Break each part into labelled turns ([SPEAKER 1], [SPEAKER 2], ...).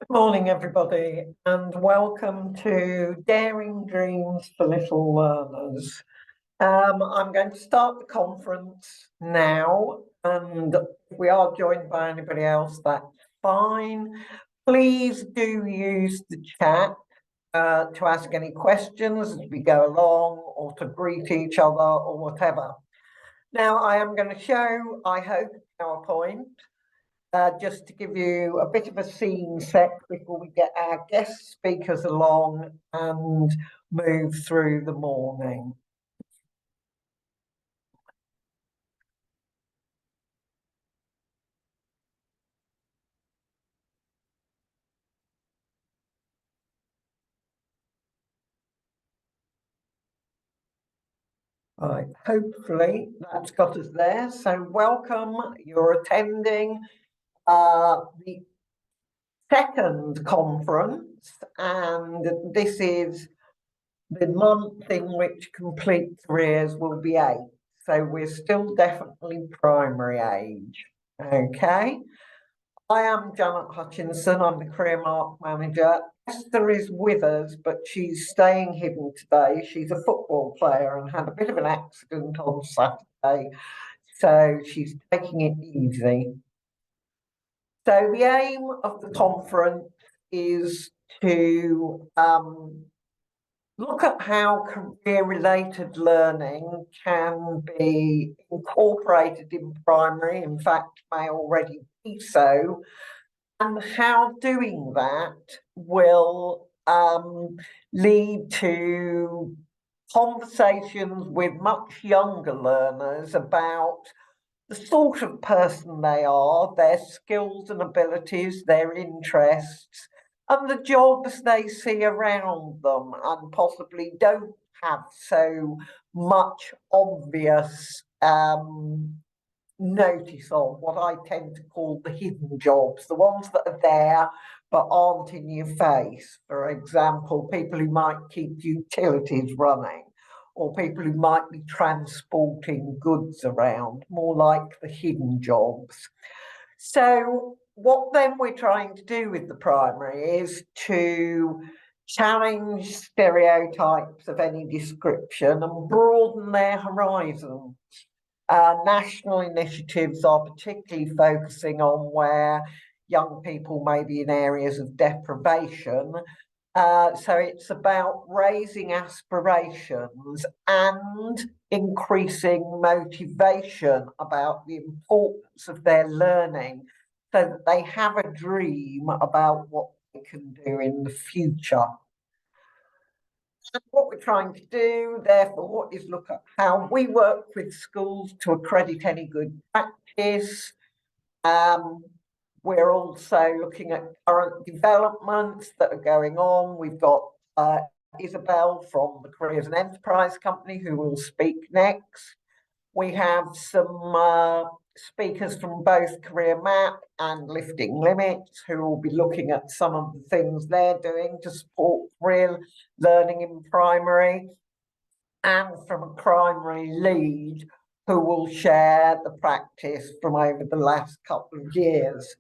[SPEAKER 1] Good morning, everybody, and welcome to Daring Dreams for Little Learners. I'm going to start the conference now, and if we are joined by anybody else, that's fine. Please do use the chat to ask any questions as we go along, or to greet each other, or whatever. Now, I am going to show, I hope, PowerPoint. Just to give you a bit of a scene set before we get our guest speakers along and move through the morning. Right, hopefully that's got us there. So welcome, you're attending the second conference, and this is the month in which complete careers will be 8. So we're still definitely primary age. Okay. I am Janet Hutchinson. I'm the Career Mark Manager. Esther is with us, but she's staying hidden today. She's a football player and had a bit of an accident on Saturday, so she's taking it easy. So the aim of the conference is to look at how career-related learning can be incorporated in primary, in fact, may already be so, and how doing that will lead to conversations with much younger learners about the sort of person they are, their skills and abilities, their interests, and the jobs they see around them and possibly don't have so much obvious notice of, what I tend to call the hidden jobs, the ones that are there but aren't in your face. For example, people who might keep utilities running, or people who might be transporting goods around, more like the hidden jobs. So what then we're trying to do with the primary is to challenge stereotypes of any description and broaden their horizons. National initiatives are particularly focusing on where young people may be in areas of deprivation. So it's about raising aspirations and increasing motivation about the importance of their learning so that they have a dream about what they can do in the future. What we're trying to do, therefore, is look at how we work with schools to accredit any good practice. We're also looking at current developments that are going on. We've got Isabel from the Careers and Enterprise Company who will speak next. We have some speakers from both Career Map and Lifting Limits who will be looking at some of the things they're doing to support career learning in primary, and from a primary lead who will share the practice from over the last couple of years.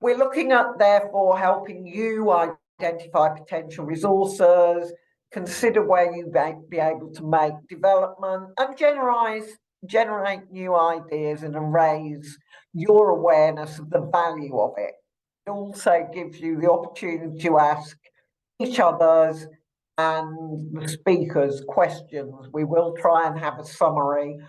[SPEAKER 1] We're looking at, therefore, helping you identify potential resources, consider where you may be able to make development, and generate new ideas and raise your awareness of the value of it. It also gives you the opportunity to ask each other's and the speakers questions. We will try and have a summary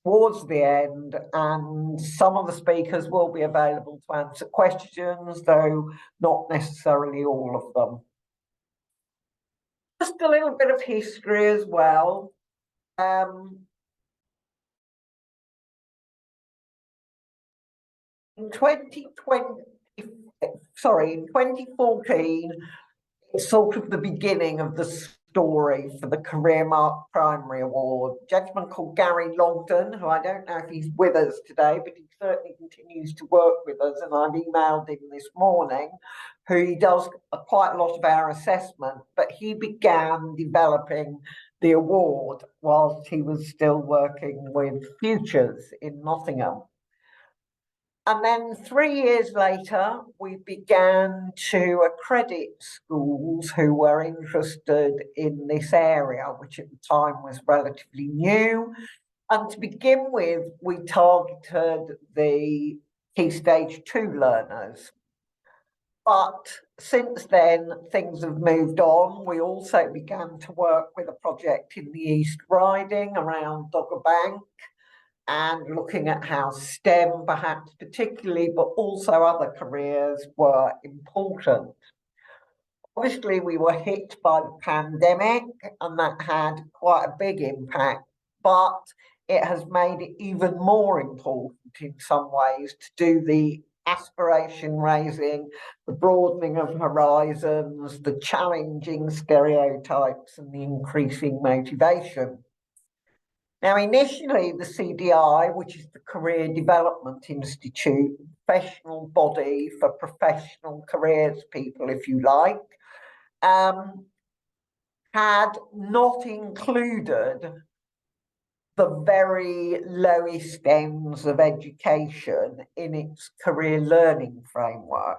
[SPEAKER 1] towards the end, and some of the speakers will be available to answer questions, though not necessarily all of them. Just a little bit of history as well. In 2014, it's sort of the beginning of the story for the Career Mark Primary Award. A gentleman called Gary Longdon, who I don't know if he's with us today, but he certainly continues to work with us, and I've emailed him this morning, who does quite a lot of our assessment, but he began developing the award whilst he was still working with Futures in Nottingham. And then 3 years later, we began to accredit schools who were interested in this area, which at the time was relatively new. And to begin with, we targeted the Key Stage 2 learners. But since then, things have moved on. We also began to work with a project in the East Riding around Dogger Bank, and looking at how STEM perhaps particularly, but also other careers were important. Obviously, we were hit by the pandemic and that had quite a big impact, but it has made it even more important in some ways to do the aspiration raising, the broadening of horizons, the challenging stereotypes and the increasing motivation. Now, initially, the CDI, which is the Career Development Institute, professional body for professional careers people, if you like, had not included the very lowest ends of education in its career learning framework.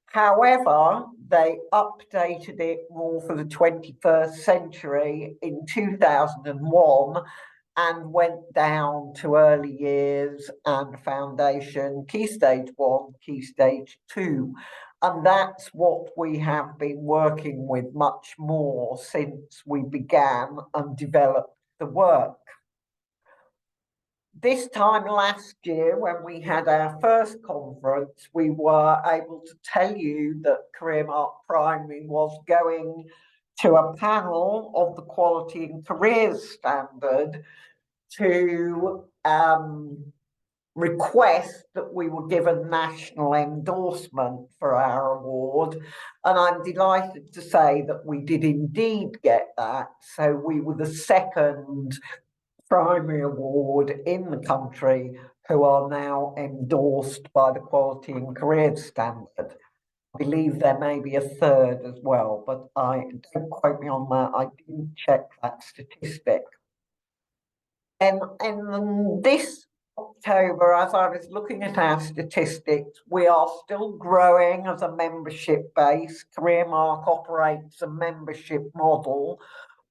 [SPEAKER 1] However, they updated it more for the 21st century in 2001 and went down to early years and foundation, Key Stage 1, Key Stage 2. And that's what we have been working with much more since we began and developed the work. This time last year, when we had our first conference, we were able to tell you that Career Mark Primary was going to a panel of the Quality in Careers Standard to request that we were given national endorsement for our award. And I'm delighted to say that we did indeed get that. So we were the second primary award in the country who are now endorsed by the Quality in Careers Standard. I believe there may be a third as well, but don't quote me on that. I didn't check that statistic. And this October, as I was looking at our statistics, we are still growing as a membership base. Career Mark operates a membership model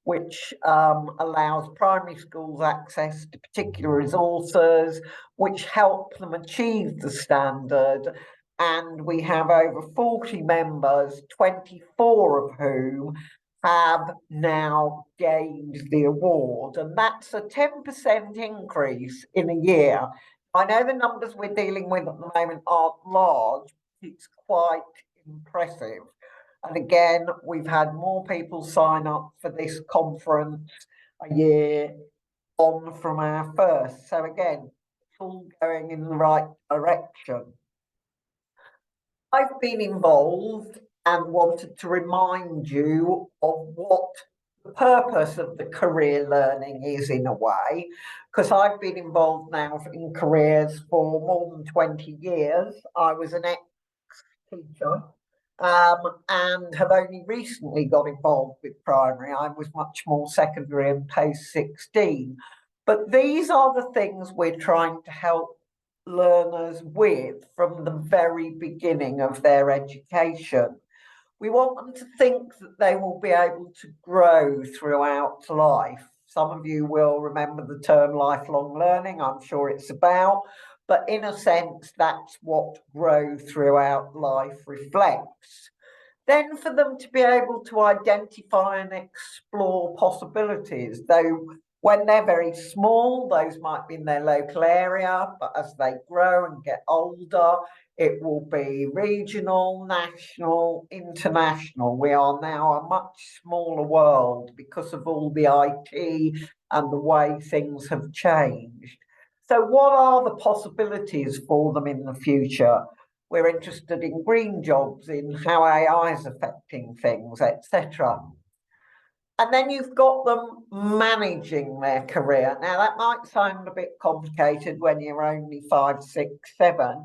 [SPEAKER 1] which allows primary schools access to particular resources, which help them achieve the standard. And we have over 40 members, 24 of whom have now gained the award. And that's a 10% increase in a year. I know the numbers we're dealing with at the moment aren't large, but it's quite impressive. And again, we've had more people sign up for this conference a year on from our first. So again, it's all going in the right direction. I've been involved and wanted to remind you of what the purpose of the career learning is in a way, because I've been involved now in careers for more than 20 years. I was an ex-teacher. And have only recently got involved with primary. I was much more secondary and post-16. But these are the things we're trying to help learners with from the very beginning of their education. We want them to think that they will be able to grow throughout life. Some of you will remember the term lifelong learning, I'm sure it's about. But in a sense, that's what grow throughout life reflects. Then for them to be able to identify and explore possibilities, though when they're very small, those might be in their local area, but as they grow and get older, it will be regional, national, international. We are now a much smaller world because of all the IT and the way things have changed. So what are the possibilities for them in the future? We're interested in green jobs, in how AI is affecting things, etc. And then you've got them managing their career. Now, that might sound a bit complicated when you're only 5, 6, 7,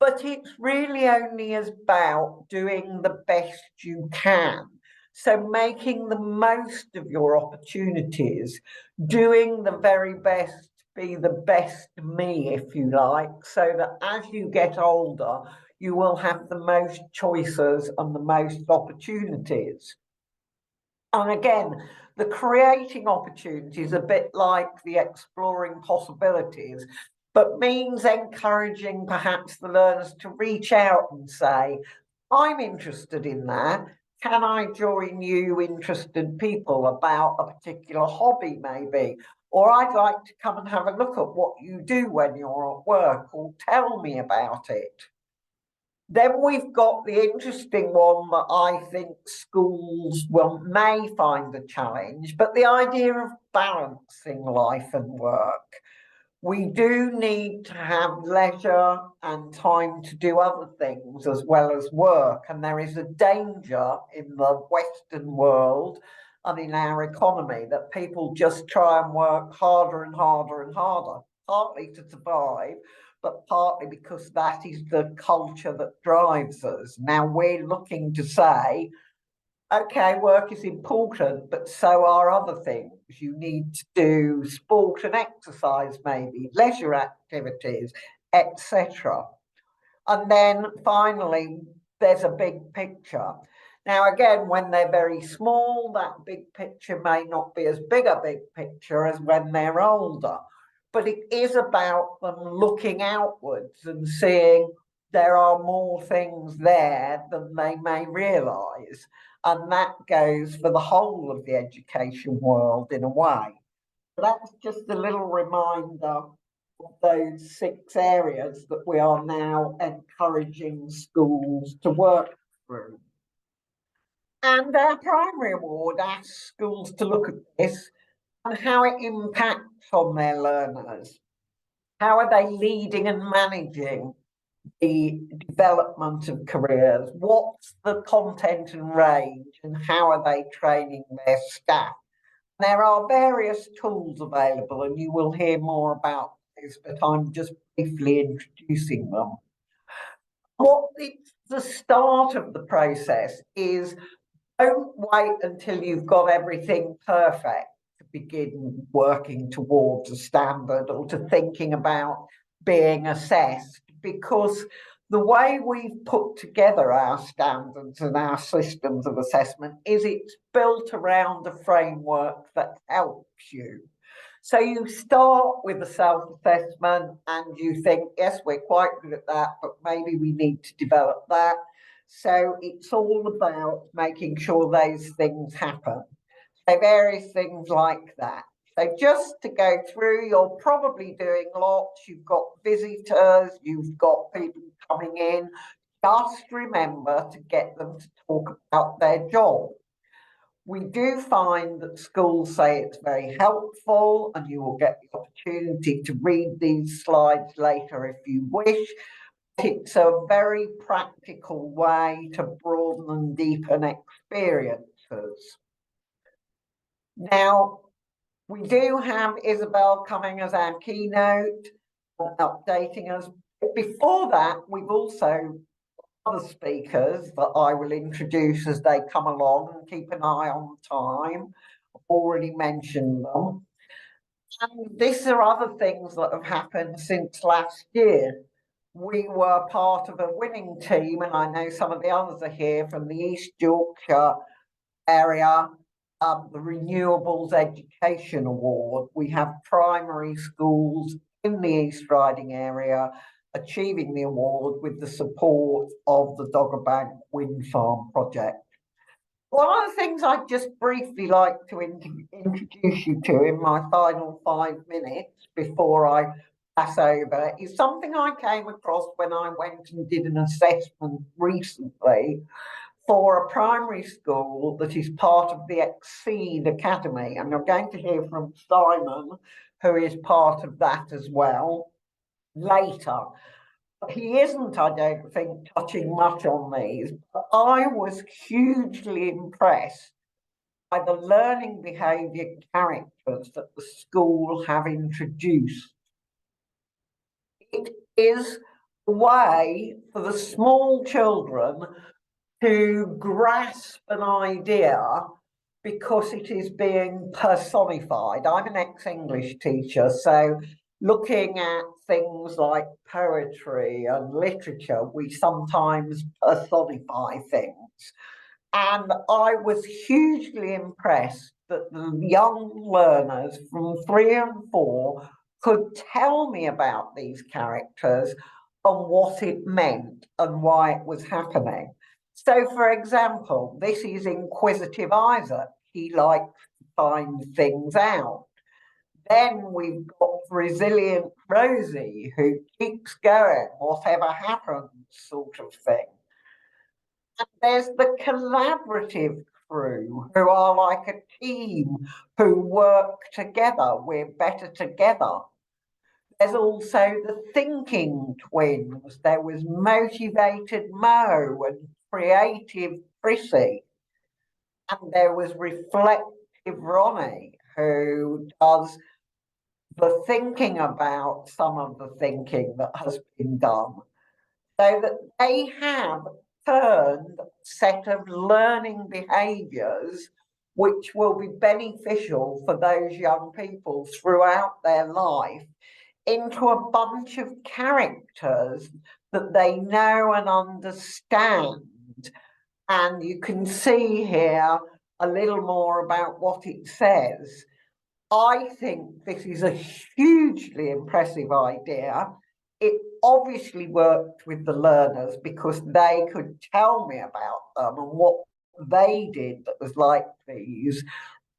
[SPEAKER 1] but it's really only about doing the best you can. So making the most of your opportunities, doing the very best be the best me, if you like, so that as you get older, you will have the most choices and the most opportunities. And again, the creating opportunities, a bit like the exploring possibilities, but means encouraging perhaps the learners to reach out and say, I'm interested in that. Can I join you interested people about a particular hobby maybe? Or I'd like to come and have a look at what you do when you're at work, or tell me about it. Then we've got the interesting one that I think schools may find a challenge, but the idea of balancing life and work. We do need to have leisure and time to do other things as well as work. And there is a danger in the Western world and in our economy that people just try and work harder and harder and harder, partly to survive, but partly because that is the culture that drives us. Now we're looking to say, okay, work is important, but so are other things. You need to do sport and exercise, maybe, leisure activities, etc. And then finally, there's a big picture. Now, again, when they're very small, that big picture may not be as big a big picture as when they're older. But it is about them looking outwards and seeing there are more things there than they may realise. And that goes for the whole of the education world in a way. That's just a little reminder of those 6 areas that we are now encouraging schools to work through. And our primary award asks schools to look at this and how it impacts on their learners. How are they leading and managing the development of careers? What's the content and range, and how are they training their staff? There are various tools available, and you will hear more about this, but I'm just briefly introducing them. What the start of the process is, don't wait until you've got everything perfect to begin working towards a standard or to thinking about being assessed, because the way we've put together our standards and our systems of assessment is it's built around a framework that helps you. So you start with a self-assessment and you think, yes, we're quite good at that, but maybe we need to develop that. So it's all about making sure those things happen. So various things like that. So just to go through, you're probably doing lots. You've got visitors, you've got people coming in. Just remember to get them to talk about their job. We do find that schools say it's very helpful, and you will get the opportunity to read these slides later if you wish. It's a very practical way to broaden and deepen experiences. Now, we do have Isabel coming as our keynote, updating us. Before that, we've also other speakers that I will introduce as they come along, and keep an eye on time. I've already mentioned them. And these are other things that have happened since last year. We were part of a winning team, and I know some of the others are here from the East Yorkshire area, the Renewables Education Award. We have primary schools in the East Riding area achieving the award with the support of the Dogger Bank Wind Farm project. One of the things I'd just briefly like to introduce you to in my final 5 minutes before I pass over is something I came across when I went and did an assessment recently for a primary school that is part of the Exceed Academy. And you're going to hear from Simon, who is part of that as well, later. He isn't, I don't think, touching much on these, but I was hugely impressed by the learning behaviour characters that the school have introduced. It is a way for the small children to grasp an idea because it is being personified. I'm an ex-English teacher, so looking at things like poetry and literature, we sometimes personify things. And I was hugely impressed that the young learners from 3 and 4 could tell me about these characters and what it meant and why it was happening. So, for example, this is inquisitive Isaac. He likes to find things out. Then we've got resilient Rosie, who keeps going, whatever happens, sort of thing. And there's the collaborative crew, who are like a team who work together. We're better together. There's also the thinking twins. There was motivated Mo and creative Prissy. And there was reflective Ronnie, who does the thinking about some of the thinking that has been done, so that they have turned a set of learning behaviours which will be beneficial for those young people throughout their life into a bunch of characters that they know and understand. And you can see here a little more about what it says. I think this is a hugely impressive idea. It obviously worked with the learners because they could tell me about them and what they did that was like these.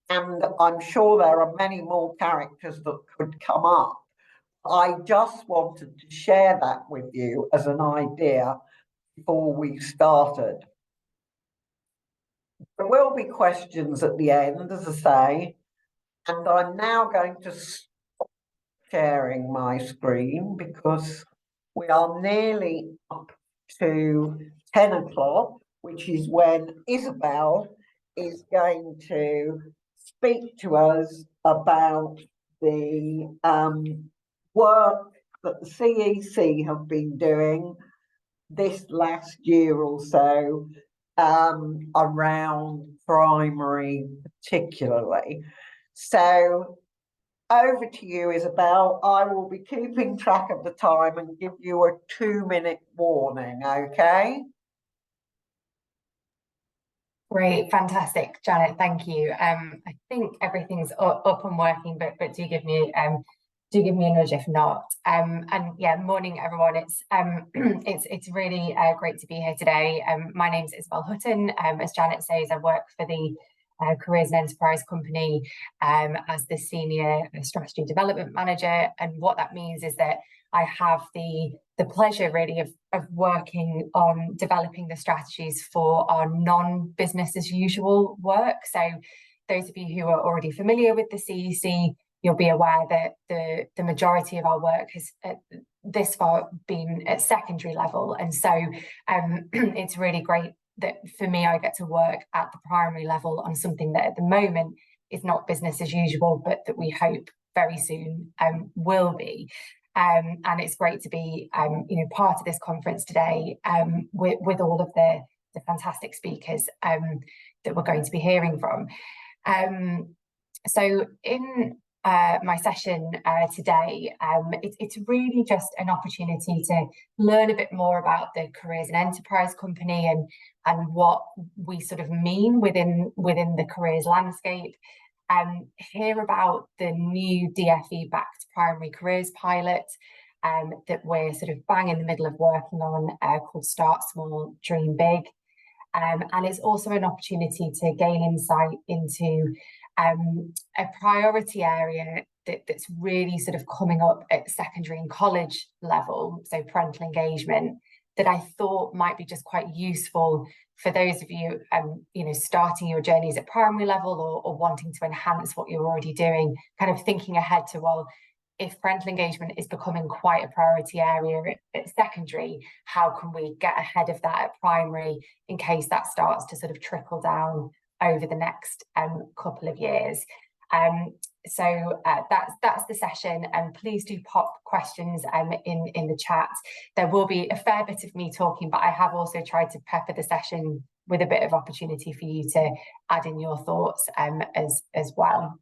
[SPEAKER 1] And I'm sure there are many more characters that could come up. I just wanted to share that with you as an idea before we started. There will be questions at the end, as I say. And I'm now going to stop sharing my screen because we are nearly up to 10 o'clock, which is when Isabel is going to speak to us about the work that the CEC have been doing this last year or so around primary particularly. So over to you, Isabel. I will be keeping track of the time and give you a 2-minute warning, okay?
[SPEAKER 2] Great, fantastic, Janet. Thank you. I think everything's up and working, but do give me a nudge if not. And yeah, morning everyone. It's really great to be here today. My name is Isabel Hutton. As Janet says, I work for the Careers and Enterprise Company as the Senior Strategy Development Manager. And what that means is that I have the pleasure really of working on developing the strategies for our non-business as usual work. So those of you who are already familiar with the CEC, you'll be aware that the majority of our work has this far been at secondary level. And so it's really great that for me, I get to work at the primary level on something that at the moment is not business as usual, but that we hope very soon will be. And it's great to be part of this conference today with all of the fantastic speakers that we're going to be hearing from. So in my session today, it's really just an opportunity to learn a bit more about the Careers and Enterprise Company and what we sort of mean within the careers landscape. Hear about the new DFE-backed primary careers pilot that we're sort of bang in the middle of working on called Start Small, Dream Big. And it's also an opportunity to gain insight into a priority area that's really sort of coming up at secondary and college level, so parental engagement, that I thought might be just quite useful for those of you, starting your journeys at primary level or wanting to enhance what you're already doing, kind of thinking ahead to, well, if parental engagement is becoming quite a priority area at secondary, how can we get ahead of that at primary in case that starts to sort of trickle down over the next couple of years. So that's the session, and please do pop questions in the chat. There will be a fair bit of me talking, but I have also tried to pepper the session with a bit of opportunity for you to add in your thoughts as well.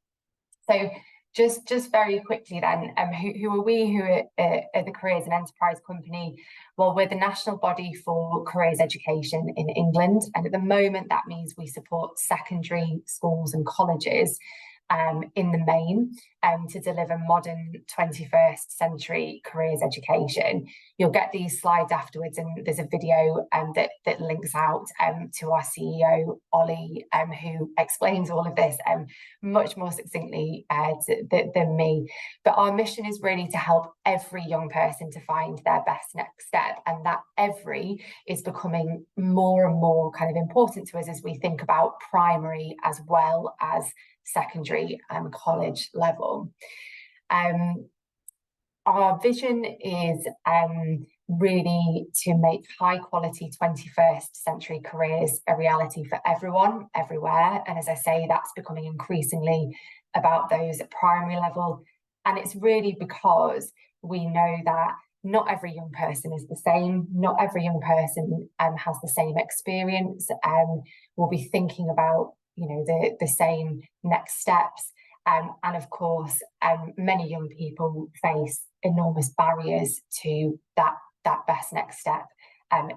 [SPEAKER 2] So Just very quickly then, who are we? Who are the Careers and Enterprise Company? Well, we're the national body for careers education in England, and at the moment that means we support secondary schools and colleges in the main to deliver modern 21st century careers education. You'll get these slides afterwards, and there's a video that links out to our CEO, Ollie, who explains all of this much more succinctly than me. But our mission is really to help every young person to find their best next step, and that every is becoming more and more kind of important to us as we think about primary as well as secondary and college level. Our vision is really to make high quality 21st century careers a reality for everyone, everywhere. And as I say, that's becoming increasingly about those at primary level. And it's really because we know that not every young person is the same. Not every young person has the same experience. We'll be thinking about, you know, the same next steps. And of course, many young people face enormous barriers to that best next step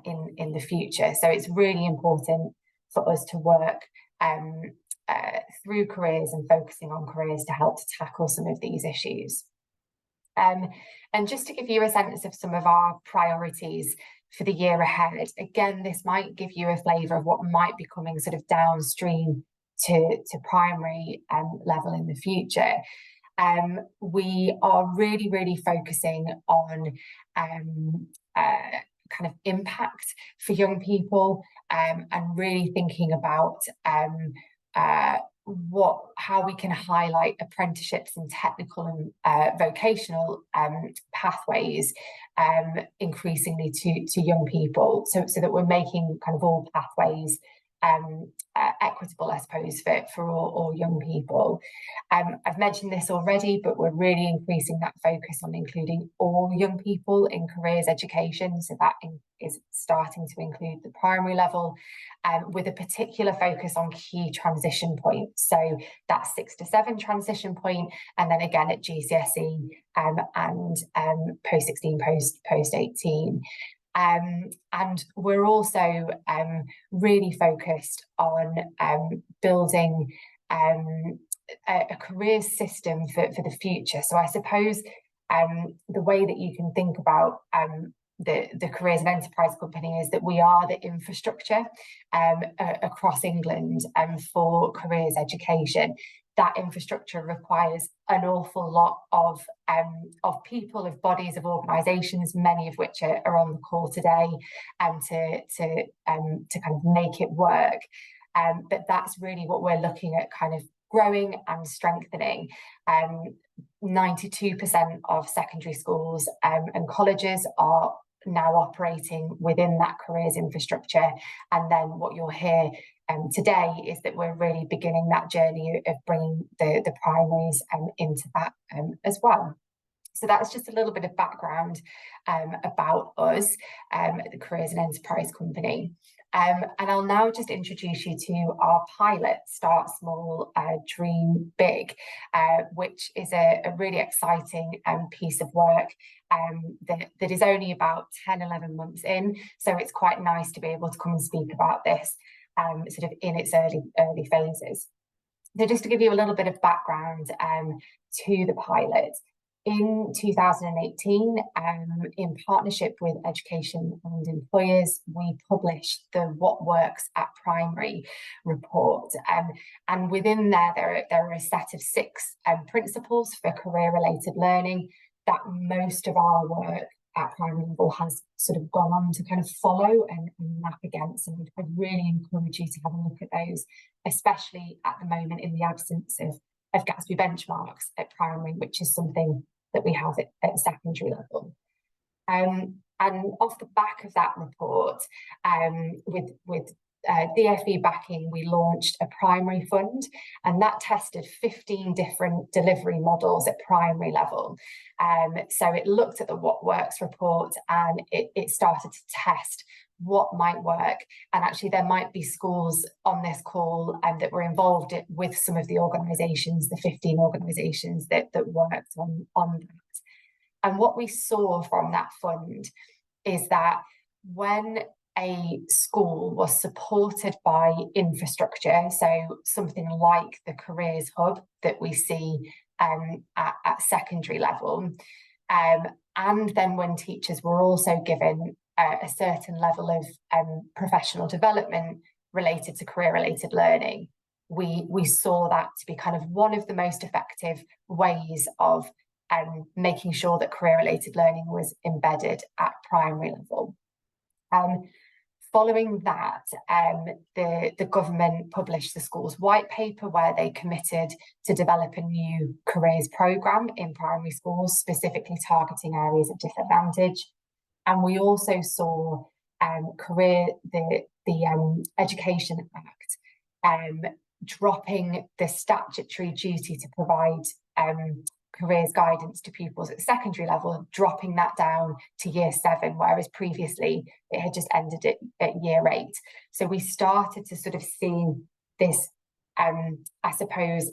[SPEAKER 2] in the future. So it's really important for us to work through careers and focusing on careers to help to tackle some of these issues. And just to give you a sense of some of our priorities for the year ahead, again, this might give you a flavour of what might be coming sort of downstream to primary level in the future. We are really focusing on kind of impact for young people, and really thinking about how we can highlight apprenticeships and technical and vocational pathways increasingly to young people, so that we're making kind of all pathways equitable, I suppose, for all young people. I've mentioned this already, but we're really increasing that focus on including all young people in careers education. So that is starting to include the primary level, with a particular focus on key transition points. So that's 6 to 7 transition point, and then again at GCSE and post-16, post-18. And we're also really focused on building a career system for the future. So I suppose the way that you can think about the Careers and Enterprise Company is that we are the infrastructure across England for careers education. That infrastructure requires an awful lot of people, of bodies, of organisations, many of which are on the call today, to kind of make it work. But that's really what we're looking at, kind of growing and strengthening. 92% of secondary schools and colleges are now operating within that careers infrastructure, and then what you'll hear today is that we're really beginning that journey of bringing the primaries into that as well. So that's just a little bit of background about us at the Careers and Enterprise Company. And I'll now just introduce you to our pilot, Start Small, Dream Big, which is a really exciting piece of work that is only about 10, 11 months in. So it's quite nice to be able to come and speak about this sort of in its early phases. So just to give you a little bit of background to the pilot, in 2018, in partnership with Education and Employers, we published the What Works at Primary report. And within there are a set of 6 principles for career-related learning that most of our work at primary level has sort of gone on to kind of follow and map against. And I'd really encourage you to have a look at those, especially at the moment in the absence of Gatsby benchmarks at primary, which is something that we have at secondary level. And off the back of that report, with DFE backing, we launched a primary fund, and that tested 15 different delivery models at primary level. So it looked at the What Works report, and it started to test what might work. And actually there might be schools on this call that were involved with some of the organisations, the 15 organisations that worked on that. And what we saw from that fund is that when a school was supported by infrastructure, so something like the careers hub that we see at secondary level, and then when teachers were also given a certain level of professional development related to career-related learning, we saw that to be kind of one of the most effective ways of making sure that career-related learning was embedded at primary level. Following that, the government published the school's white paper, where they committed to develop a new careers programme in primary schools, specifically targeting areas of disadvantage. And we also saw the Education Act dropping the statutory duty to provide careers guidance to pupils at secondary level, dropping that down to year 7, whereas previously it had just ended at year 8. So we started to sort of see this, I suppose,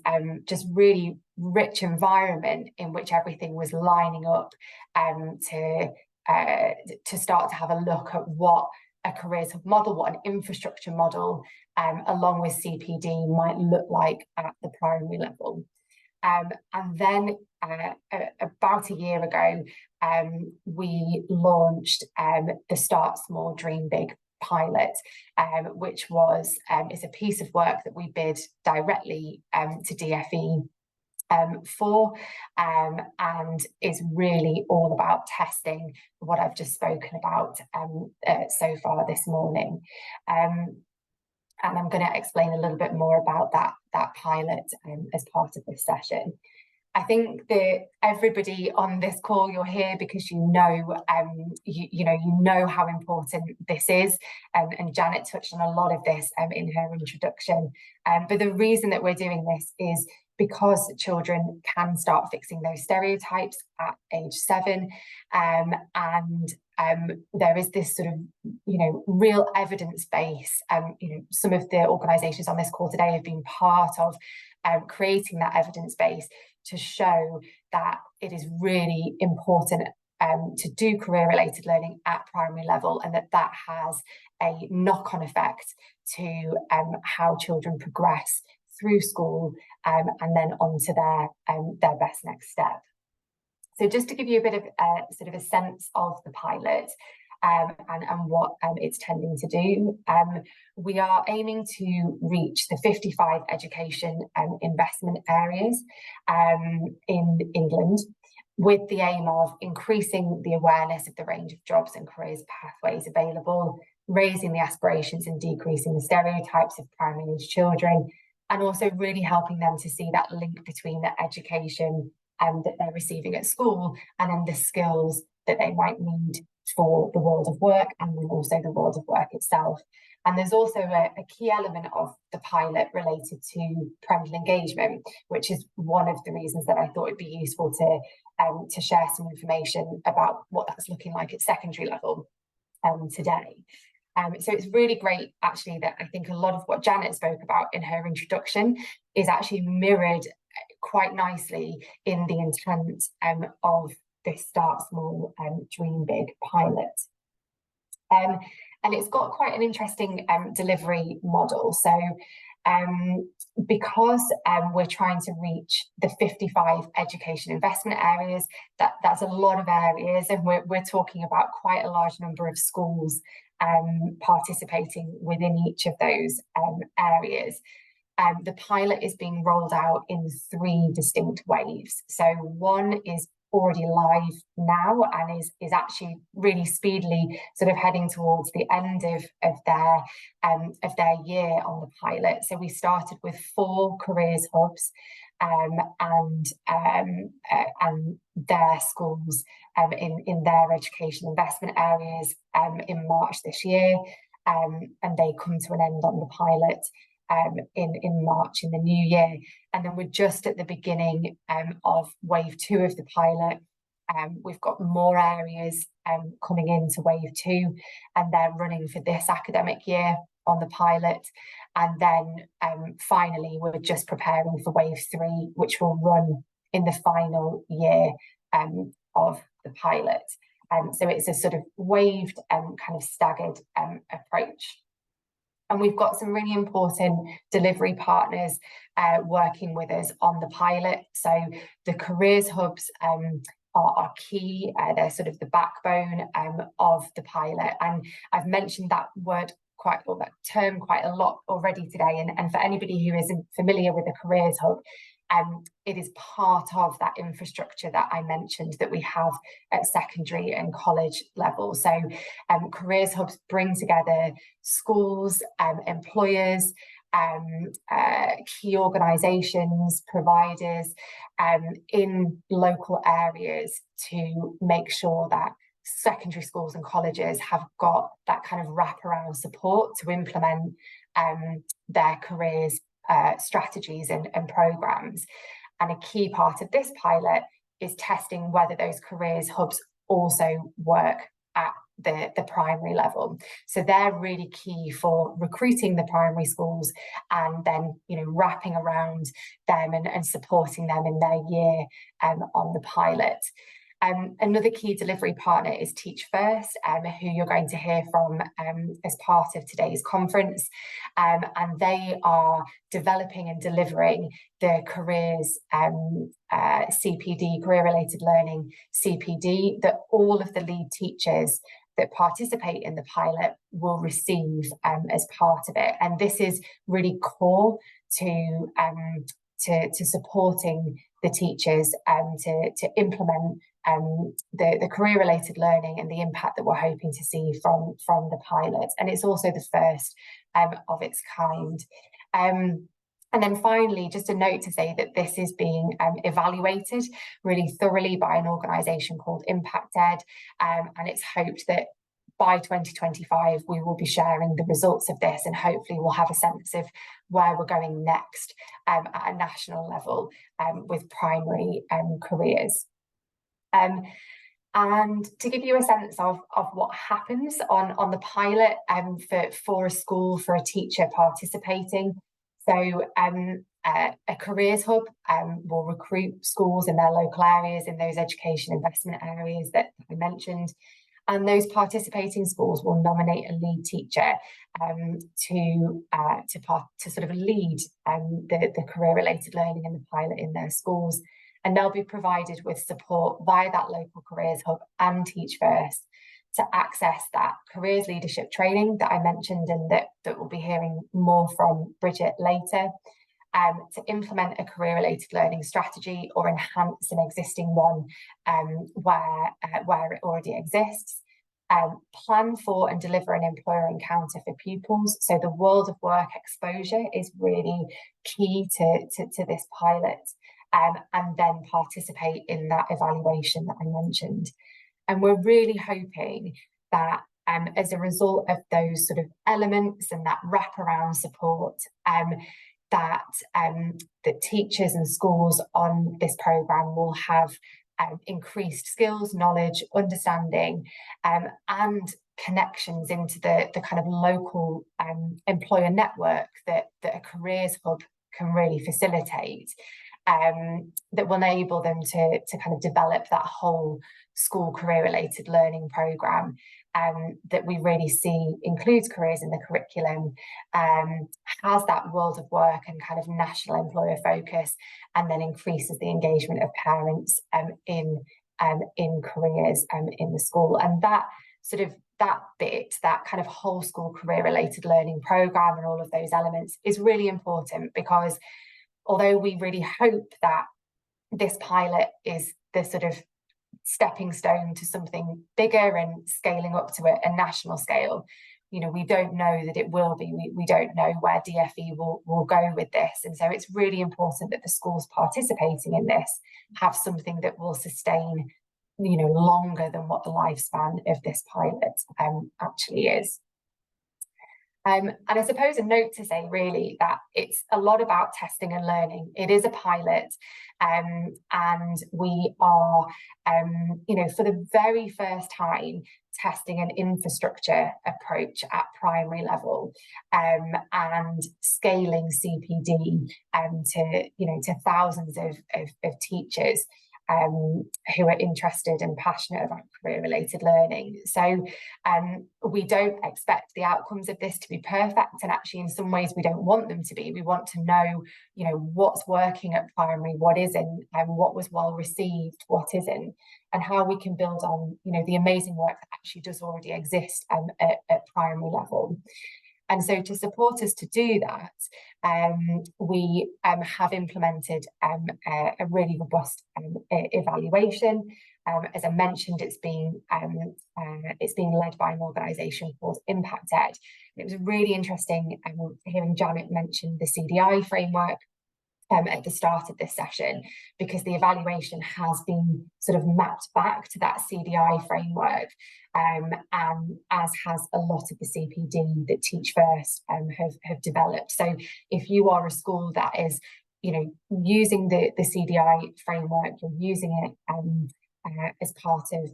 [SPEAKER 2] just really rich environment in which everything was lining up to start to have a look at what a careers hub model, what an infrastructure model, along with CPD, might look like at the primary level. And then about a year ago, we launched the Start Small, Dream Big pilot, which is a piece of work that we bid directly to DFE for, and is really all about testing what I've just spoken about so far this morning. And I'm going to explain a little bit more about that pilot as part of this session. I think that everybody on this call, you're here because you know how important this is, and Janet touched on a lot of this in her introduction. But the reason that we're doing this is because children can start fixing those stereotypes at age 7, and there is this sort of real evidence base. Some of the organisations on this call today have been part of creating that evidence base to show that it is really important to do career-related learning at primary level, and that has a knock-on effect to how children progress through school and then onto their best next step. So just to give you a bit of sort of a sense of the pilot and what it's tending to do, we are aiming to reach the 55 education investment areas in England, with the aim of increasing the awareness of the range of jobs and careers pathways available, raising the aspirations and decreasing the stereotypes of primary age children, and also really helping them to see that link between the education that they're receiving at school and then the skills that they might need for the world of work, and then also the world of work itself. And there's also a key element of the pilot related to parental engagement, which is one of the reasons that I thought it'd be useful to share some information about what that's looking like at secondary level today. So it's really great, actually, that I think a lot of what Janet spoke about in her introduction is actually mirrored quite nicely in the intent of this Start Small, Dream Big pilot. And it's got quite an interesting delivery model. So because we're trying to reach the 55 education investment areas, that's a lot of areas, and we're talking about quite a large number of schools participating within each of those areas. The pilot is being rolled out in 3 distinct waves. So one is already live now and is actually really speedily sort of heading towards the end of their year on the pilot. So we started with 4 careers hubs and their schools in their education investment areas in March this year, and they come to an end on the pilot in March in the new year. And then we're just at the beginning of wave 2 of the pilot. We've got more areas coming into wave 2, and they're running for this academic year on the pilot. And then finally, we're just preparing for wave 3, which will run in the final year of the pilot. So it's a sort of waved kind of staggered approach. And we've got some really important delivery partners working with us on the pilot. So the careers hubs are key. They're sort of the backbone of the pilot. And I've mentioned that word that term quite a lot already today. And for anybody who isn't familiar with the careers hub, it is part of that infrastructure that I mentioned that we have at secondary and college level. So careers hubs bring together schools, employers, key organisations, providers in local areas to make sure that secondary schools and colleges have got that kind of wraparound support to implement their careers strategies and programmes. And a key part of this pilot is testing whether those careers hubs also work at the primary level. So they're really key for recruiting the primary schools and then, you know, wrapping around them and supporting them in their year on the pilot. Another key delivery partner is Teach First, who you're going to hear from as part of today's conference. And they are developing and delivering the careers CPD, career-related learning CPD, that all of the lead teachers that participate in the pilot will receive as part of it. And this is really core to supporting the teachers to implement the career-related learning and the impact that we're hoping to see from the pilot. And it's also the first of its kind. And then finally, just a note to say that this is being evaluated really thoroughly by an organisation called Impact Ed, and it's hoped that by 2025 we will be sharing the results of this, and hopefully we'll have a sense of where we're going next at a national level with primary careers. And to give you a sense of what happens on the pilot for a school, for a teacher participating. So a careers hub will recruit schools in their local areas, in those education investment areas that I mentioned. And those participating schools will nominate a lead teacher to sort of lead the career-related learning and the pilot in their schools. And they'll be provided with support via that local careers hub and Teach First to access that careers leadership training that I mentioned, and that we'll be hearing more from Bridget later, to implement a career-related learning strategy or enhance an existing one where it already exists. Plan for and deliver an employer encounter for pupils. So the world of work exposure is really key to this pilot, and then participate in that evaluation that I mentioned. And we're really hoping that as a result of those sort of elements and that wraparound support, that teachers and schools on this programme will have increased skills, knowledge, understanding, and connections into the kind of local employer network that a careers hub can really facilitate, that will enable them to kind of develop that whole school career-related learning programme that we really see includes careers in the curriculum, has that world of work and kind of national employer focus, and then increases the engagement of parents in careers in the school. And that sort of that kind of whole school career-related learning programme and all of those elements is really important, because although we really hope that this pilot is the sort of stepping stone to something bigger and scaling up to a national scale, you know, we don't know that it will be. We don't know where DFE will go with this. And so it's really important that the schools participating in this have something that will sustain, you know, longer than what the lifespan of this pilot actually is. And I suppose a note to say really that it's a lot about testing and learning. It is a pilot, and we are, for the very first time, testing an infrastructure approach at primary level, and scaling CPD to thousands of teachers who are interested and passionate about career-related learning. So we don't expect the outcomes of this to be perfect, and actually in some ways we don't want them to be. We want to know, what's working at primary, what isn't, and what was well received, what isn't, and how we can build on, the amazing work that actually does already exist at primary level. And so to support us to do that, we have implemented a really robust evaluation. As I mentioned, it's being led by an organisation called Impact Ed. It was really interesting hearing Janet mention the CDI framework at the start of this session, because the evaluation has been sort of mapped back to that CDI framework, and as has a lot of the CPD that Teach First have developed. So if you are a school that is, using the CDI framework, you're using it as part of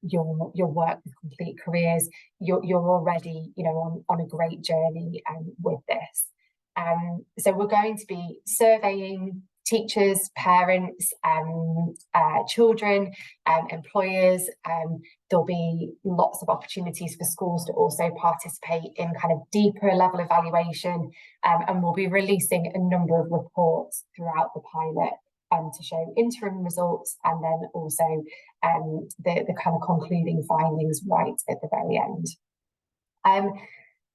[SPEAKER 2] your work with Complete Careers, you're already, on a great journey with this. So we're going to be surveying teachers, parents, children, employers. There'll be lots of opportunities for schools to also participate in kind of deeper level evaluation, and we'll be releasing a number of reports throughout the pilot to show interim results, and then also the kind of concluding findings right at the very end.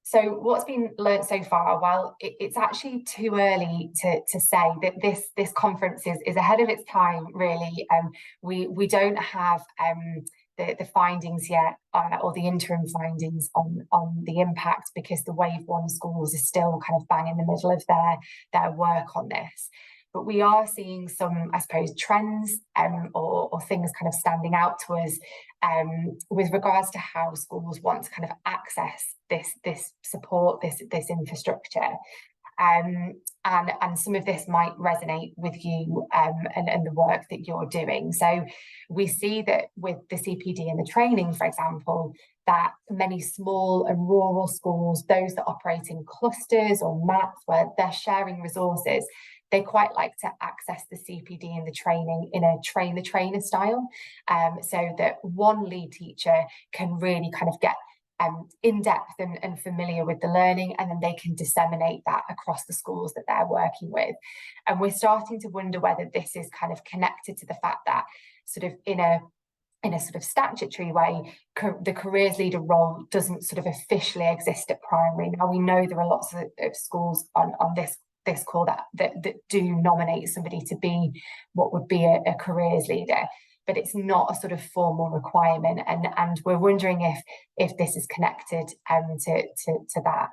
[SPEAKER 2] So what's been learnt so far? Well, it's actually too early to say that this conference is ahead of its time, really. We don't have the findings yet, or the interim findings on the impact, because the Wave 1 schools are still kind of bang in the middle of their work on this. But we are seeing some, I suppose, trends or things kind of standing out to us with regards to how schools want to kind of access this support, this infrastructure. And some of this might resonate with you and the work that you're doing. So we see that with the CPD and the training, for example, that many small and rural schools, those that operate in clusters or MAPs where they're sharing resources, they quite like to access the CPD and the training in a train the trainer style, so that one lead teacher can really kind of get in depth and familiar with the learning, and then they can disseminate that across the schools that they're working with. And we're starting to wonder whether this is kind of connected to the fact that sort of in a sort of statutory way, the careers leader role doesn't sort of officially exist at primary. Now, we know there are lots of schools on this call that do nominate somebody to be what would be a careers leader, but it's not a sort of formal requirement, and we're wondering if this is connected to that.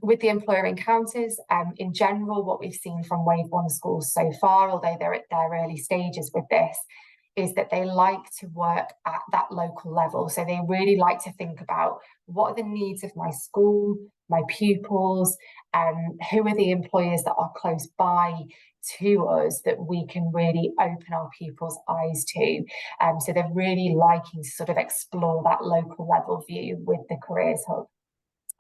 [SPEAKER 2] With the employer encounters, in general, what we've seen from Wave 1 schools so far, although they're at their early stages with this, is that they like to work at that local level. So they really like to think about, what are the needs of my school, my pupils, who are the employers that are close by to us that we can really open our pupils' eyes to. So they're really liking to sort of explore that local level view with the Careers Hub.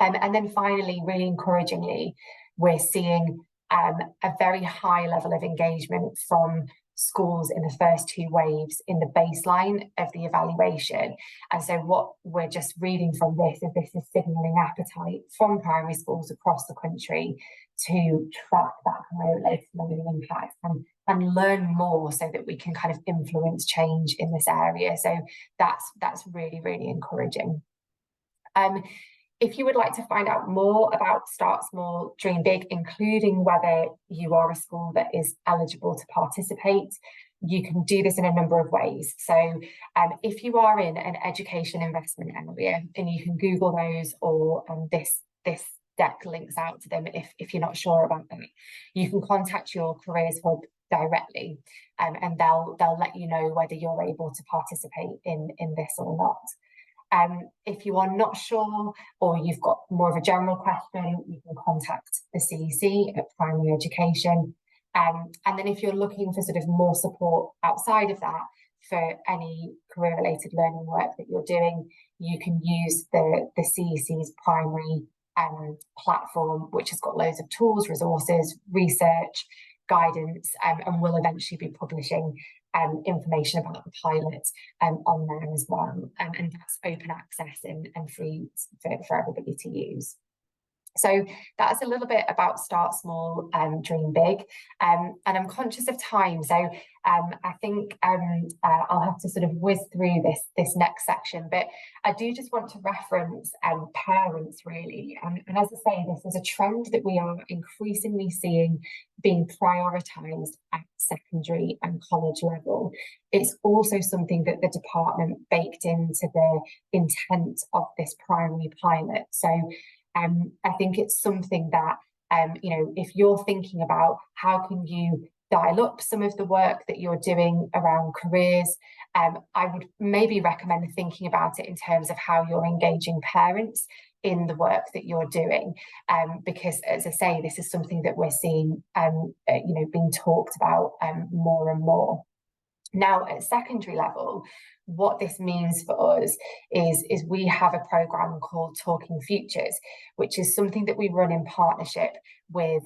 [SPEAKER 2] And then finally, really encouragingly, we're seeing a very high level of engagement from schools in the first 2 waves in the baseline of the evaluation. And so what we're just reading from this is signalling appetite from primary schools across the country to track that career-related learning impact and learn more, so that we can kind of influence change in this area. So that's really, really encouraging. If you would like to find out more about Start Small, Dream Big, including whether you are a school that is eligible to participate, you can do this in a number of ways. So if you are in an education investment area, and you can Google those, or this deck links out to them if you're not sure about them, you can contact your Careers Hub directly, and they'll let you know whether you're able to participate in this or not. If you are not sure, or you've got more of a general question, you can contact the CEC at Primary Education. And then if you're looking for sort of more support outside of that for any career-related learning work that you're doing, you can use the CEC's primary platform, which has got loads of tools, resources, research, guidance, and will eventually be publishing information about the pilot on there as well. And that's open access and free for everybody to use. So that's a little bit about Start Small, Dream Big. And I'm conscious of time, so I think I'll have to sort of whiz through this next section, but I do just want to reference parents really. And as I say, this is a trend that we are increasingly seeing being prioritised at secondary and college level. It's also something that the department baked into the intent of this primary pilot. So I think it's something that, you know, if you're thinking about how can you dial up some of the work that you're doing around careers, I would maybe recommend thinking about it in terms of how you're engaging parents in the work that you're doing, because, as I say, this is something that we're seeing, you know, being talked about more and more. Now, at secondary level, what this means for us is we have a programme called Talking Futures, which is something that we run in partnership with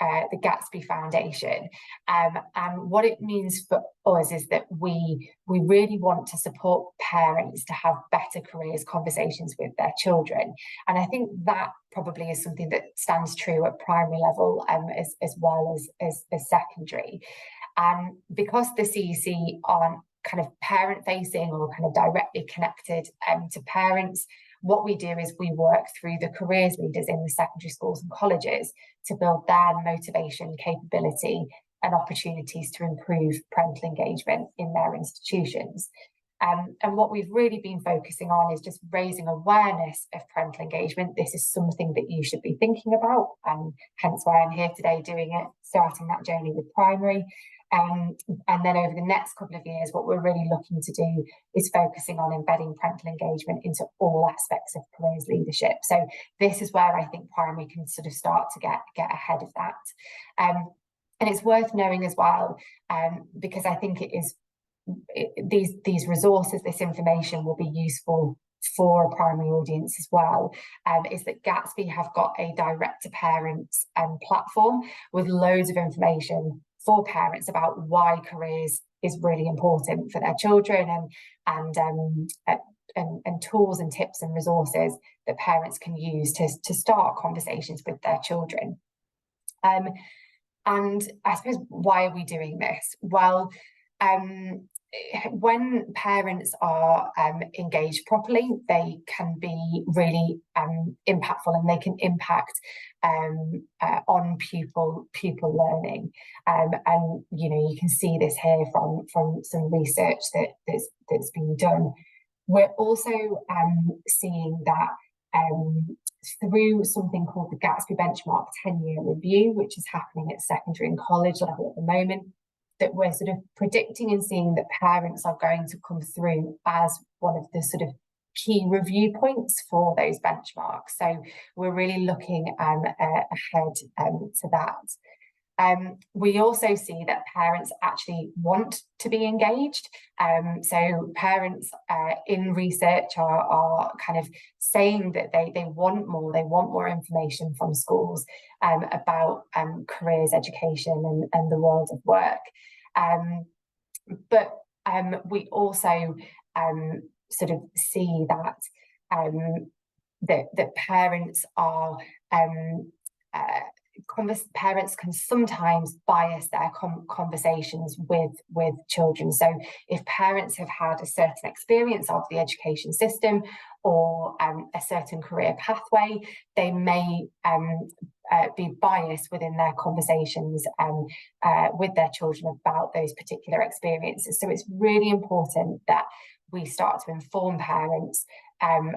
[SPEAKER 2] the Gatsby Foundation. And what it means for us is that we really want to support parents to have better careers conversations with their children. And I think that probably is something that stands true at primary level as well as secondary. And because the CEC aren't kind of parent facing or kind of directly connected to parents, what we do is we work through the careers leaders in the secondary schools and colleges to build their motivation, capability and opportunities to improve parental engagement in their institutions. And what we've really been focusing on is just raising awareness of parental engagement. This is something that you should be thinking about, and hence why I'm here today doing it, starting that journey with primary. And then over the next couple of years, what we're really looking to do is focusing on embedding parental engagement into all aspects of careers leadership. So this is where I think primary can sort of start to get ahead of that. And it's worth knowing as well, because I think these resources, this information will be useful for a primary audience as well, is that Gatsby have got a direct to parents platform with loads of information for parents about why careers is really important for their children, and tools and tips and resources that parents can use to start conversations with their children. And I suppose, why are we doing this? Well, when parents are engaged properly, they can be really impactful, and they can impact on pupil learning. And you know, you can see this here from some research that's been done. We're also seeing that through something called the Gatsby Benchmark 10-year review, which is happening at secondary and college level at the moment, that we're sort of predicting and seeing that parents are going to come through as one of the sort of key review points for those benchmarks. So we're really looking ahead to that. We also see that parents actually want to be engaged. So parents in research are kind of saying that they want more information from schools about careers, education and the world of work. But we also sort of see that that parents are parents can sometimes bias their conversations with children. So if parents have had a certain experience of the education system or a certain career pathway, they may be biased within their conversations with their children about those particular experiences. So it's really important that we start to inform parents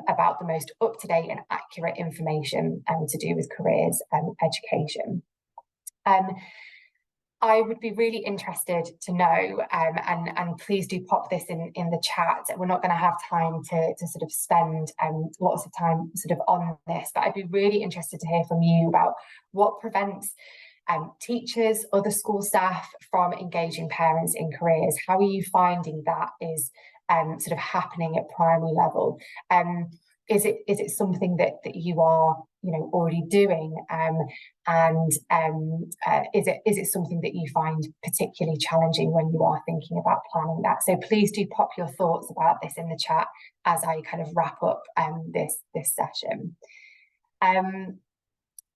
[SPEAKER 2] about the most up-to-date and accurate information to do with careers and education. I would be really interested to know, and please do pop this in the chat. We're not going to have time to sort of spend lots of time sort of on this, but I'd be really interested to hear from you about what prevents teachers, other school staff from engaging parents in careers. How are you finding that is sort of happening at primary level? Is it something that you are, you know, already doing, and is it something that you find particularly challenging when you are thinking about planning that? So please do pop your thoughts about this in the chat as I kind of wrap up this session.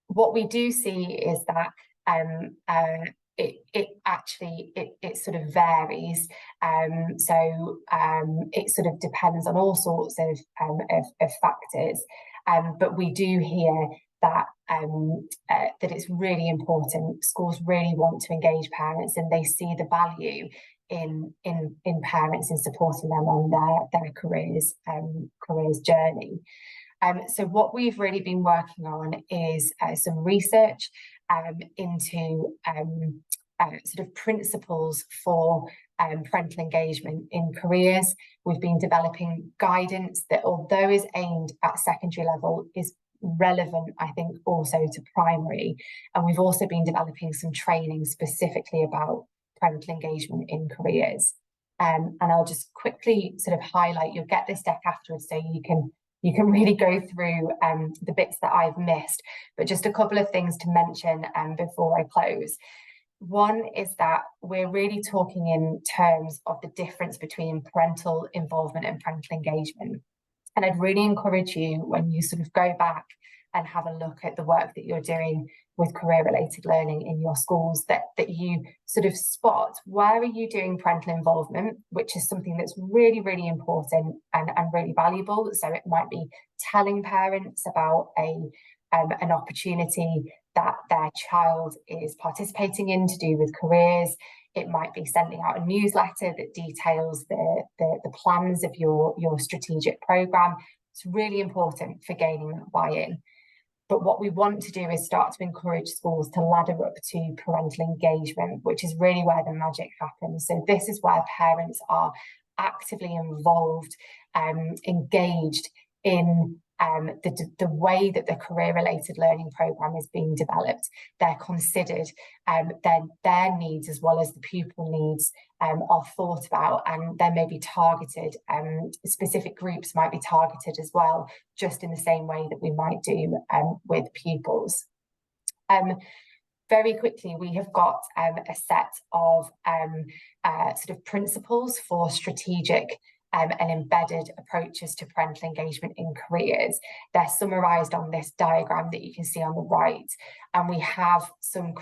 [SPEAKER 2] What we do see is that it actually sort of varies. It sort of depends on all sorts of factors. But we do hear that that it's really important. Schools really want to engage parents, and they see the value in parents in supporting them on their careers journey. So what we've really been working on is some research into sort of principles for parental engagement in careers. We've been developing guidance that, although is aimed at secondary level, is relevant, I think, also to primary. And we've also been developing some training specifically about parental engagement in careers. And I'll just quickly sort of highlight, you'll get this deck afterwards so you can really go through the bits that I've missed, but just a couple of things to mention before I close. One is that we're really talking in terms of the difference between parental involvement and parental engagement. And I'd really encourage you, when you sort of go back and have a look at the work that you're doing with career-related learning in your schools, that you sort of spot where are you doing parental involvement, which is something that's really, really important and really valuable. So it might be telling parents about an opportunity that their child is participating in to do with careers. It might be sending out a newsletter that details the plans of your strategic programme. It's really important for gaining that buy-in. But what we want to do is start to encourage schools to ladder up to parental engagement, which is really where the magic happens. So this is where parents are actively involved, engaged in the way that the career-related learning programme is being developed. They're considered, their needs as well as the pupil needs are thought about, and they may be targeted, specific groups might be targeted as well, just in the same way that we might do with pupils. Very quickly, we have got a set of sort of principles for strategic and embedded approaches to parental engagement in careers. They're summarised on this diagram that you can see on the right, and we have some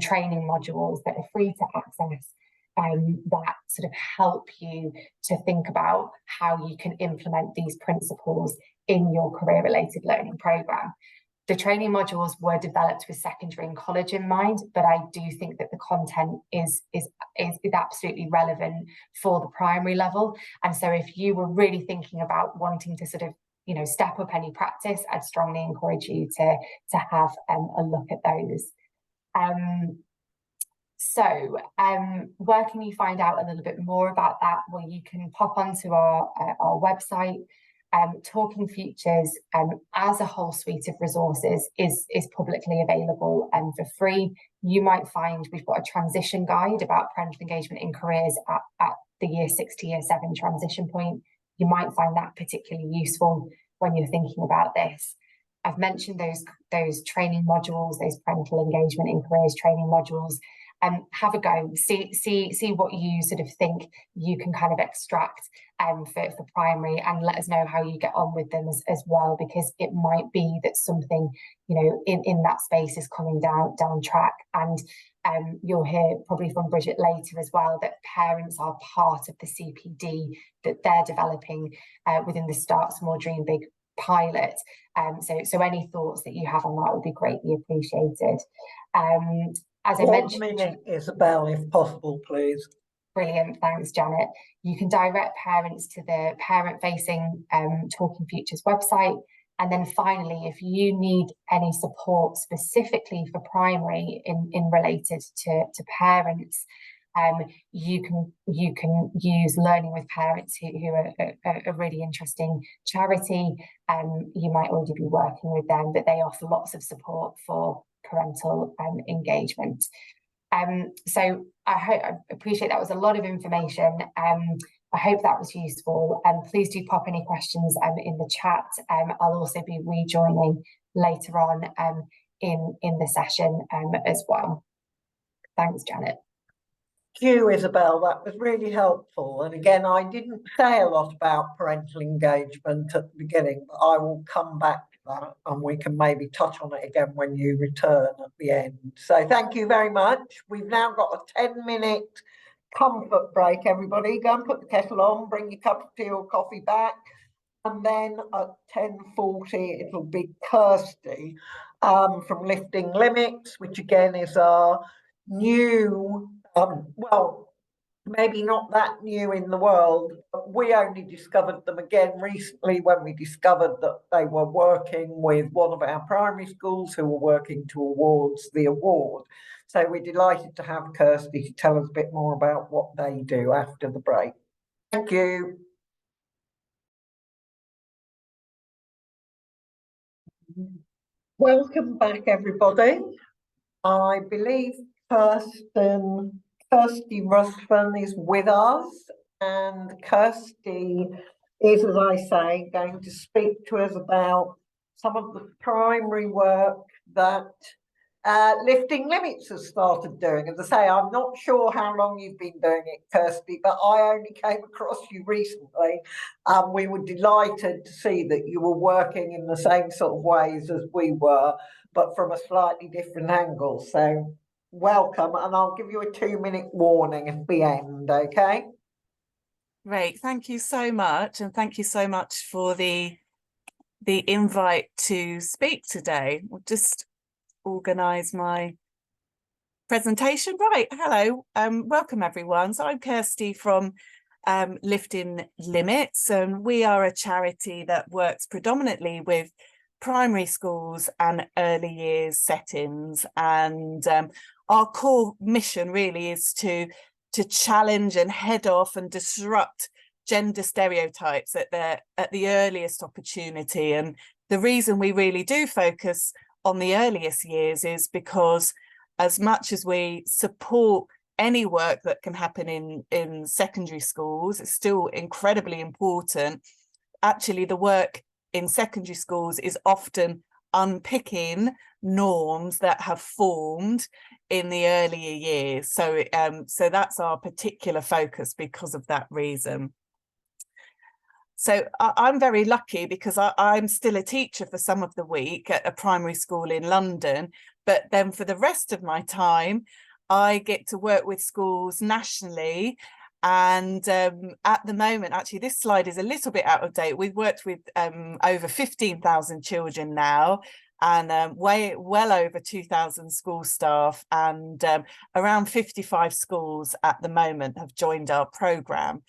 [SPEAKER 2] training modules that are free to access that sort of help you to think about how you can implement these principles in your career-related learning programme. The training modules were developed with secondary and college in mind, but I do think that the content is absolutely relevant for the primary level. And so if you were really thinking about wanting to sort of, you know, step up any practice, I'd strongly encourage you to have a look at those. Where can you find out a little bit more about that? Well, you can pop onto our website. Talking Futures as a whole suite of resources is publicly available and for free. You might find we've got a transition guide about parental engagement in careers at the year 6 to year 7 transition point. You might find that particularly useful when you're thinking about this. I've mentioned those training modules, those parental engagement in careers training modules. Have a go, see what you sort of think you can kind of extract for primary, and let us know how you get on with them as well, because it might be that something, you know, in that space is coming down track. And you'll hear probably from Bridget later as well that parents are part of the CPD that they're developing within the Start Small Dream Big pilot. So any thoughts that you have on that would be greatly appreciated. As I mentioned,
[SPEAKER 1] 1 minute, Isabel, if possible, please.
[SPEAKER 2] Brilliant, thanks, Janet. You can direct parents to the parent-facing Talking Futures website. And then finally, if you need any support specifically for primary in related to parents, you can use Learning with Parents, who are a really interesting charity. You might already be working with them, but they offer lots of support for parental engagement. So I appreciate that was a lot of information. I hope that was useful. Please do pop any questions in the chat. I'll also be rejoining later on in the session as well. Thanks, Janet.
[SPEAKER 1] Thank you, Isabel. That was really helpful. And again, I didn't say a lot about parental engagement at the beginning, but I will come back to that and we can maybe touch on it again when you return at the end. So thank you very much. We've now got a 10-minute comfort break, everybody. Go and put the kettle on, bring your cup of tea or coffee back. And then at 10:40, it'll be Kirsty from Lifting Limits, which again is our new, well, maybe not that new in the world, but we only discovered them again recently when we discovered that they were working with one of our primary schools who were working towards the award. So we're delighted to have Kirsty to tell us a bit more about what they do after the break. Thank you. Welcome back, everybody. I believe Kirsty Ruthven is with us, and Kirsty is, as I say, going to speak to us about some of the primary work that Lifting Limits has started doing. As I say, I'm not sure how long you've been doing it, Kirsty, but I only came across you recently. We were delighted to see that you were working in the same sort of ways as we were, but from a slightly different angle. So welcome, and I'll give you a 2-minute warning at the end, okay?
[SPEAKER 3] Great, thank you so much, and thank you so much for the invite to speak today. We'll just organise my presentation. Right, hello, welcome everyone. So I'm Kirsty from Lifting Limits, and we are a charity that works predominantly with primary schools and early years settings, and our core mission really is to challenge and head off and disrupt gender stereotypes at the earliest opportunity. And the reason we really do focus on the earliest years is because as much as we support any work that can happen in secondary schools, it's still incredibly important. Actually, the work in secondary schools is often unpicking norms that have formed in the earlier years. So that's our particular focus because of that reason. So I'm very lucky because I'm still a teacher for some of the week at a primary school in London, but then for the rest of my time, I get to work with schools nationally. And at the moment, actually, this slide is a little bit out of date. We've worked with over 15,000 children now, and well over 2,000 school staff, and around 55 schools at the moment have joined our programme.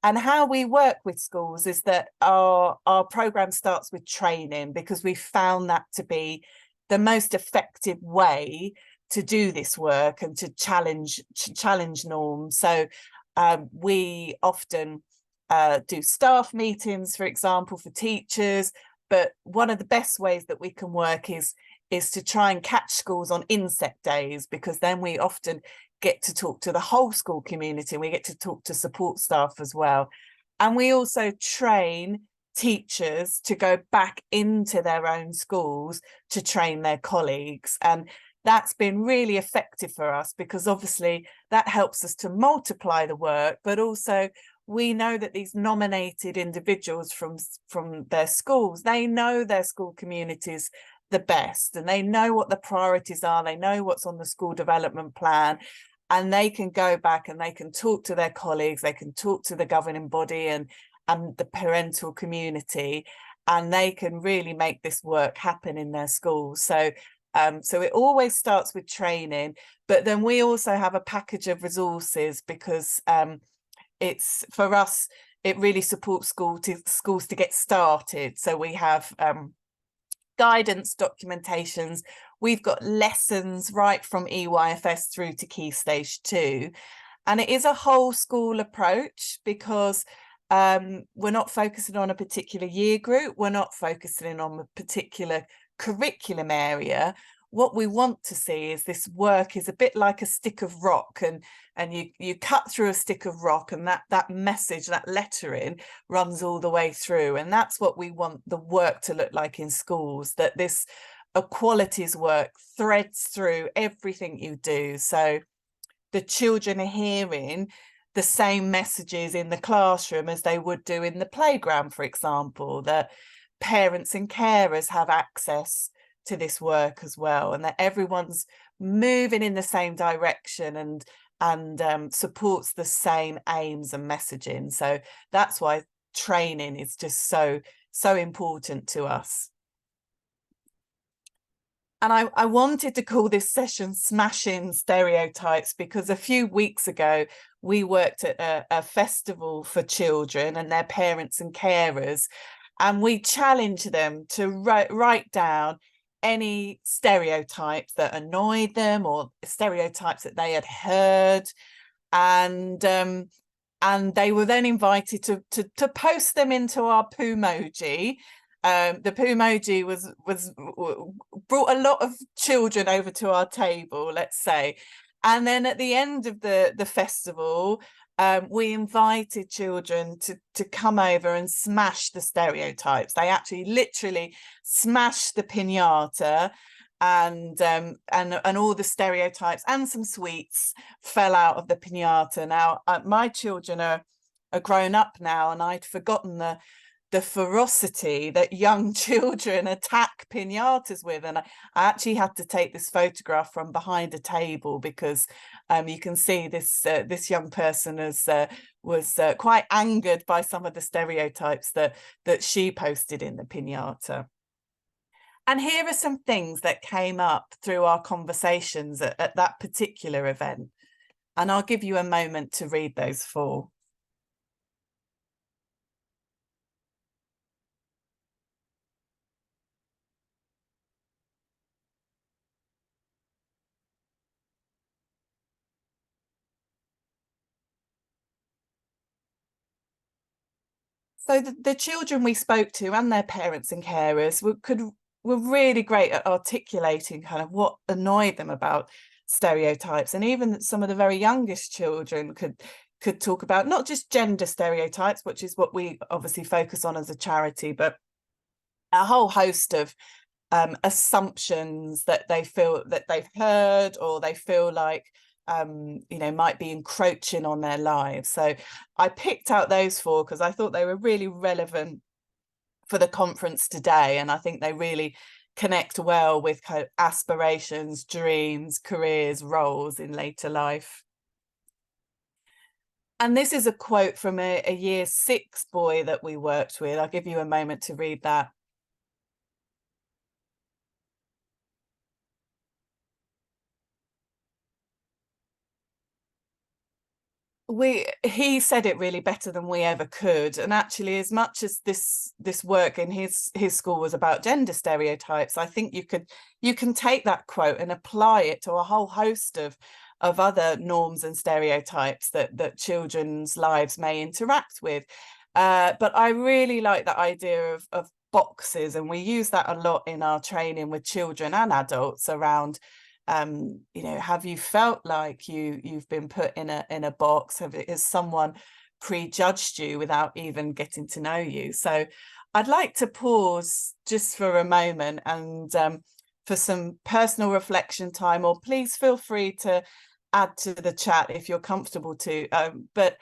[SPEAKER 3] And how we work with schools is that our programme starts with training, because we found that to be the most effective way to do this work and to challenge norms. So we often do staff meetings, for example, for teachers, but one of the best ways that we can work is to try and catch schools on inset days, because then we often get to talk to the whole school community, and we get to talk to support staff as well. And we also train teachers to go back into their own schools to train their colleagues. And that's been really effective for us, because obviously that helps us to multiply the work, but also we know that these nominated individuals from their schools, they know their school communities the best, and they know what the priorities are, they know what's on the school development plan, and they can go back and they can talk to their colleagues, they can talk to the governing body and the parental community, and they can really make this work happen in their schools. So it always starts with training, but then we also have a package of resources, because it's, for us, it really supports schools to get started. So we have guidance documentations. We've got lessons right from EYFS through to Key Stage 2. And it is a whole school approach, because we're not focusing on a particular year group. We're not focusing on a particular curriculum area. What we want to see is this work is a bit like a stick of rock, and you cut through a stick of rock, and that message, that lettering runs all the way through. And that's what we want the work to look like in schools, that this equalities work threads through everything you do. So the children are hearing the same messages in the classroom as they would do in the playground, for example, that parents and carers have access to this work as well, and that everyone's moving in the same direction and supports the same aims and messaging. So that's why training is just so important to us. And I wanted to call this session Smashing Stereotypes, because a few weeks ago we worked at a festival for children and their parents and carers, and we challenged them to write down any stereotypes that annoyed them or stereotypes that they had heard, and they were then invited to post them into our Poomoji. The Poomoji was brought a lot of children over to our table, let's say, and then at the end of the festival, we invited children to come over and smash the stereotypes. They actually literally smashed the piñata, and all the stereotypes and some sweets fell out of the piñata. Now, my children are grown up now, and I'd forgotten the ferocity that young children attack piñatas with, and I actually had to take this photograph from behind a table, because you can see this young person was quite angered by some of the stereotypes that she posted in the piñata. And here are some things that came up through our conversations at that particular event, and I'll give you a moment to read those four. So the children we spoke to and their parents and carers were really great at articulating kind of what annoyed them about stereotypes, and even some of the very youngest children could talk about not just gender stereotypes, which is what we obviously focus on as a charity, but a whole host of assumptions that they feel that they've heard, or they feel like might be encroaching on their lives. So I picked out those four because I thought they were really relevant for the conference today, and I think they really connect well with kind of aspirations, dreams, careers, roles in later life. And this is a quote from a year 6 boy that we worked with. I'll give you a moment to read that. He said it really better than we ever could, and actually, as much as this work in his school was about gender stereotypes, I think you can take that quote and apply it to a whole host of other norms and stereotypes that children's lives may interact with. But I really like that idea of boxes, and we use that a lot in our training with children and adults around have you felt like you've been put in a box? Has someone prejudged you without even getting to know you? So I'd like to pause just for a moment and for some personal reflection time, or please feel free to add to the chat if you're comfortable to, but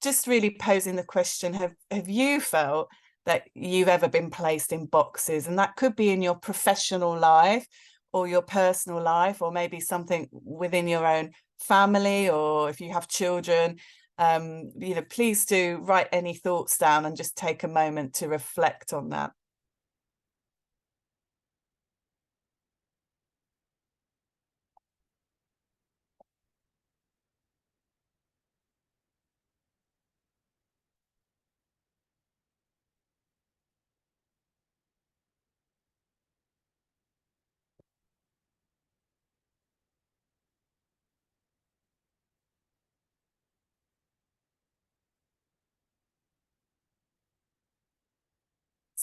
[SPEAKER 3] just really posing the question, have you felt that you've ever been placed in boxes? And that could be in your professional life or your personal life, or maybe something within your own family, or if you have children. Please do write any thoughts down and just take a moment to reflect on that.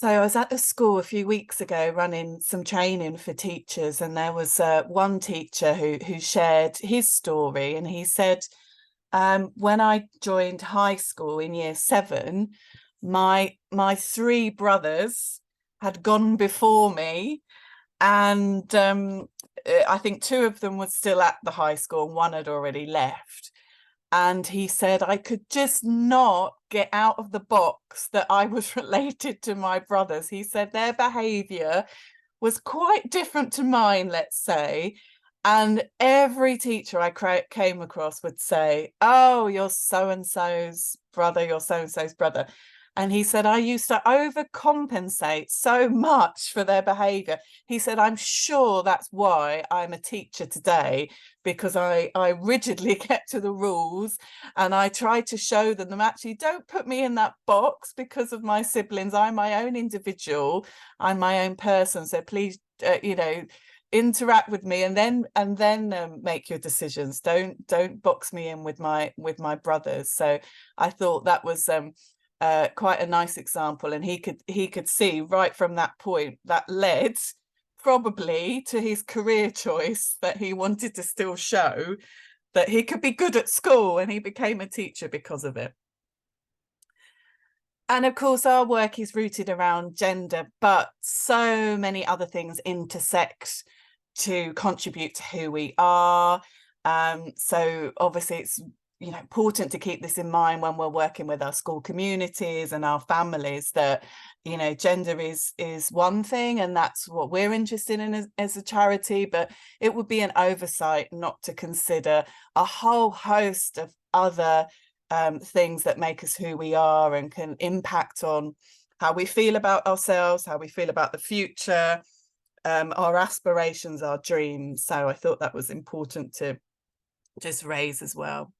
[SPEAKER 3] So I was at the school a few weeks ago running some training for teachers, and there was one teacher who shared his story, and he said, when I joined high school in year 7, my 3 brothers had gone before me, and I think 2 of them were still at the high school and 1 had already left. And he said, I could just not get out of the box that I was related to my brothers. He said their behaviour was quite different to mine, let's say. And every teacher I came across would say, oh, you're so-and-so's brother, you're so-and-so's brother. And he said, I used to overcompensate so much for their behaviour. He said, I'm sure that's why I'm a teacher today, because I rigidly kept to the rules, and I tried to show them actually, don't put me in that box because of my siblings. I'm my own individual. I'm my own person. So please, you know, interact with me and then make your decisions. Don't box me in with my brothers. So I thought that was quite a nice example, and he could see right from that point that led probably to his career choice, that he wanted to still show that he could be good at school, and he became a teacher because of it. And of course our work is rooted around gender, but so many other things intersect to contribute to who we are. So obviously it's important to keep this in mind when we're working with our school communities and our families, that gender is one thing, and that's what we're interested in as a charity, but it would be an oversight not to consider a whole host of other things that make us who we are and can impact on how we feel about ourselves, how we feel about the future, our aspirations, our dreams. So I thought that was important to just raise as well.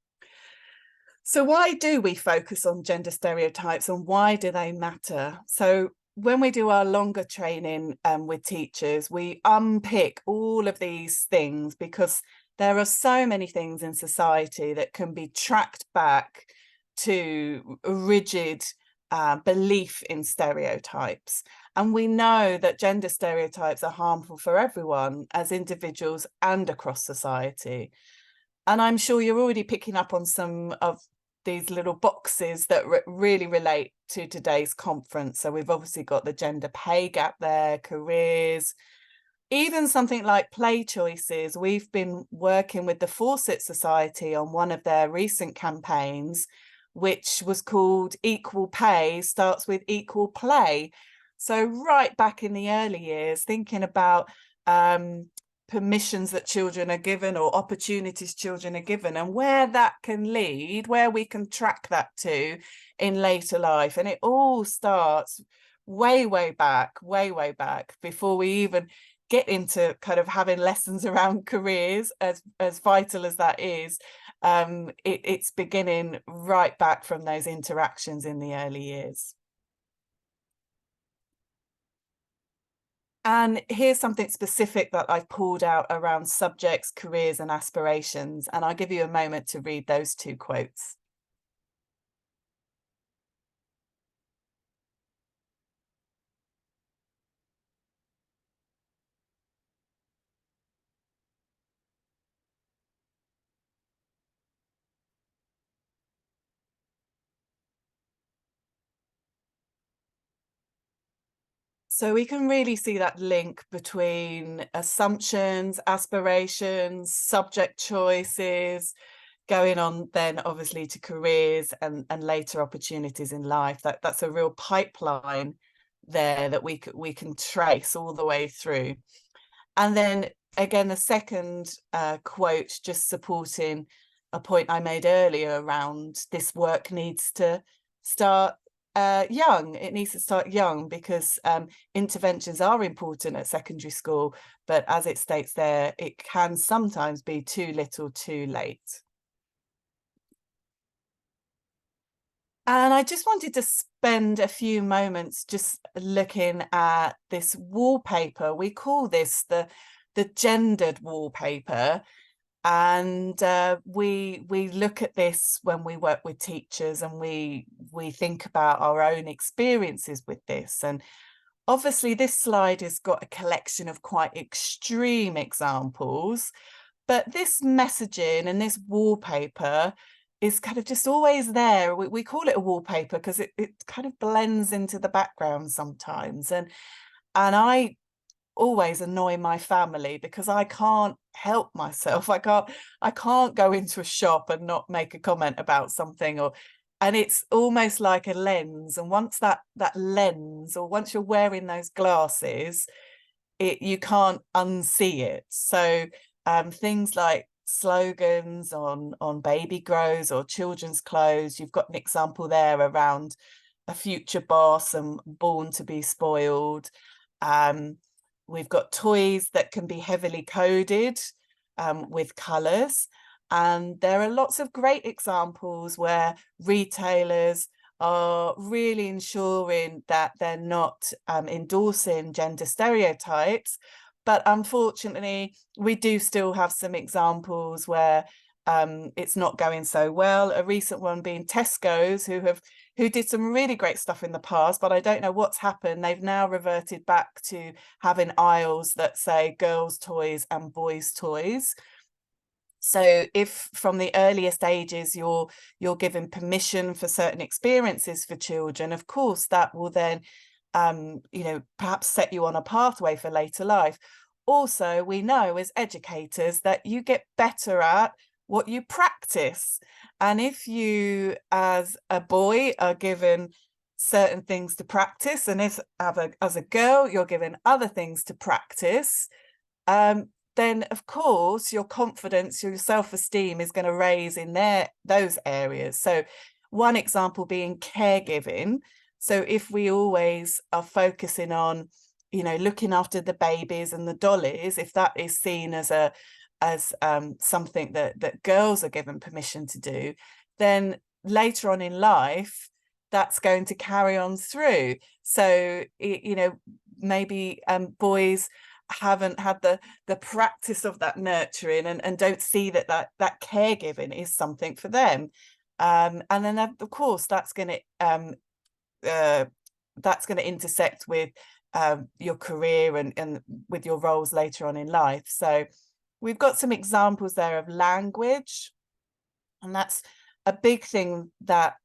[SPEAKER 3] So why do we focus on gender stereotypes, and why do they matter? So when we do our longer training with teachers, we unpick all of these things, because there are so many things in society that can be tracked back to a rigid belief in stereotypes. And we know that gender stereotypes are harmful for everyone as individuals and across society. And I'm sure you're already picking up on some of these little boxes that really relate to today's conference. So we've obviously got the gender pay gap there, careers, even something like play choices. We've been working with the Fawcett Society on one of their recent campaigns, which was called Equal Pay Starts with Equal Play. So right back in the early years, thinking about permissions that children are given, or opportunities children are given, and where that can lead, where we can track that to in later life. And it all starts way back before we even get into kind of having lessons around careers, as vital as that is. It's beginning right back from those interactions in the early years. And here's something specific that I've pulled out around subjects, careers and aspirations, and I'll give you a moment to read those 2 quotes. So we can really see that link between assumptions, aspirations, subject choices, going on then obviously to careers and later opportunities in life. That's a real pipeline there that we can trace all the way through. And then again, the second quote, just supporting a point I made earlier around this work needs to start young. It needs to start young, because interventions are important at secondary school, but as it states there, it can sometimes be too little too late. And I just wanted to spend a few moments just looking at this wallpaper. We call this the gendered wallpaper. And we look at this when we work with teachers, and we think about our own experiences with this. And obviously this slide has got a collection of quite extreme examples, but this messaging and this wallpaper is kind of just always there. We call it a wallpaper because it kind of blends into the background sometimes. And I always annoy my family because I can't help myself. I can't go into a shop and not make a comment about something, and it's almost like a lens. And once that lens, or once you're wearing those glasses, you can't unsee it. So things like slogans on baby grows or children's clothes. You've got an example there around a future boss and born to be spoiled. We've got toys that can be heavily coded with colours. And there are lots of great examples where retailers are really ensuring that they're not endorsing gender stereotypes. But unfortunately, we do still have some examples where it's not going so well. A recent one being Tesco's, who did some really great stuff in the past, but I don't know what's happened. They've now reverted back to having aisles that say girls' toys and boys' toys. So if from the earliest ages you're given permission for certain experiences for children, of course that will then perhaps set you on a pathway for later life. Also, we know as educators that you get better at what you practice. And if you as a boy are given certain things to practice, and as a girl you're given other things to practice, then of course your confidence, your self-esteem is going to raise in those areas. So one example being caregiving. So if we always are focusing on, looking after the babies and the dollies, if that is seen as something that girls are given permission to do, then later on in life that's going to carry on through. So maybe boys haven't had the practice of that nurturing and don't see that caregiving is something for them, and then of course that's going to intersect with your career and with your roles later on in life. So we've got some examples there of language, and that's a big thing that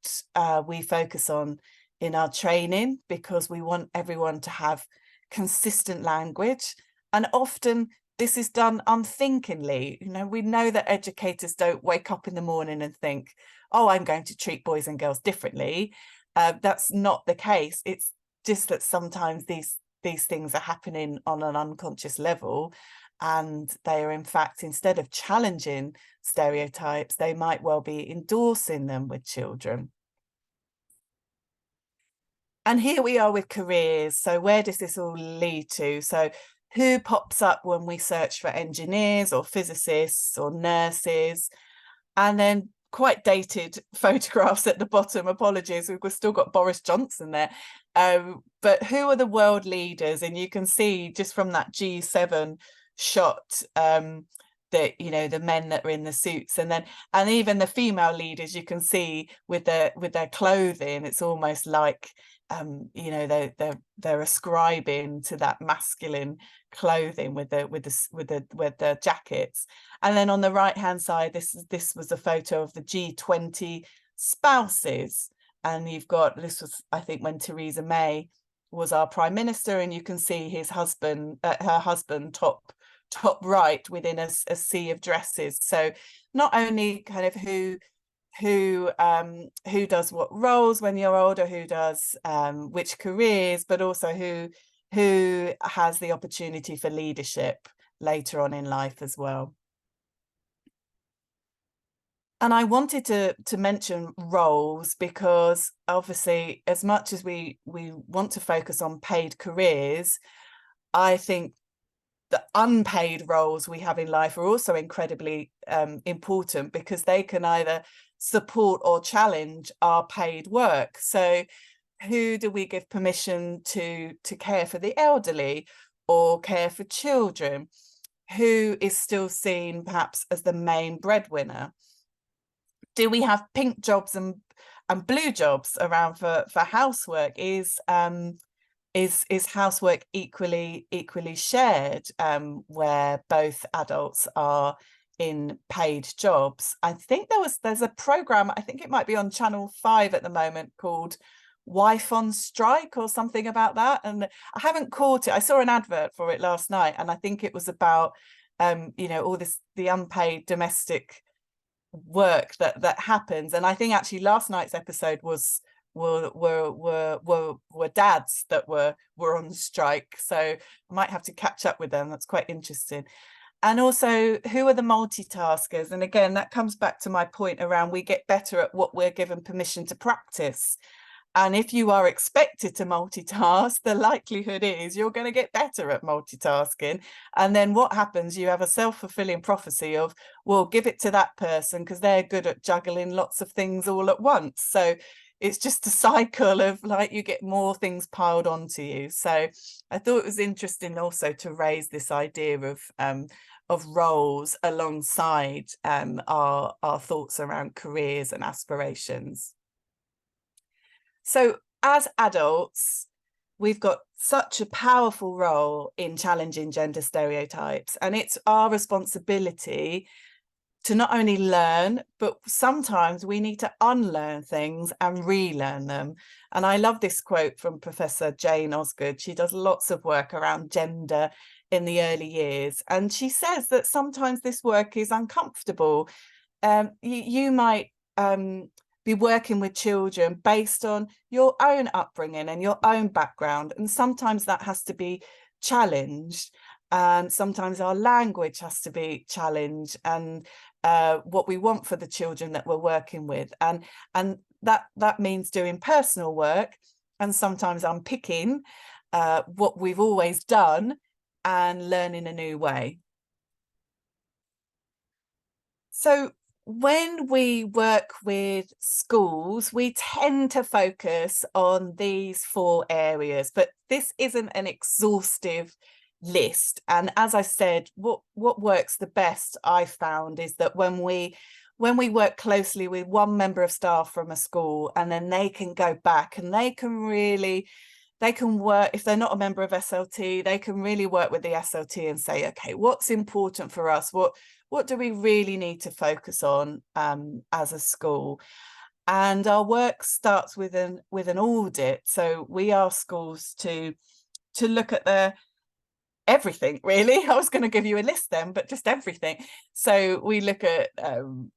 [SPEAKER 3] we focus on in our training, because we want everyone to have consistent language. And often this is done unthinkingly. We know that educators don't wake up in the morning and think, oh, I'm going to treat boys and girls differently. That's not the case. It's just that sometimes these things are happening on an unconscious level, and they are in fact, instead of challenging stereotypes, they might well be endorsing them with children. And here we are with careers. So where does this all lead to? So who pops up when we search for engineers or physicists or nurses? And then quite dated photographs at the bottom. Apologies, we've still got Boris Johnson there. But who are the world leaders? And you can see just from that G7 shot that the men that are in the suits, and even the female leaders, you can see with their clothing, it's almost like they're ascribing to that masculine clothing with the jackets. And then on the right hand side, this was a photo of the G20 spouses, and you've got, this was I think when Theresa May was our prime minister, and you can see his husband, her husband, top right within a sea of dresses. So not only kind of who does what roles when you're older, who does which careers, but also who has the opportunity for leadership later on in life as well. And I wanted to mention roles because obviously, as much as we want to focus on paid careers, I think the unpaid roles we have in life are also incredibly important, because they can either support or challenge our paid work. So who do we give permission to care for the elderly or care for children? Who is still seen perhaps as the main breadwinner? Do we have pink jobs and blue jobs around for housework? is housework equally shared, where both adults are in paid jobs? I think there's a program, I think it might be on Channel 5 at the moment, called Wife on Strike or something about that, and I haven't caught it. I saw an advert for it last night, and I think it was about you know, all the unpaid domestic work that happens. And I think actually last night's episode were dads that were on strike, so I might have to catch up with them. That's quite interesting. And also, who are the multitaskers? And again, that comes back to my point around we get better at what we're given permission to practice. And if you are expected to multitask, the likelihood is you're going to get better at multitasking. And then what happens? You have a self-fulfilling prophecy of, well, give it to that person because they're good at juggling lots of things all at once. So it's just a cycle of, like, you get more things piled onto you. So I thought it was interesting also to raise this idea of roles alongside our thoughts around careers and aspirations. So as adults, we've got such a powerful role in challenging gender stereotypes, and it's our responsibility to not only learn, but sometimes we need to unlearn things and relearn them. And I love this quote from Professor Jane Osgood. She does lots of work around gender in the early years, and she says that sometimes this work is uncomfortable. You might be working with children based on your own upbringing and your own background, and sometimes that has to be challenged, and sometimes our language has to be challenged, and what we want for the children that we're working with, and that means doing personal work and sometimes unpicking what we've always done and learning a new way. So when we work with schools, we tend to focus on these 4 areas, but this isn't an exhaustive list. And as I said, what works the best, I found, is that when we work closely with one member of staff from a school, and then they can go back and they can work, if they're not a member of SLT, they can really work with the SLT and say, okay, what's important for us? What do we really need to focus on as a school? And our work starts with an audit. So we ask schools to look at everything, really. I was going to give you a list then, but just everything. So we look at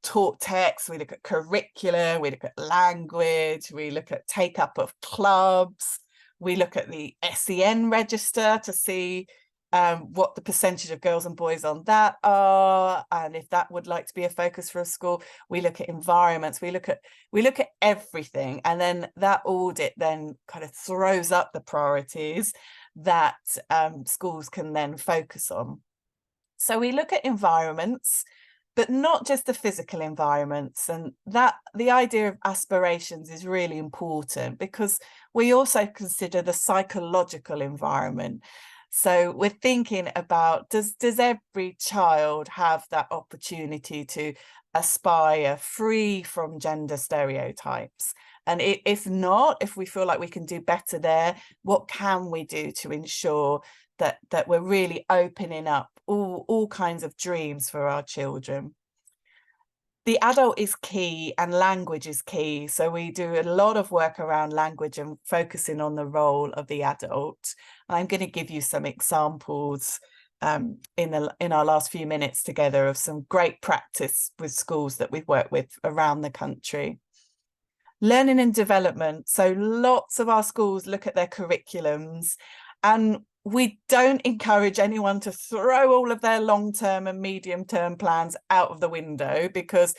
[SPEAKER 3] taught text, we look at curricula, we look at language, we look at take up of clubs, we look at the SEN register to see what the percentage of girls and boys on that are, and if that would like to be a focus for a school. We look at environments, we look at everything, and then that audit then kind of throws up the priorities that schools can then focus on. So we look at environments, but not just the physical environments, and that the idea of aspirations is really important because we also consider the psychological environment. So we're thinking about, does every child have that opportunity to aspire free from gender stereotypes? And if not, if we feel like we can do better there, what can we do to ensure that we're really opening up all kinds of dreams for our children? The adult is key and language is key. So we do a lot of work around language and focusing on the role of the adult. I'm going to give you some examples in our last few minutes together of some great practice with schools that we've worked with around the country. Learning and development. So lots of our schools look at their curriculums, and we don't encourage anyone to throw all of their long-term and medium-term plans out of the window, because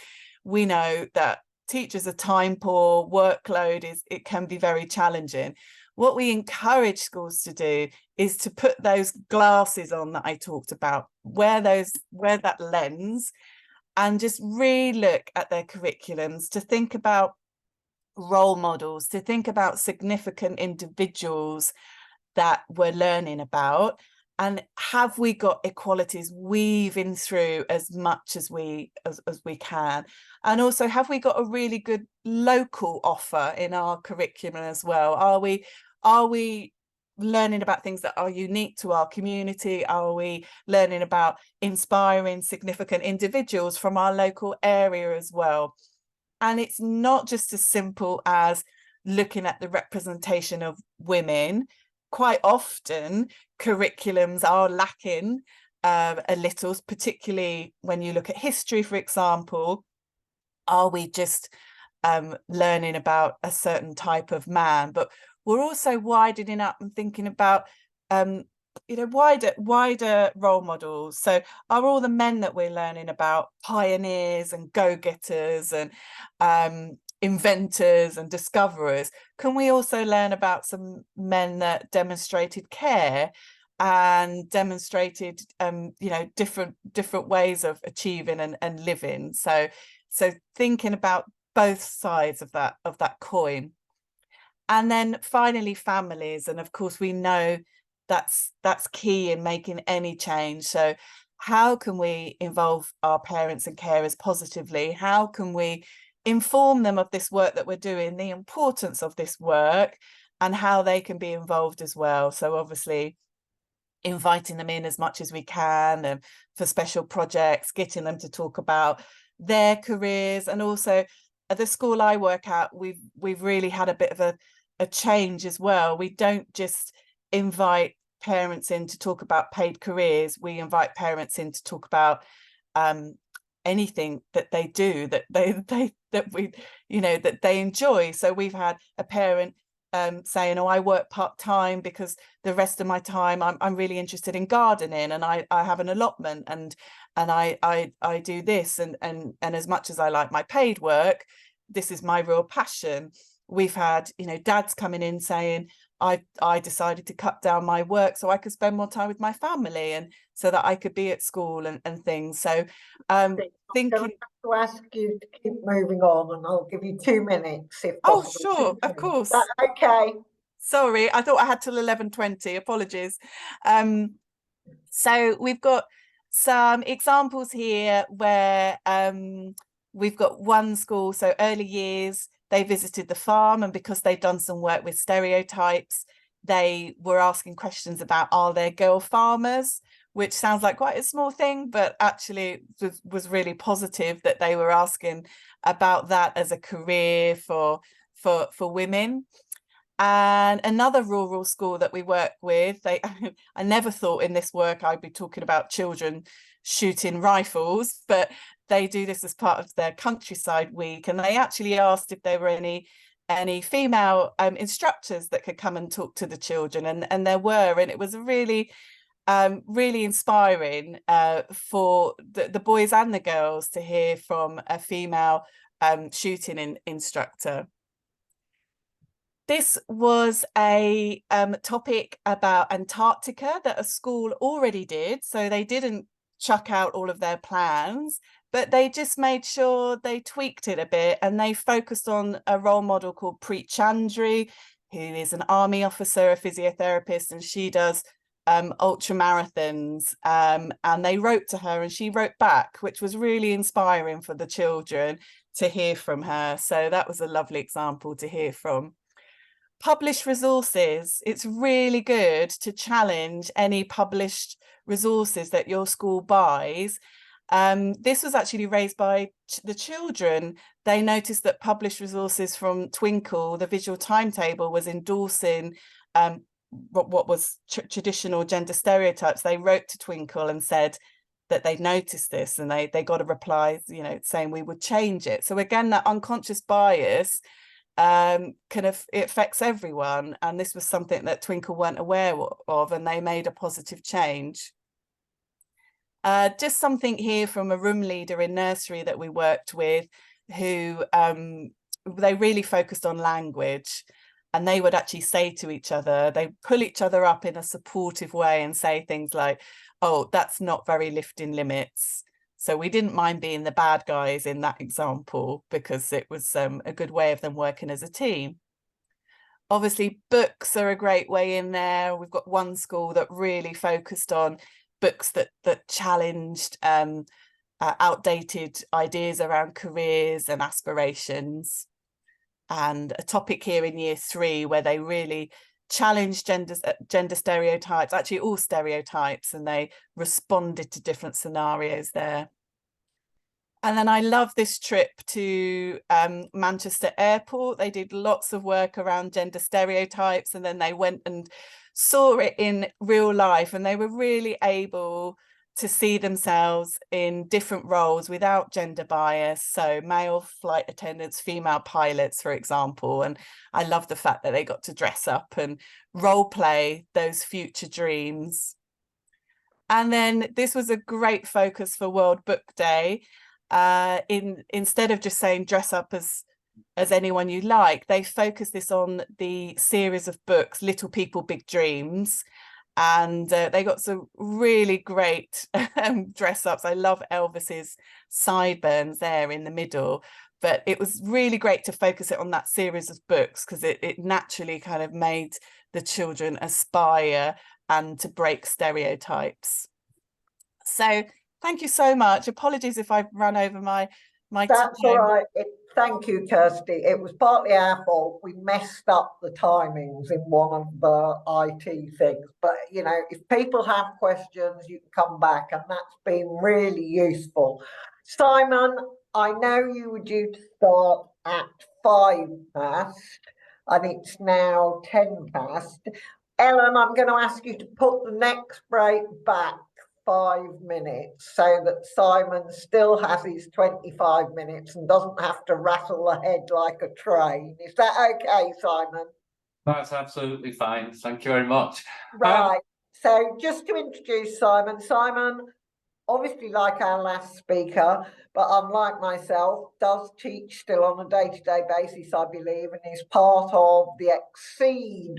[SPEAKER 3] we know that teachers are time poor, workload it can be very challenging. What we encourage schools to do is to put those glasses on that I talked about, wear that lens, and just re-look at their curriculums, to think about role models, to think about significant individuals that we're learning about, and have we got equalities weaving through as much as we can, and also have we got a really good local offer in our curriculum as well? Are we learning about things that are unique to our community? Are we learning about inspiring significant individuals from our local area as well? And it's not just as simple as looking at the representation of women. Quite often curriculums are lacking a little, particularly when you look at history, for example. Are we just learning about a certain type of man? But we're also widening up and thinking about wider role models. So are all the men that we're learning about pioneers and go-getters and inventors and discoverers? Can we also learn about some men that demonstrated care and demonstrated different ways of achieving and living? So thinking about both sides of that coin. And then finally, families. And of course, we know that's key in making any change. So how can we involve our parents and carers positively? How can we inform them of this work that we're doing, the importance of this work, and how they can be involved as well? So obviously inviting them in as much as we can, and for special projects, getting them to talk about their careers. And also at the school I work at, we've really had a bit of a change as well. We don't just invite parents in to talk about paid careers. We invite parents in to talk about anything that they do that they enjoy. So we've had a parent saying, oh, I work part-time because the rest of my time I'm really interested in gardening, and I have an allotment, and I do this, and as much as I like my paid work, this is my real passion. We've had dads coming in saying, I decided to cut down my work so I could spend more time with my family, and so that I could be at school and things. So thinking,
[SPEAKER 1] I have to ask you to keep moving on, and I'll give you 2 minutes if
[SPEAKER 3] oh
[SPEAKER 1] possible.
[SPEAKER 3] sure, of course.
[SPEAKER 1] Okay.
[SPEAKER 3] Sorry, I thought I had till 11:20. Apologies. So we've got some examples here where we've got one school, so early years, they visited the farm, and because they'd done some work with stereotypes, they were asking questions about, are there girl farmers? Which sounds like quite a small thing, but actually was really positive that they were asking about that as a career for women. And another rural school that we work with, I never thought in this work I'd be talking about children shooting rifles, but they do this as part of their countryside week, and they actually asked if there were any female instructors that could come and talk to the children, and there were, and it was really really inspiring for the boys and the girls to hear from a female shooting instructor. This was a topic about Antarctica that a school already did, so they didn't chuck out all of their plans, but they just made sure they tweaked it a bit, and they focused on a role model called Preet Chandri, who is an army officer, a physiotherapist, and she does ultra marathons, and they wrote to her and she wrote back, which was really inspiring for the children to hear from her. So that was a lovely example to hear from. Published resources. It's really good to challenge any published resources that your school buys. This was actually raised by the children. They noticed that published resources from Twinkle, the visual timetable, was endorsing what was traditional gender stereotypes. They wrote to Twinkle and said that they noticed this, and they got a reply, saying we would change it. So again, that unconscious bias it affects everyone, and this was something that Twinkle weren't aware of, and they made a positive change. Just something here from a room leader in nursery that we worked with, who they really focused on language, and they would actually say to each other, they pull each other up in a supportive way and say things like, oh, that's not very lifting limits. So we didn't mind being the bad guys in that example, because it was a good way of them working as a team. Obviously, books are a great way in there. We've got one school that really focused on books that challenged outdated ideas around careers and aspirations. And a topic here in year 3 where they really challenged gender stereotypes, actually all stereotypes, and they responded to different scenarios there. And then I love this trip to Manchester Airport. They did lots of work around gender stereotypes, and then they went and saw it in real life, and they were really able to see themselves in different roles without gender bias. So male flight attendants, female pilots, for example. And I love the fact that they got to dress up and role play those future dreams. And then this was a great focus for World Book Day. Instead of just saying dress up as anyone you like, they focused this on the series of books, Little People, Big Dreams. And they got some really great dress ups. I love Elvis's sideburns there in the middle, but it was really great to focus it on that series of books, because it naturally kind of made the children aspire and to break stereotypes. So thank you so much. Apologies if I've run over my
[SPEAKER 1] That's
[SPEAKER 3] time.
[SPEAKER 1] all right. Thank you, Kirsty. It was partly our fault. We messed up the timings in one of the IT things. But, you know, if people have questions, you can come back, and that's been really useful. Simon, I know you were due to start at 5 past, and it's now 10 past. Ellen, I'm going to ask you to put the next break back 5 minutes so that Simon still has his 25 minutes and doesn't have to rattle ahead like a train. Is that okay, Simon?
[SPEAKER 4] That's absolutely fine. Thank you very much.
[SPEAKER 1] Right. So just to introduce Simon, Simon, obviously like our last speaker, but unlike myself, does teach still on a day-to-day basis, I believe, and is part of the Exceed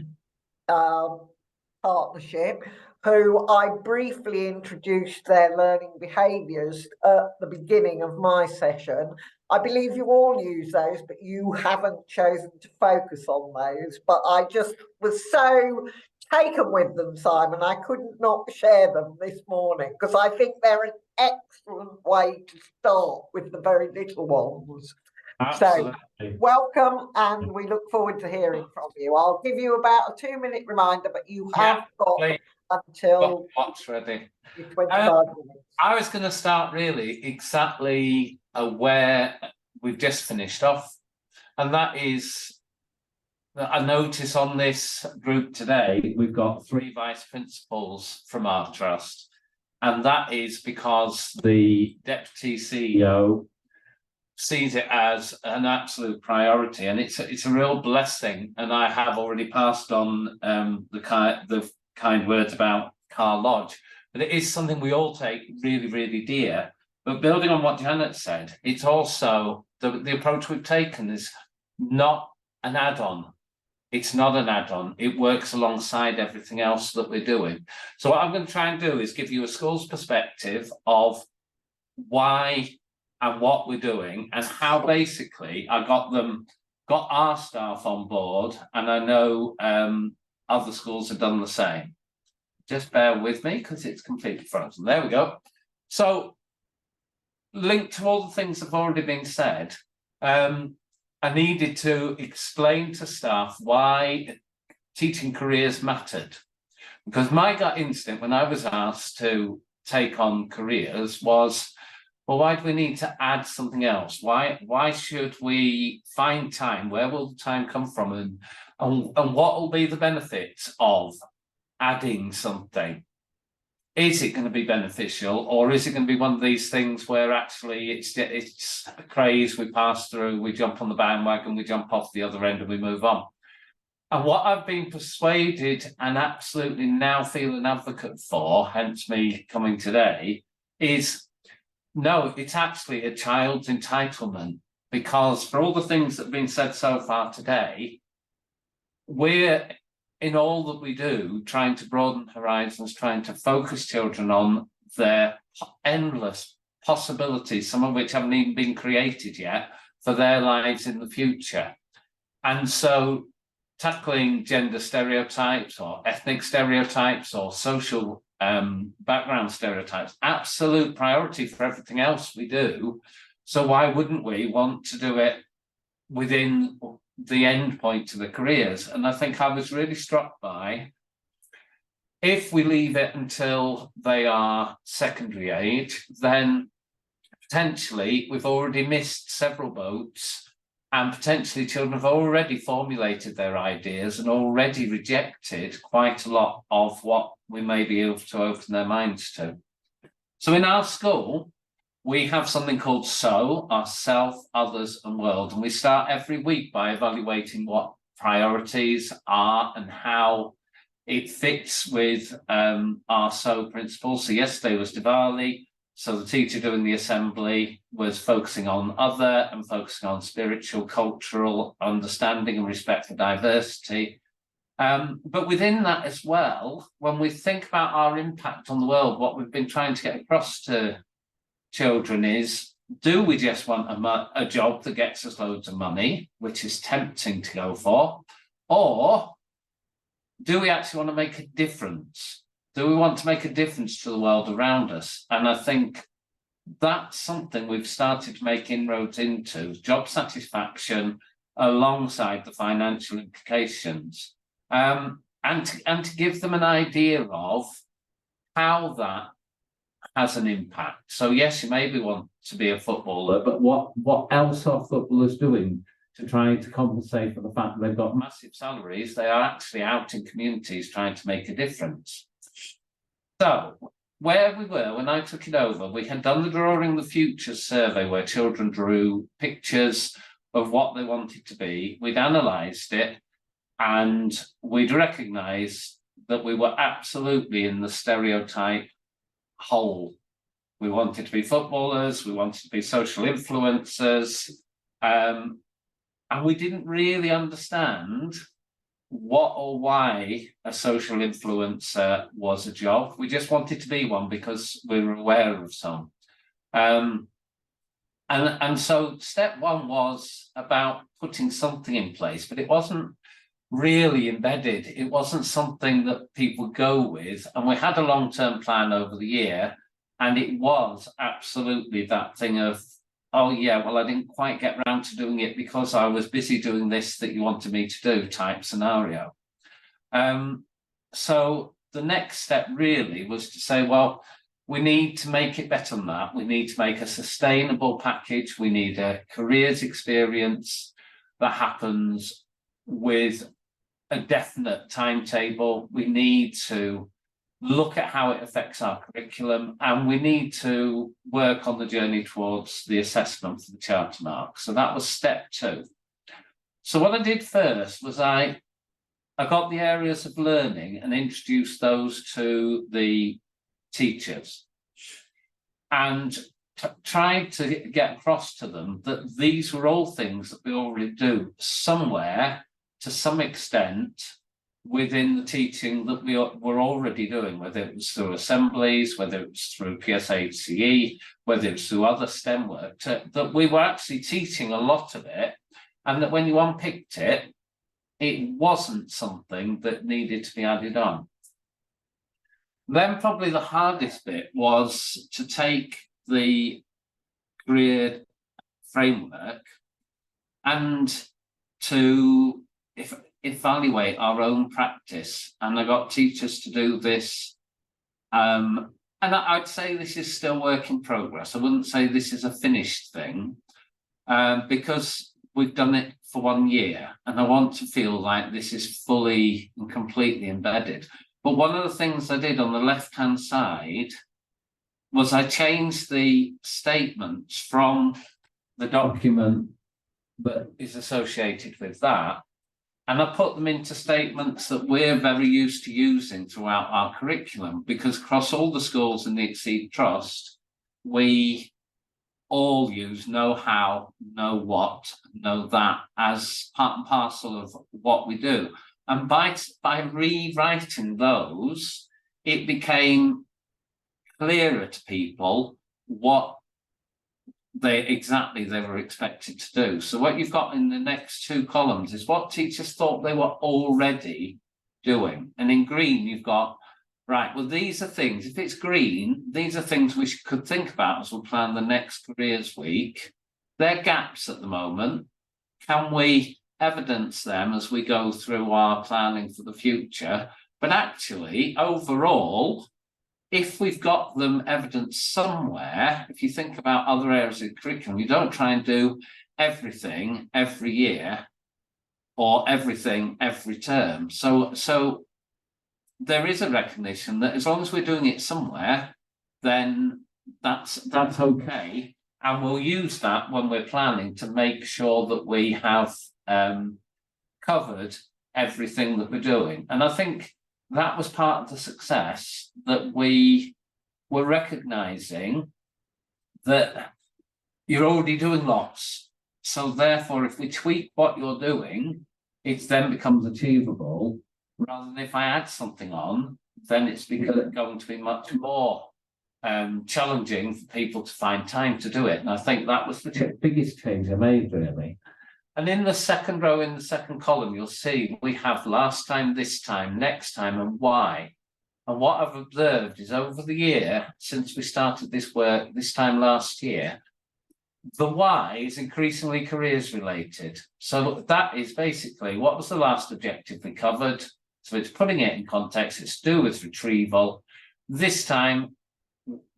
[SPEAKER 1] partnership, who I briefly introduced their learning behaviours at the beginning of my session. I believe you all use those, but you haven't chosen to focus on those. But I just was so taken with them, Simon, I couldn't not share them this morning, because I think they're an excellent way to start with the very little ones.
[SPEAKER 4] Absolutely.
[SPEAKER 1] So welcome, and we look forward to hearing from you. I'll give you about a 2-minute reminder, but you have got until
[SPEAKER 4] what's ready.
[SPEAKER 1] 25 minutes.
[SPEAKER 4] I was going to start really exactly where we've just finished off, and that is that I notice on this group today we've got 3 vice principals from our trust, and that is because the deputy CEO sees it as an absolute priority, and it's a real blessing. And I have already passed on the kind words about Carl Lodge, but it is something we all take really, really dear. But building on what Janet said, it's also the approach we've taken is not an add-on. It's not an add-on. It works alongside everything else that we're doing. So what I'm going to try and do is give you a school's perspective of why and what we're doing, and how basically I got our staff on board, and I know other schools have done the same. Just bear with me because it's completely frozen. There we go. So, linked to all the things that have already been said, I needed to explain to staff why teaching careers mattered. Because my gut instinct when I was asked to take on careers was, well, why do we need to add something else? Why should we find time? Where will the time come from? And what will be the benefits of adding something? Is it going to be beneficial, or is it going to be one of these things where actually it's a craze, we pass through, we jump on the bandwagon, we jump off the other end and we move on? And what I've been persuaded and absolutely now feel an advocate for, hence me coming today, is no, it's actually a child's entitlement, because for all the things that have been said so far today, we're, in all that we do, trying to broaden horizons, trying to focus children on their endless possibilities, some of which haven't even been created yet, for their lives in the future. And so tackling gender stereotypes or ethnic stereotypes or social background stereotypes, absolute priority for everything else we do. So why wouldn't we want to do it within the end point to the careers. And I think I was really struck by, if we leave it until they are secondary age, then potentially we've already missed several boats, and potentially children have already formulated their ideas and already rejected quite a lot of what we may be able to open their minds to. So in our school, we have something called SO, our self, others and world. And we start every week by evaluating what priorities are and how it fits with our SO principles. So yesterday was Diwali. So the teacher doing the assembly was focusing on other and focusing on spiritual, cultural understanding and respect for diversity. But within that as well, when we think about our impact on the world, what we've been trying to get across to children is, do we just want a job that gets us loads of money, which is tempting to go for, or do we actually want to make a difference? Do we want to make a difference to the world around us? And I think that's something we've started to make inroads into, job satisfaction alongside the financial implications, and to give them an idea of how that has an impact. So yes, you maybe want to be a footballer, but what else are footballers doing to try to compensate for the fact that they've got massive salaries? They are actually out in communities trying to make a difference. So where we were when I took it over, we had done the Drawing the Future survey where children drew pictures of what they wanted to be. We'd analysed it and we'd recognised that we were absolutely in the stereotype hole. We wanted to be footballers, we wanted to be social influencers, and we didn't really understand what or why a social influencer was a job. We just wanted to be one because we were aware of some. And so step one was about putting something in place, but it wasn't really embedded. It wasn't something that people go with. And we had a long-term plan over the year, and it was absolutely that thing of, oh yeah, well, I didn't quite get around to doing it because I was busy doing this that you wanted me to do type scenario. So the next step really was to say, well, we need to make it better than that. We need to make a sustainable package. We need a careers experience that happens with a definite timetable. We need to look at how it affects our curriculum, and we need to work on the journey towards the assessment for the charter mark. So that was step two. So what I did first was I got the areas of learning and introduced those to the teachers, and tried to get across to them that these were all things that we already do somewhere to some extent within the teaching that we were already doing, whether it was through assemblies, whether it was through PSHCE, whether it was through other STEM work, that we were actually teaching a lot of it, and that when you unpicked it, it wasn't something that needed to be added on. Then probably the hardest bit was to take the career framework and to evaluate our own practice. And I got teachers to do this. And I'd say this is still work in progress. I wouldn't say this is a finished thing, because we've done it for 1 year and I want to feel like this is fully and completely embedded. But one of the things I did on the left-hand side was I changed the statements from the document that is associated with that, and I put them into statements that we're very used to using throughout our curriculum, because across all the schools in the Exceed Trust, we all use know how, know what, know that as part and parcel of what we do. And by rewriting those, it became clearer to people what they were expected to do. So what you've got in the next two columns is what teachers thought they were already doing. And in green, you've got, right, well, these are things, if it's green, these are things we could think about as we plan the next careers week. They're gaps at the moment. Can we evidence them as we go through our planning for the future. But actually, overall, if we've got them evidence somewhere, if you think about other areas of curriculum, you don't try and do everything every year or everything every term. So there is a recognition that as long as we're doing it somewhere, then that's okay. And we'll use that when we're planning to make sure that we have covered everything that we're doing. And I think that was part of the success, that we were recognizing that you're already doing lots. So therefore, if we tweak what you're doing, it then becomes achievable, rather than if I add something on, then it's going to be much more challenging for people to find time to do it. And I think that was the biggest change I made, really. And in the second row, in the second column, you'll see we have last time, this time, next time, and why. And what I've observed is over the year, since we started this work this time last year, the why is increasingly careers related. So that is basically, what was the last objective we covered? So it's putting it in context, it's to do with retrieval. This time,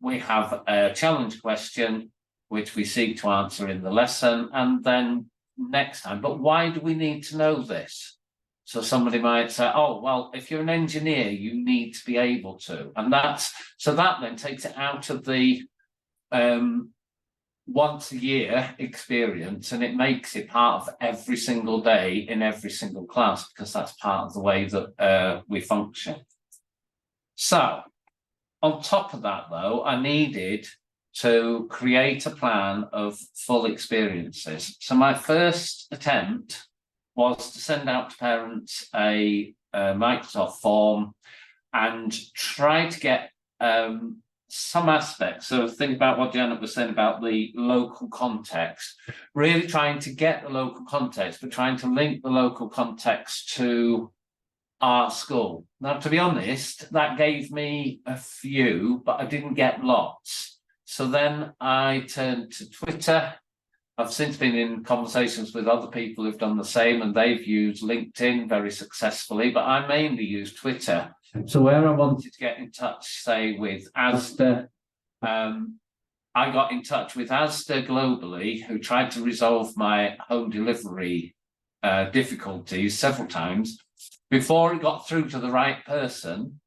[SPEAKER 4] we have a challenge question, which we seek to answer in the lesson, and then next time, but why do we need to know this? So somebody might say, oh, well, if you're an engineer, you need to be able to. And that then takes it out of the once a year experience, and it makes it part of every single day in every single class, because that's part of the way that we function. So on top of that, though, I needed to create a plan of full experiences. So my first attempt was to send out to parents a Microsoft form and try to get some aspects. So think about what Janet was saying about the local context, really trying to get the local context, but trying to link the local context to our school. Now, to be honest, that gave me a few, but I didn't get lots. So then I turned to Twitter. I've since been in conversations with other people who've done the same, and they've used LinkedIn very successfully, but I mainly use Twitter. So where I wanted to get in touch, say, with Asda, I got in touch with Asda globally, who tried to resolve my home delivery difficulties several times before it got through to the right person.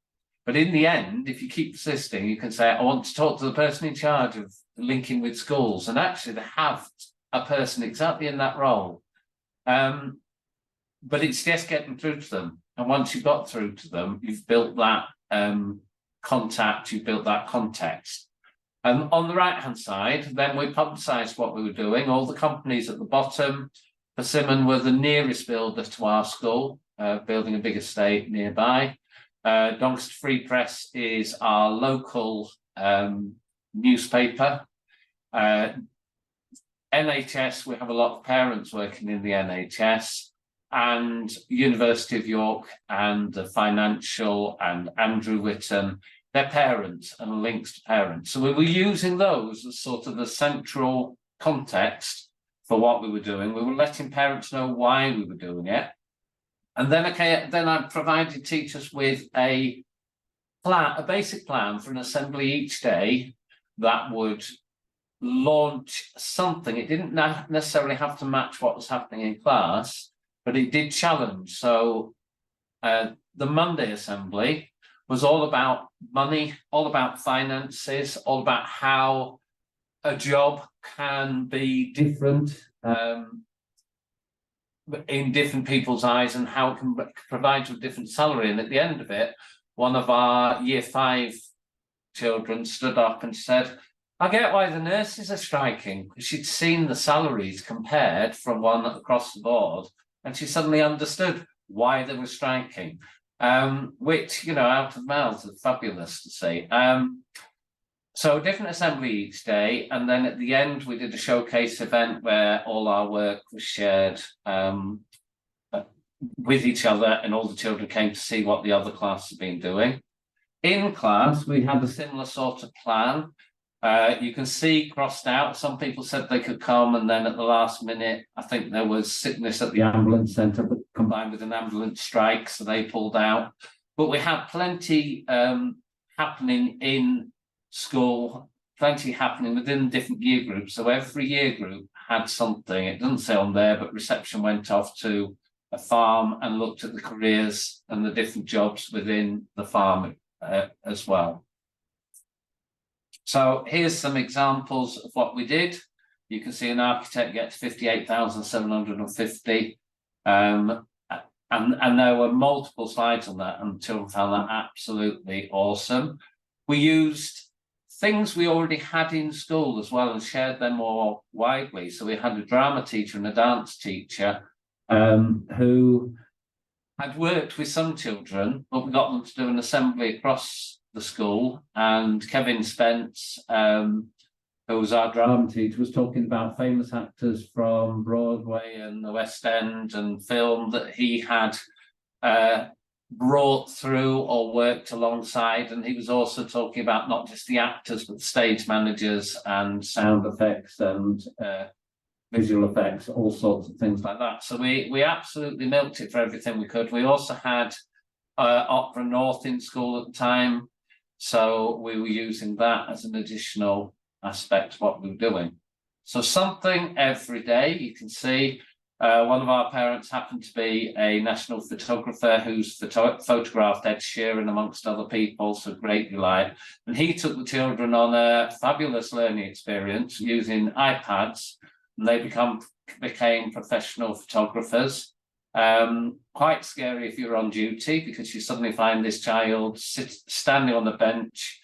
[SPEAKER 4] But in the end, if you keep persisting, you can say, I want to talk to the person in charge of linking with schools. And actually, they have a person exactly in that role. But it's just getting through to them. And once you've got through to them, you've built that contact, you've built that context. On the right-hand side, then we publicised what we were doing. All the companies at the bottom, Persimmon were the nearest builder to our school, building a big estate nearby. Doncaster Free Press is our local newspaper. NHS, we have a lot of parents working in the NHS, and University of York and the Financial and Andrew Whitton, they're parents and links to parents. So we were using those as sort of the central context for what we were doing. We were letting parents know why we were doing it. And then, then I provided teachers with a basic plan for an assembly each day that would launch something. It didn't necessarily have to match what was happening in class, but it did challenge. So the Monday assembly was all about money, all about finances, all about how a job can be different in different people's eyes, and how it can provide you a different salary. And at the end of it, one of our year 5 children stood up and said, I get why the nurses are striking. She'd seen the salaries compared from one across the board, and she suddenly understood why they were striking, which, you know, out of mouth is fabulous to see. So a different assembly each day, and then at the end we did a showcase event where all our work was shared with each other, and all the children came to see what the other class had been doing. In class, we had a similar sort of plan. You can see crossed out. Some people said they could come, and then at the last minute, I think there was sickness at the ambulance centre, but combined with an ambulance strike, so they pulled out. But we had plenty happening in school, plenty happening within different year groups. So every year group had something. It doesn't say on there, but reception went off to a farm and looked at the careers and the different jobs within the farm as well. So here's some examples of what we did. You can see an architect gets 58,750. And there were multiple slides on that, and children found that absolutely awesome. We used things we already had in school as well and shared them more widely. So we had a drama teacher and a dance teacher who had worked with some children, but we got them to do an assembly across the school. And Kevin Spence, who was our drama teacher, was talking about famous actors from Broadway and the West End and film that he had brought through or worked alongside. And he was also talking about not just the actors, but stage managers and sound effects and visual effects, all sorts of things like that. So we absolutely milked it for everything we could. We also had Opera North in school at the time, so we were using that as an additional aspect of what we were doing. So something every day. You can see one of our parents happened to be a national photographer who's photographed Ed Sheeran amongst other people, so great delight. And he took the children on a fabulous learning experience using iPads, and they became professional photographers. Quite scary if you're on duty, because you suddenly find this child standing on the bench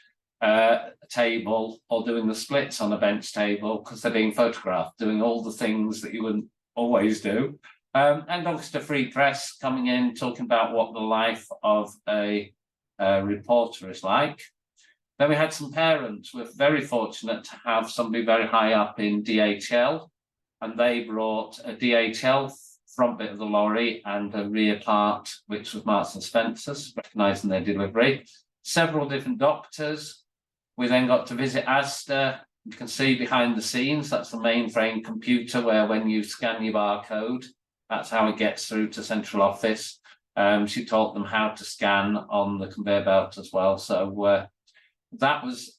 [SPEAKER 4] table or doing the splits on the bench table because they're being photographed, doing all the things that you wouldn't always do. And obviously the Free Press coming in, talking about what the life of a reporter is like. Then we had some parents. We're very fortunate to have somebody very high up in DHL, and they brought a DHL front bit of the lorry and a rear part, which was Marks and Spencer's, recognising their delivery. Several different doctors. We then got to visit Asda. You can see behind the scenes, that's the mainframe computer where when you scan your barcode, that's how it gets through to central office. She taught them how to scan on the conveyor belt as well. So that was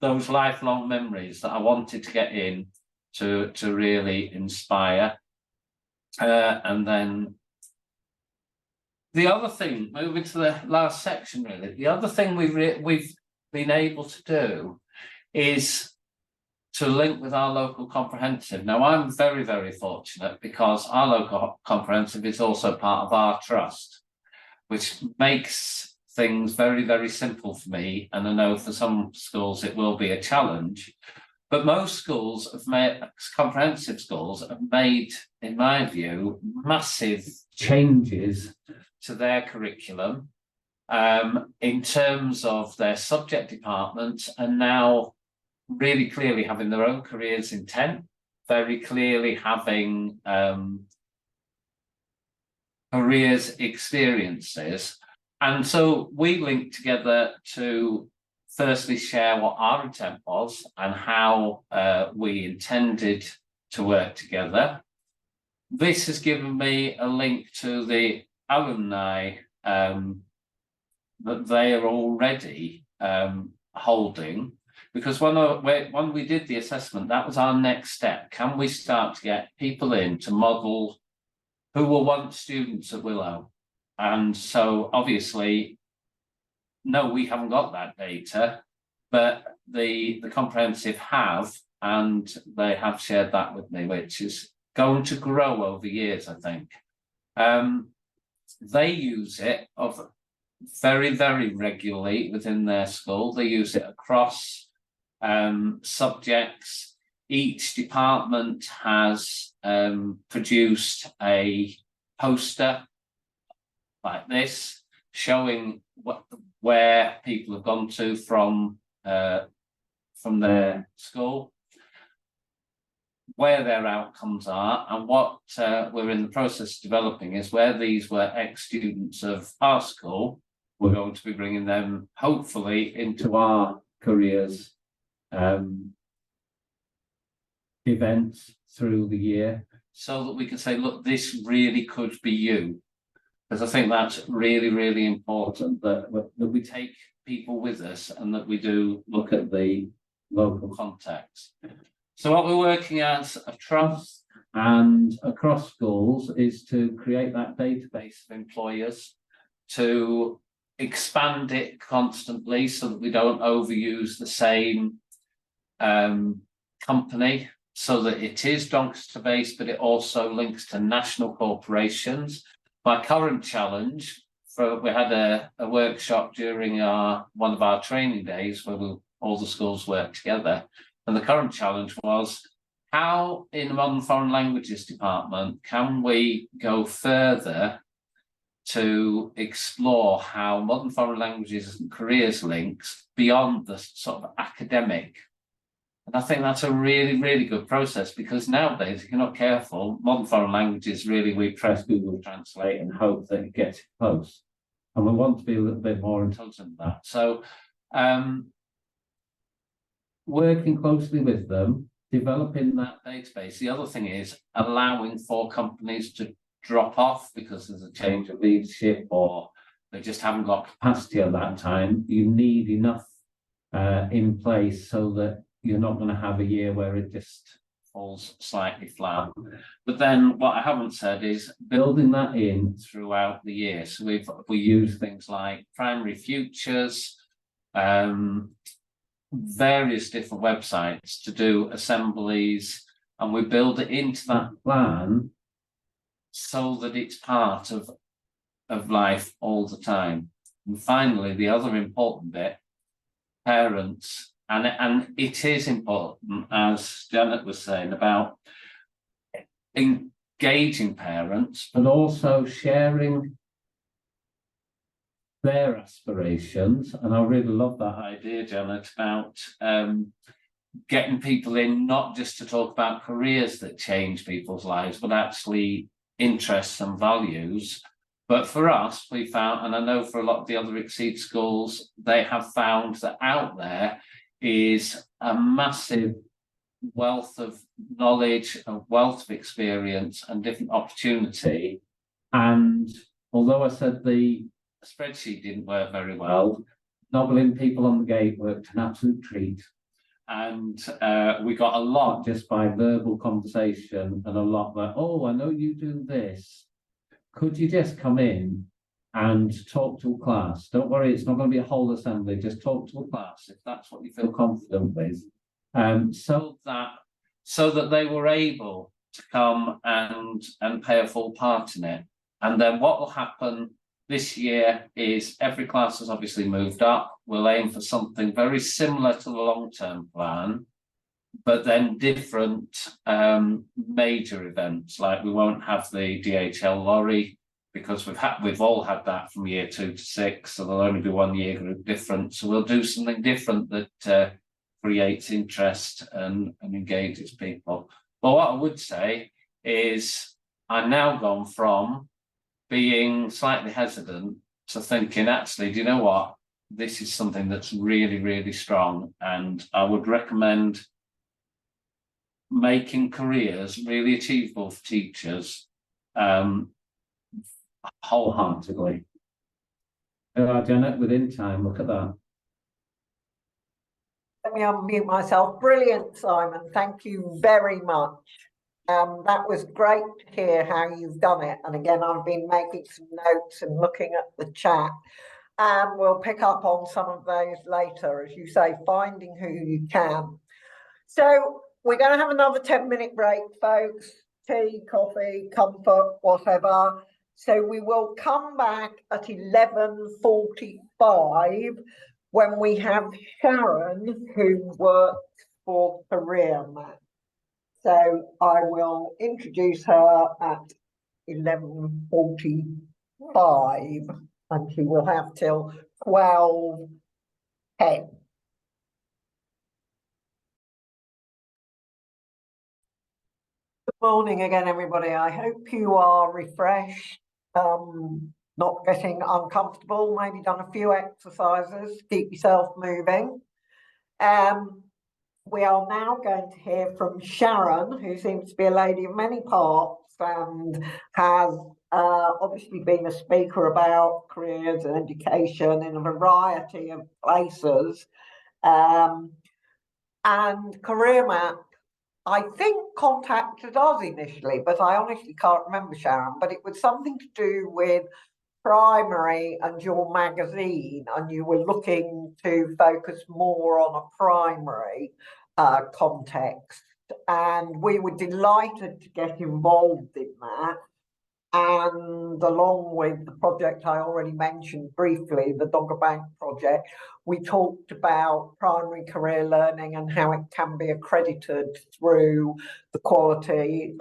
[SPEAKER 4] those lifelong memories that I wanted to get in to really inspire. And then the other thing, moving to the last section really, the other thing we've been able to do is to link with our local comprehensive. Now I'm very, very fortunate because our local comprehensive is also part of our trust, which makes things very, very simple for me. And I know for some schools it will be a challenge, but most schools have made, comprehensive schools have made, in my view, massive changes to their curriculum in terms of their subject departments, and now really clearly having their own careers intent, very clearly having careers experiences. And so we linked together to firstly share what our intent was and how we intended to work together. This has given me a link to the alumni that they are already holding, because when we did the assessment, that was our next step. Can we start to get people in to model who were once students at Willow? And so obviously, no, we haven't got that data, but the comprehensive have, and they have shared that with me, which is going to grow over years, I think. They use it very, very regularly within their school. They use it across subjects. Each department has produced a poster like this, showing where people have gone to from their school, where their outcomes are, and what we're in the process of developing is where these were ex-students of our school. We're going to be bringing them hopefully into our careers events through the year so that we can say, look, this really could be you. Because I think that's really, really important that we take people with us and that we do look at the local context. So what we're working as a trust and across schools is to create that database of employers, to expand it constantly so that we don't overuse the same company, so that it is Doncaster based, but it also links to national corporations. My current challenge, we had a workshop during one of our training days where all the schools worked together. And the current challenge was, how in the Modern Foreign Languages department can we go further to explore how modern foreign languages and careers links beyond the sort of academic? And I think that's a really, really good process, because nowadays, if you're not careful, modern foreign languages, really, we press Google Translate and hope that it gets close. And we want to be a little bit more intelligent than that. So working closely with them, developing that database. The other thing is allowing for companies to drop off because there's a change of leadership or they just haven't got capacity at that time. You need enough in place so that you're not going to have a year where it just falls slightly flat. But then what I haven't said is building that in throughout the year. So we use things like Primary Futures, various different websites to do assemblies, and we build it into that plan so that it's part of life all the time. And finally, the other important bit, parents. And it is important, as Janet was saying, about engaging parents, but also sharing their aspirations. And I really love that idea, Janet, about getting people in, not just to talk about careers that change people's lives, but actually interests and values. But for us, we found, and I know for a lot of the other Exceed schools, they have found that out there is a massive wealth of knowledge, a wealth of experience and different opportunity. And although I said the spreadsheet didn't work very well, nobbling people on the gate worked an absolute treat. And we got a lot just by verbal conversation and a lot that, oh, I know you do this. Could you just come in and talk to a class? Don't worry, it's not going to be a whole assembly. Just talk to a class if that's what you feel confident with, so that they were able to come and play a full part in it. And then what will happen this year is every class has obviously moved up. We'll aim for something very similar to the long-term plan, but then different major events. Like we won't have the DHL lorry, because we've all had that from year 2 to 6, so there'll only be one year group different. So we'll do something different that creates interest and engages people. But what I would say is I've now gone from being slightly hesitant to thinking, actually, do you know what? This is something that's really, really strong. And I would recommend making careers really achievable for teachers wholeheartedly. Janet, within time, look at that.
[SPEAKER 1] Let me unmute myself. Brilliant, Simon. Thank you very much. That was great to hear how you've done it. And again, I've been making some notes and looking at the chat. And we'll pick up on some of those later, as you say, finding who you can. So we're going to have another 10-minute break, folks. Tea, coffee, comfort, whatever. So we will come back at 11:45 when we have Sharon, who works for Career Map. So I will introduce her at 11:45 and she will have till 12:10. Good morning again, everybody. I hope you are refreshed, not getting uncomfortable, maybe done a few exercises, keep yourself moving. we are now going to hear from Sharon, who seems to be a lady of many parts and has obviously been a speaker about careers and education in a variety of places. And Career Map, I think, contacted us initially, but I honestly can't remember, Sharon, but it was something to do with primary and your magazine, and you were looking to focus more on a primary context, and we were delighted to get involved in that. And along with the project I already mentioned briefly, the Dogger Bank project, we talked about primary career learning and how it can be accredited through the quality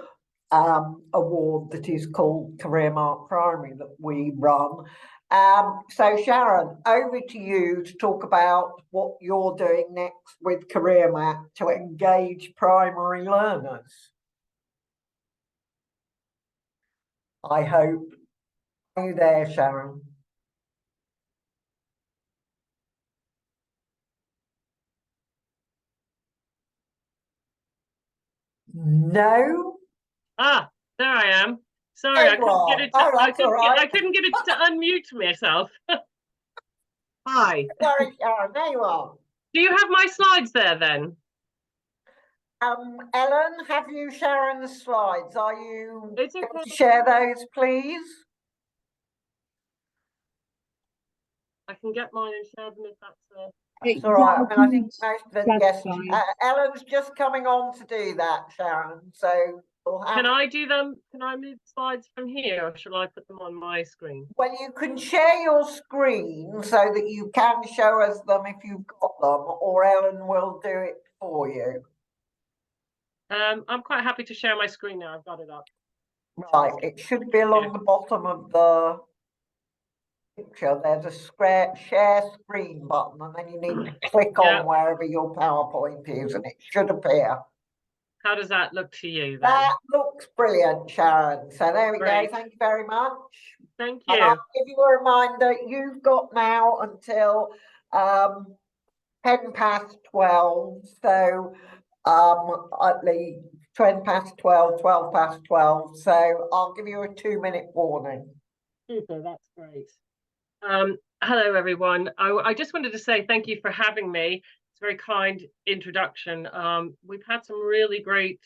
[SPEAKER 1] award that is called Career Mark Primary that we run. So Sharon, over to you to talk about what you're doing next with Career Map to engage primary learners. I hope. Are you there, Sharon? No.
[SPEAKER 5] Ah, there I am. Sorry, I couldn't get it. I couldn't get it to unmute myself. Hi.
[SPEAKER 1] Sorry, Sharon. There you are.
[SPEAKER 5] Do you have my slides there then?
[SPEAKER 1] Ellen, have you Sharon's slides? Are you
[SPEAKER 5] It's
[SPEAKER 1] able
[SPEAKER 5] okay.
[SPEAKER 1] to share those, please?
[SPEAKER 5] I can get mine and share them if that's
[SPEAKER 1] It's all right. I mean, I think most of it, yes. Ellen's just coming on to do that, Sharon. So we'll have...
[SPEAKER 5] Can I do them? Can I move slides from here, or shall I put them on my screen?
[SPEAKER 1] Well, you can share your screen so that you can show us them if you've got them, or Ellen will do it for you.
[SPEAKER 5] I'm quite happy to share my screen now. I've got it up.
[SPEAKER 1] Right, it should be along the bottom of the picture. There's a share screen button, and then you need to click on wherever your PowerPoint is, and it should appear.
[SPEAKER 5] How does that look to you then?
[SPEAKER 1] That looks brilliant, Sharon. So there we go. Thank you very much.
[SPEAKER 5] Thank you.
[SPEAKER 1] And I'll give you a reminder, you've got now until 12:10. So at least 12:10, 12:12. So I'll give you a 2-minute warning.
[SPEAKER 5] Super, that's great. Hello, everyone. I just wanted to say thank you for having me. It's a very kind introduction. We've had some really great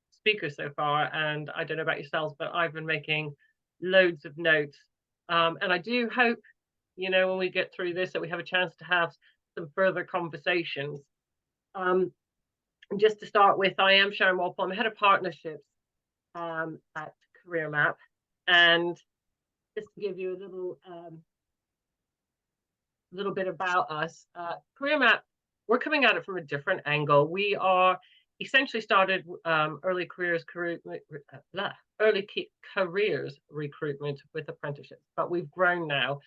[SPEAKER 5] speakers so far, and I don't know about yourselves, but I've been making loads of notes. And I do hope, you know, when we get through this, that we have a chance to have some further conversations. Just to start with, I am Sharon Walpole. I'm head of partnerships at Career Map, and just to give you a little bit about us, Career Map, we're coming at it from a different angle. We are essentially started early careers recruitment with apprenticeships, but we've grown now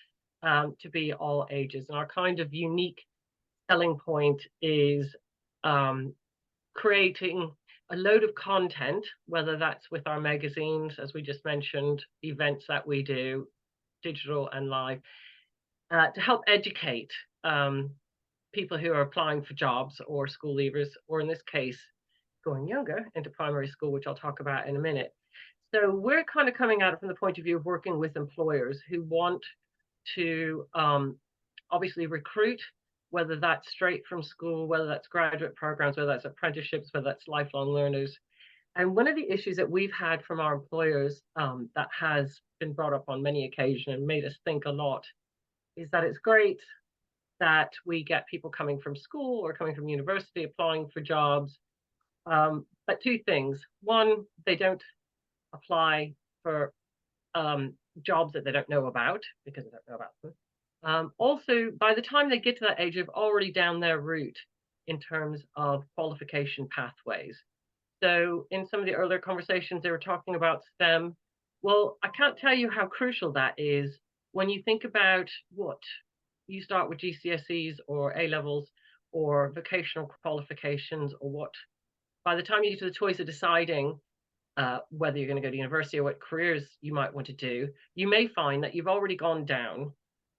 [SPEAKER 5] to be all ages, and our kind of unique selling point is creating a load of content, whether that's with our magazines, as we just mentioned, events that we do, digital and live, to help educate people who are applying for jobs or school leavers, or in this case, going younger into primary school, which I'll talk about in a minute. So we're kind of coming at it from the point of view of working with employers who want to obviously recruit, whether that's straight from school, whether that's graduate programs, whether that's apprenticeships, whether that's lifelong learners. And one of the issues that we've had from our employers that has been brought up on many occasions and made us think a lot is that it's great that we get people coming from school or coming from university applying for jobs. But two things. One, they don't apply for jobs that they don't know about because they don't know about them. Also, by the time they get to that age, they've already down their route in terms of qualification pathways. So in some of the earlier conversations, they were talking about STEM. Well, I can't tell you how crucial that is when you think about what you start with GCSEs or A-levels or vocational qualifications, or what, by the time you get to the choice of deciding whether you're going to go to university or what careers you might want to do, you may find that you've already gone down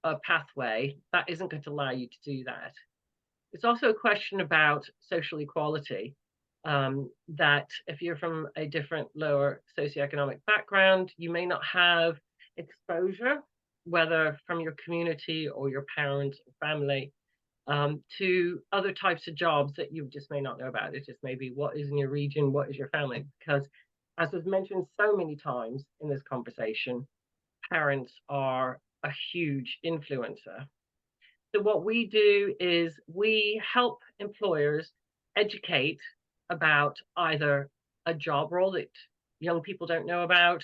[SPEAKER 5] a pathway that isn't going to allow you to do that. It's also a question about social equality, that if you're from a different lower socioeconomic background, you may not have exposure, whether from your community or your parents or family, to other types of jobs that you just may not know about. It just may be what is in your region, what is your family, because as was mentioned so many times in this conversation, parents are a huge influencer. So what we do is we help employers educate about either a job role that young people don't know about,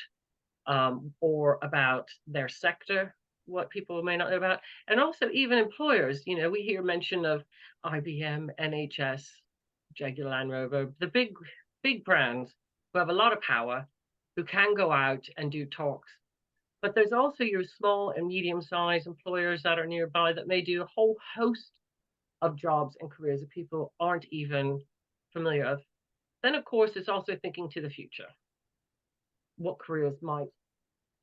[SPEAKER 5] or about their sector, what people may not know about, and also even employers. You know, we hear mention of IBM, NHS, Jaguar Land Rover, the big brands who have a lot of power, who can go out and do talks. But there's also your small and medium-sized employers that are nearby that may do a whole host of jobs and careers that people aren't even familiar with. Then, of course, it's also thinking to the future. What careers might,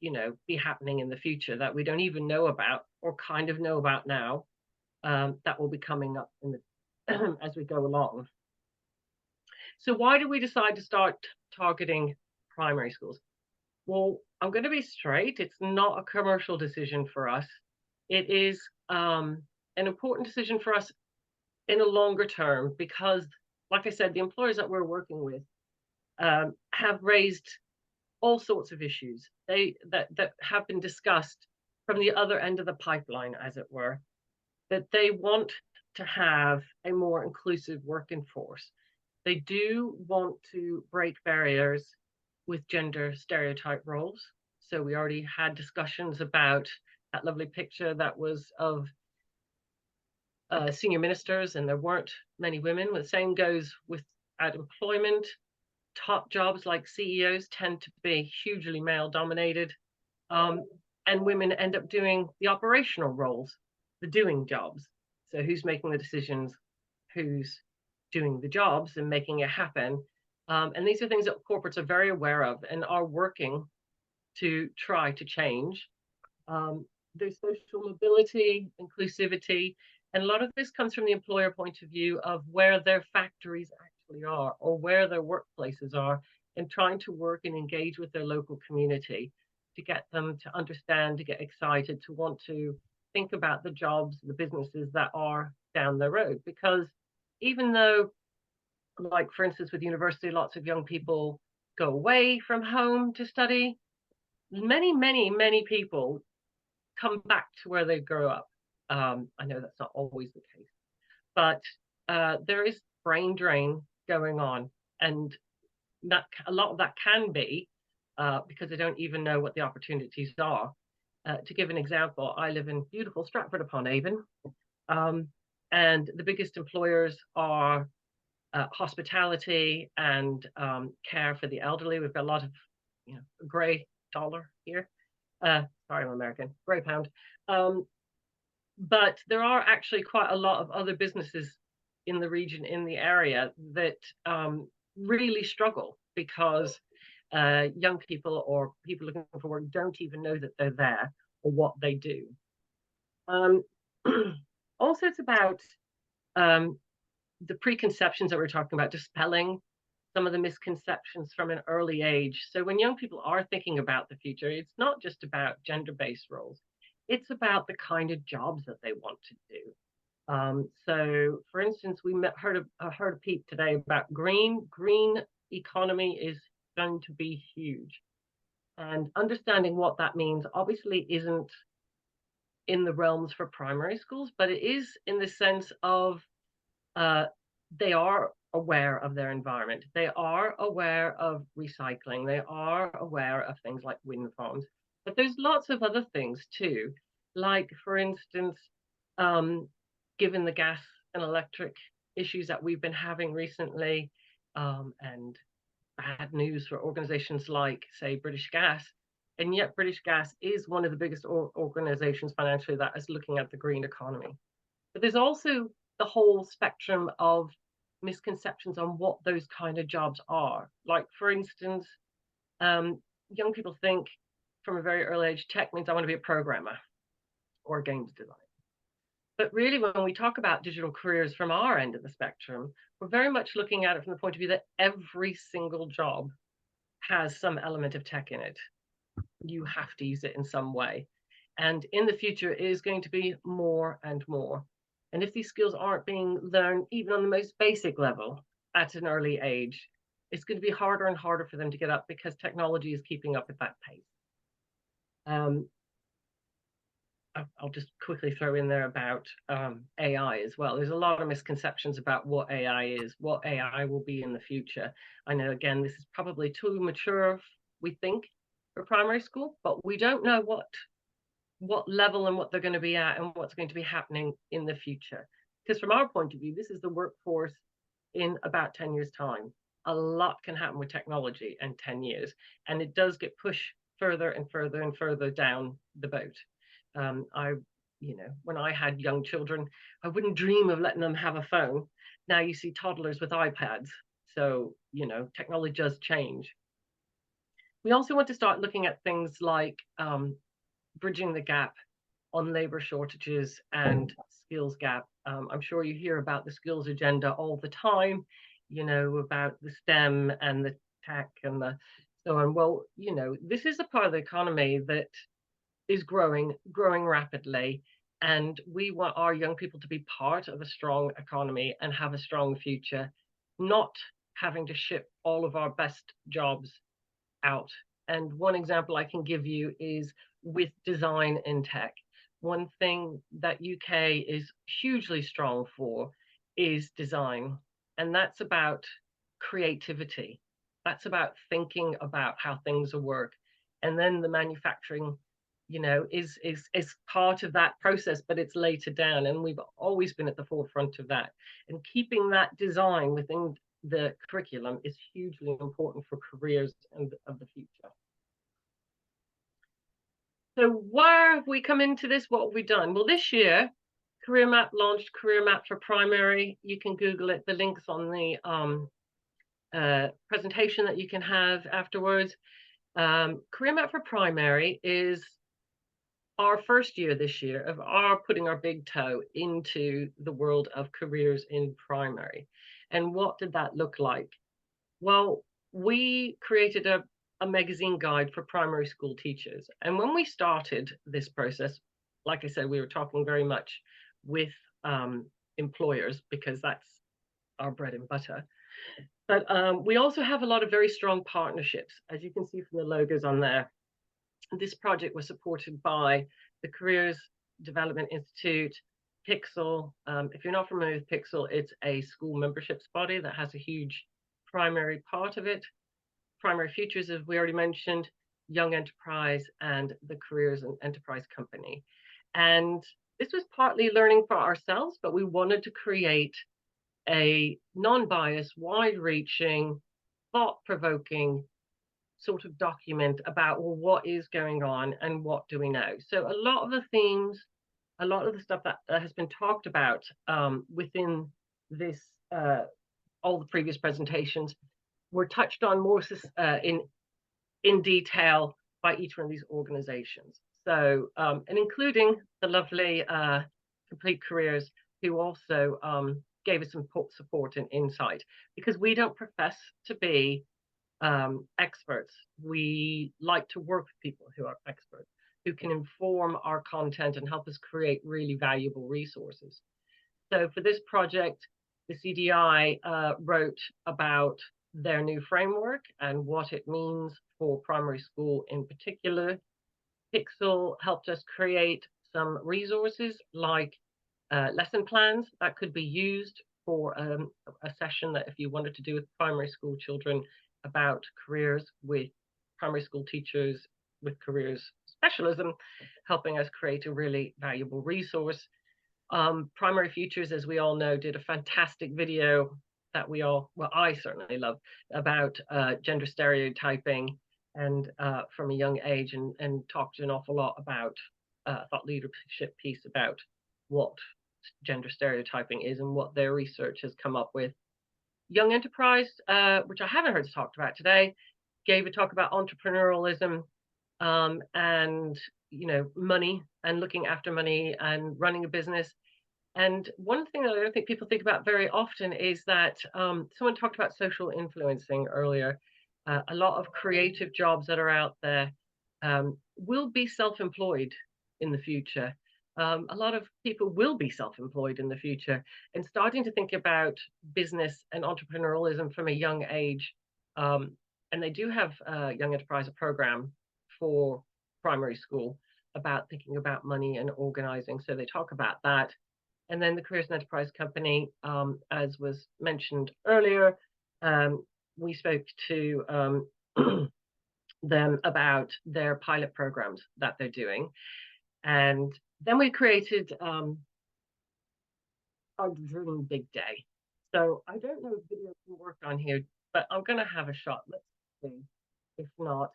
[SPEAKER 5] you know, be happening in the future that we don't even know about or kind of know about now, that will be coming up in the as we go along. So why did we decide to start targeting primary schools? Well, I'm going to be straight. It's not a commercial decision for us. It is an important decision for us in a longer term because, like I said, the employers that we're working with have raised all sorts of issues that have been discussed from the other end of the pipeline, as it were, that they want to have a more inclusive working force. They do want to break barriers with gender stereotype roles. So we already had discussions about that lovely picture that was of senior ministers, and there weren't many women. The same goes with at employment. Top jobs like CEOs tend to be hugely male dominated, and women end up doing the operational roles, the doing jobs. So who's making the decisions, who's doing the jobs and making it happen. And these are things that corporates are very aware of and are working to try to change. There's social mobility, inclusivity, and a lot of this comes from the employer point of view of where their factories actually are or where their workplaces are, and trying to work and engage with their local community to get them to understand, to get excited, to want to think about the jobs, the businesses that are down the road. Because even though, like for instance with university, lots of young people go away from home to study, many people come back to where they grew up. I know that's not always the case, but there is brain drain going on, and that a lot of that can be because they don't even know what the opportunities are. To give an example, I live in beautiful Stratford-upon-Avon, and the biggest employers are hospitality and care for the elderly. We've got a lot of, you know, grey dollar here. Sorry, I'm American, grey pound. But there are actually quite a lot of other businesses in the region, in the area, that really struggle because young people or people looking for work don't even know that they're there or what they do. Also, it's about the preconceptions that we're talking about, dispelling some of the misconceptions from an early age. So when young people are thinking about the future, it's not just about gender-based roles. It's about the kind of jobs that they want to do. So, for instance, we heard a peep today about green economy is going to be huge, and understanding what that means obviously isn't in the realms for primary schools, but it is in the sense of they are aware of their environment. They are aware of recycling. They are aware of things like wind farms. But there's lots of other things too, like, for instance, given the gas and electric issues that we've been having recently, and bad news for organizations like, say, British Gas, and yet British Gas is one of the biggest organizations financially that is looking at the green economy. But there's also the whole spectrum of misconceptions on what those kind of jobs are. Like, for instance, young people think from a very early age, tech means I want to be a programmer or a games designer. But really, when we talk about digital careers from our end of the spectrum, we're very much looking at it from the point of view that every single job has some element of tech in it. You have to use it in some way. And in the future, it is going to be more and more. And if these skills aren't being learned, even on the most basic level at an early age, it's going to be harder and harder for them to get up because technology is keeping up at that pace. I'll just quickly throw in there about AI as well. There's a lot of misconceptions about what AI is, what AI will be in the future. I know, again, this is probably too mature, we think, for primary school, but we don't know what level and what they're going to be at and what's going to be happening in the future. Because from our point of view, this is the workforce in about 10 years' time. A lot can happen with technology in 10 years, and it does get pushed further and further and further down the boat. When I had young children, I wouldn't dream of letting them have a phone. Now you see toddlers with iPads. So, technology does change. We also want to start looking at things like bridging the gap on labor shortages and skills gap. I'm sure you hear about the skills agenda all the time, about the STEM and the tech and the so on. Well, this is a part of the economy that is growing rapidly, and we want our young people to be part of a strong economy and have a strong future, not having to ship all of our best jobs out. And one example I can give you is with design in tech. One thing that UK is hugely strong for is design, and that's about creativity. That's about thinking about how things will work, and then the manufacturing is part of that process, but it's later down, and we've always been at the forefront of that. And keeping that design within the curriculum is hugely important for careers and of the future. So where have we come into this? What have we done? Well, this year, Career Map launched Career Map for Primary. You can Google it. The link's on the presentation that you can have afterwards. Career Map for Primary is our first year this year of our putting our big toe into the world of careers in primary. And what did that look like? Well, we created a magazine guide for primary school teachers. And when we started this process, like I said, we were talking very much with employers because that's our bread and butter. But we also have a lot of very strong partnerships, as you can see from the logos on there. This project was supported by the Careers Development Institute, Pixel. If you're not familiar with Pixel, it's a school memberships body that has a huge primary part of it. Primary Futures, as we already mentioned, Young Enterprise, and the Careers and Enterprise Company. And this was partly learning for ourselves, but we wanted to create a non-biased, wide-reaching, thought-provoking sort of document about, well, what is going on and what do we know? So a lot of the themes, a lot of the stuff that has been talked about within this, all the previous presentations, were touched on more in detail by each one of these organizations. So, and including the lovely Complete Careers, who also gave us some support and insight, because we don't profess to be experts. We like to work with people who are experts, who can inform our content and help us create really valuable resources. So for this project, the CDI wrote about their new framework and what it means for primary school in particular. Pixel helped us create some resources like lesson plans that could be used for a session that if you wanted to do with primary school children about careers with primary school teachers with careers specialism, helping us create a really valuable resource. Primary Futures, as we all know, did a fantastic video that I certainly love, about gender stereotyping and from a young age, and talked an awful lot about thought leadership piece about what gender stereotyping is and what their research has come up with. Young Enterprise, which I haven't heard talked about today, gave a talk about entrepreneurialism and money and looking after money and running a business. And one thing that I don't think people think about very often is that someone talked about social influencing earlier. A lot of creative jobs that are out there will be self-employed in the future. A lot of people will be self-employed in the future, and starting to think about business and entrepreneurialism from a young age. And they do have a Young Enterpriser program for primary school about thinking about money and organizing. So they talk about that. And then the Careers and Enterprise Company, as was mentioned earlier, we spoke to them about their pilot programs that they're doing. And then we created our Dream Big Day. So I don't know if video can work on here, but I'm going to have a shot. Let's see. If not,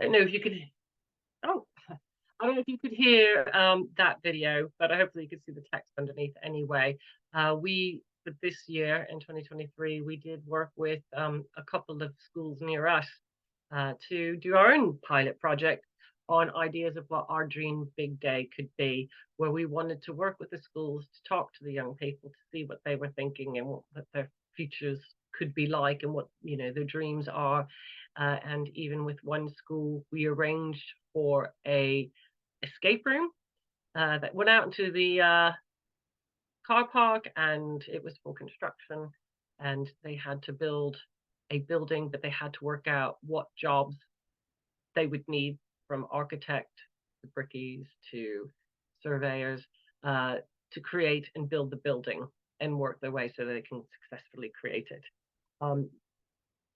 [SPEAKER 5] I don't know if you could. Oh, I don't know if you could hear that video, but hopefully you could see the text underneath anyway. For this year in 2023, we did work with a couple of schools near us to do our own pilot project on ideas of what our dream big day could be, where we wanted to work with the schools to talk to the young people to see what they were thinking and what their futures could be like and what their dreams are. And even with one school, we arranged for a escape room that went out into the car park, and it was for construction, and they had to build a building, but they had to work out what jobs they would need, from architect to brickies to surveyors, to create and build the building and work their way so that they can successfully create it.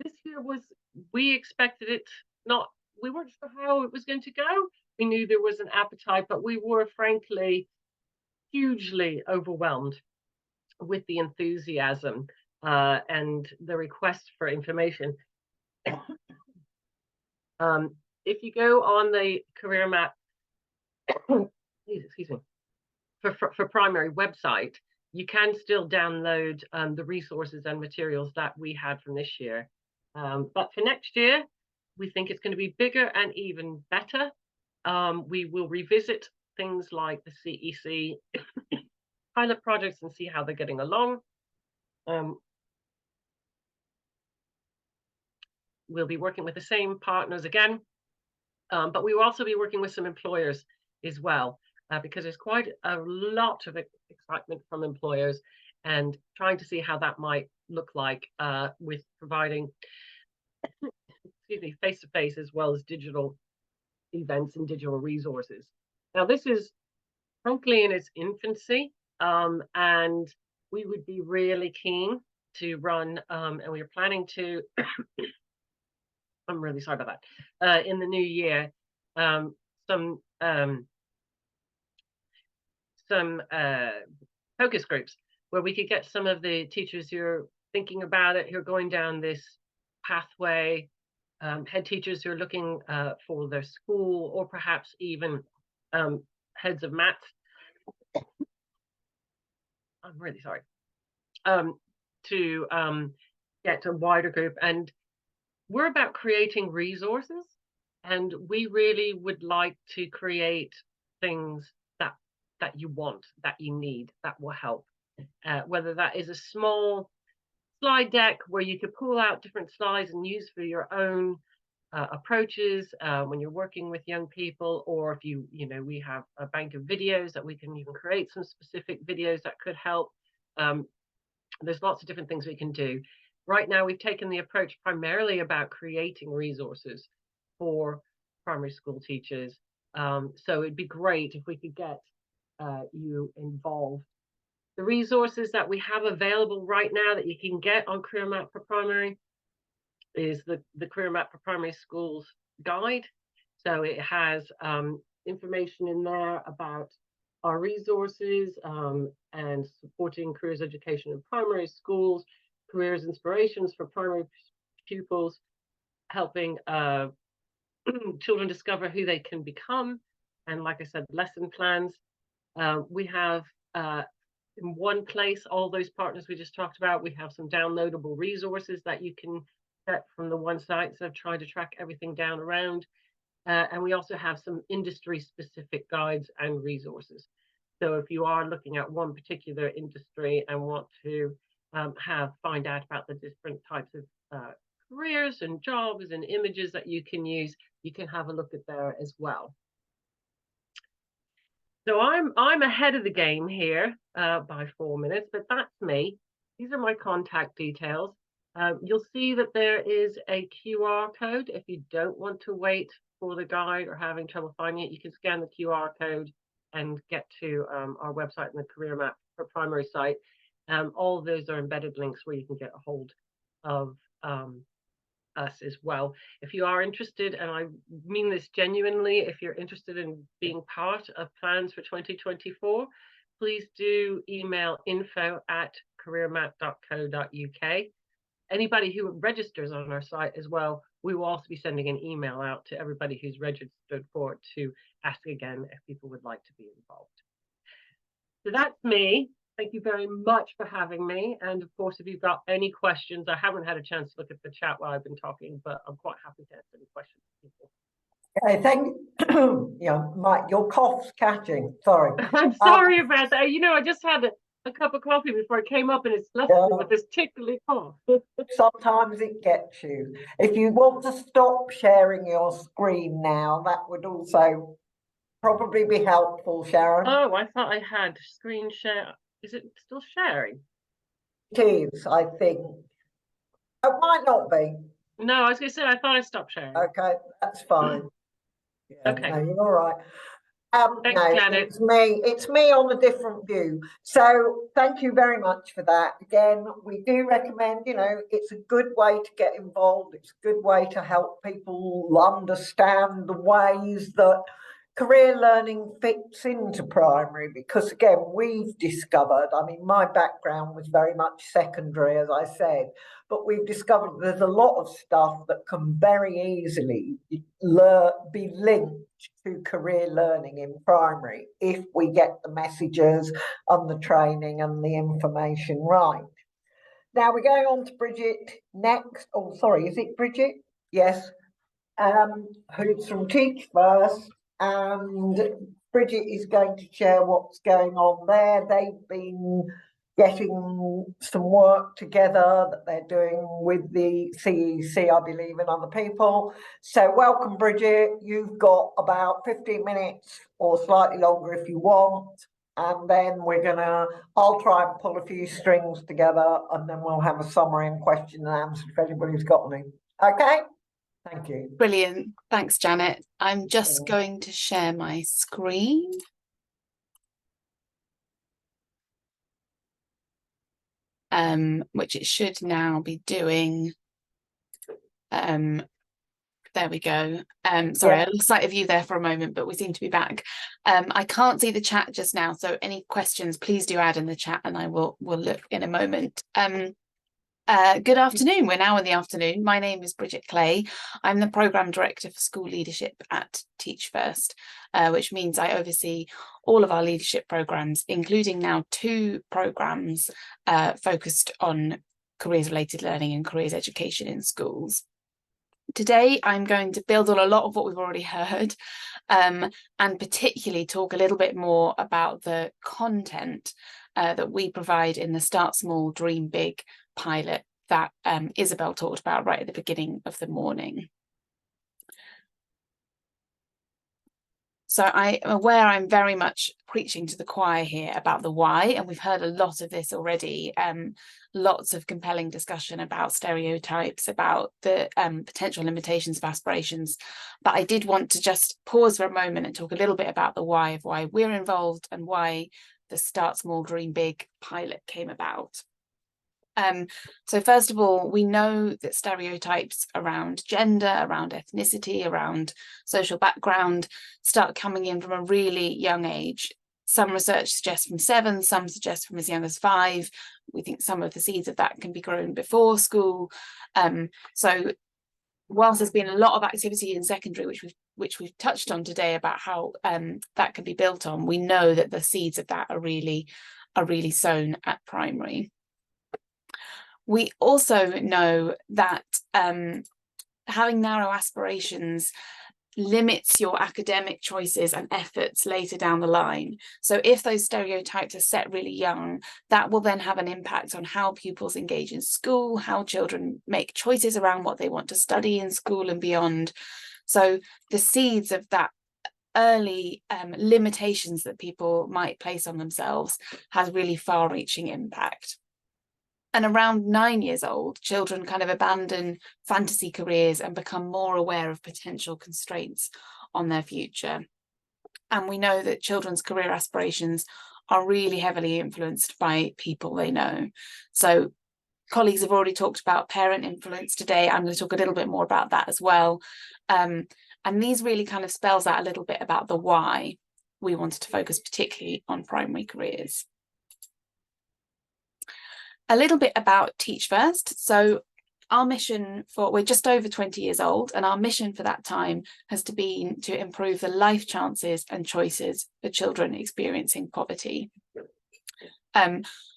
[SPEAKER 5] This year we expected it not, we weren't sure how it was going to go. We knew there was an appetite, but we were frankly hugely overwhelmed with the enthusiasm and the request for information. If you go on the career map, excuse me, for primary website, you can still download the resources and materials that we had from this year. But for next year, we think it's going to be bigger and even better. We will revisit things like the CEC pilot projects and see how they're getting along. We'll be working with the same partners again, but we will also be working with some employers as well, because there's quite a lot of excitement from employers, and trying to see how that might look like with providing excuse me, face-to-face as well as digital events and digital resources. Now, this is frankly in its infancy, and we would be really keen to run, and we are planning to, I'm really sorry about that, in the new year, some focus groups where we could get some of the teachers who are thinking about it, who are going down this pathway, head teachers who are looking for their school, or perhaps even heads of maths I'm really sorry, to get a wider group. And we're about creating resources, and we really would like to create things that you want, that you need, that will help. Whether that is a small slide deck where you could pull out different slides and use for your own approaches when you're working with young people, or if we have a bank of videos that we can even create some specific videos that could help. There's lots of different things we can do. Right now, we've taken the approach primarily about creating resources for primary school teachers. So it'd be great if we could get you involved. The resources that we have available right now that you can get on Career Map for Primary is the Career Map for Primary Schools guide. So it has information in there about our resources and supporting careers education in primary schools, careers inspirations for primary pupils, helping children discover who they can become, and like I said, lesson plans. We have in one place all those partners we just talked about. We have some downloadable resources that you can get from the one site, so I've tried to track everything down around. And we also have some industry specific guides and resources. So if you are looking at one particular industry and want to find out about the different types of careers and jobs and images that you can use, you can have a look at there as well. So I'm ahead of the game here by 4 minutes, but that's me. These are my contact details. You'll see that there is a QR code. If you don't want to wait for the guide or having trouble finding it, you can scan the QR code and get to our website and the Career Map for Primary site. All of those are embedded links where you can get a hold of us as well. If you are interested, and I mean this genuinely, if you're interested in being part of plans for 2024, please do email info@careermap.co.uk. Anybody who registers on our site as well, we will also be sending an email out to everybody who's registered for it to ask again if people would like to be involved. So that's me. Thank you very much for having me. And of course, if you've got any questions, I haven't had a chance to look at the chat while I've been talking, but I'm quite happy to answer any questions.
[SPEAKER 1] Okay, thank you. Yeah, Mike, your cough's catching. Sorry.
[SPEAKER 5] I'm sorry about that. I just had a cup of coffee before I came up, and it's left me with this tickly cough.
[SPEAKER 1] Sometimes it gets you. If you want to stop sharing your screen now, that would also probably be helpful, Sharon.
[SPEAKER 5] Oh, I thought I had screen share. Is it still sharing?
[SPEAKER 1] It is, I think. It might not be.
[SPEAKER 5] No, I was going to say, I thought I stopped sharing.
[SPEAKER 1] Okay, that's fine. Yeah,
[SPEAKER 5] Okay.
[SPEAKER 1] no, you're all right.
[SPEAKER 5] Thanks,
[SPEAKER 1] no,
[SPEAKER 5] Janet.
[SPEAKER 1] it's me on a different view. So thank you very much for that. Again, we do recommend, it's a good way to get involved. It's a good way to help people understand the ways that career learning fits into primary, because again, we've discovered, my background was very much secondary, as I said, but we've discovered there's a lot of stuff that can very easily be linked to career learning in primary if we get the messages and the training and the information right. Now we're going on to Bridget next. Oh, sorry, is it Bridget? Yes. Who's from Teach First, and Bridget is going to share what's going on there. They've been getting some work together that they're doing with the CEC, I believe, and other people. So welcome, Bridget. You've got about 15 minutes or slightly longer if you want. And then I'll try and pull a few strings together, and then we'll have a summary and question and answer if anybody's got any. Okay? Thank you.
[SPEAKER 6] Brilliant. Thanks, Janet. I'm just going to share my screen. Which it should now be doing. There we go. Sorry, I lost sight of you there for a moment, but we seem to be back. I can't see the chat just now, so any questions, please do add in the chat and I will look in a moment. Good afternoon. We're now in the afternoon. My name is Bridget Clay. I'm the Programme Director for School Leadership at Teach First, which means I oversee all of our leadership programs, including now 2 programs focused on careers related learning and careers education in schools. Today, I'm going to build on a lot of what we've already heard, and particularly talk a little bit more about the content that we provide in the Start Small, Dream Big pilot that Isabel talked about right at the beginning of the morning. So I am aware I'm very much preaching to the choir here about the why, and we've heard a lot of this already. Lots of compelling discussion about stereotypes, about the potential limitations of aspirations. But I did want to just pause for a moment and talk a little bit about the why of why we're involved and why the Start Small, Dream Big pilot came about. So first of all, we know that stereotypes around gender, around ethnicity, around social background start coming in from a really young age. Some research suggests from 7, some suggest from as young as 5. We think some of the seeds of that can be grown before school. So whilst there's been a lot of activity in secondary, which we've touched on today about how that can be built on, we know that the seeds of that are really sown at primary. We also know that having narrow aspirations limits your academic choices and efforts later down the line. So if those stereotypes are set really young, that will then have an impact on how pupils engage in school, how children make choices around what they want to study in school and beyond. So the seeds of that early limitations that people might place on themselves has really far-reaching impact. And around 9 years old, children kind of abandon fantasy careers and become more aware of potential constraints on their future. And we know that children's career aspirations are really heavily influenced by people they know. So colleagues have already talked about parent influence today. I'm going to talk a little bit more about that as well. And these really kind of spells out a little bit about the why we wanted to focus particularly on primary careers. A little bit about Teach First. So our mission we're just over 20 years old, and our mission for that time has been to improve the life chances and choices for children experiencing poverty.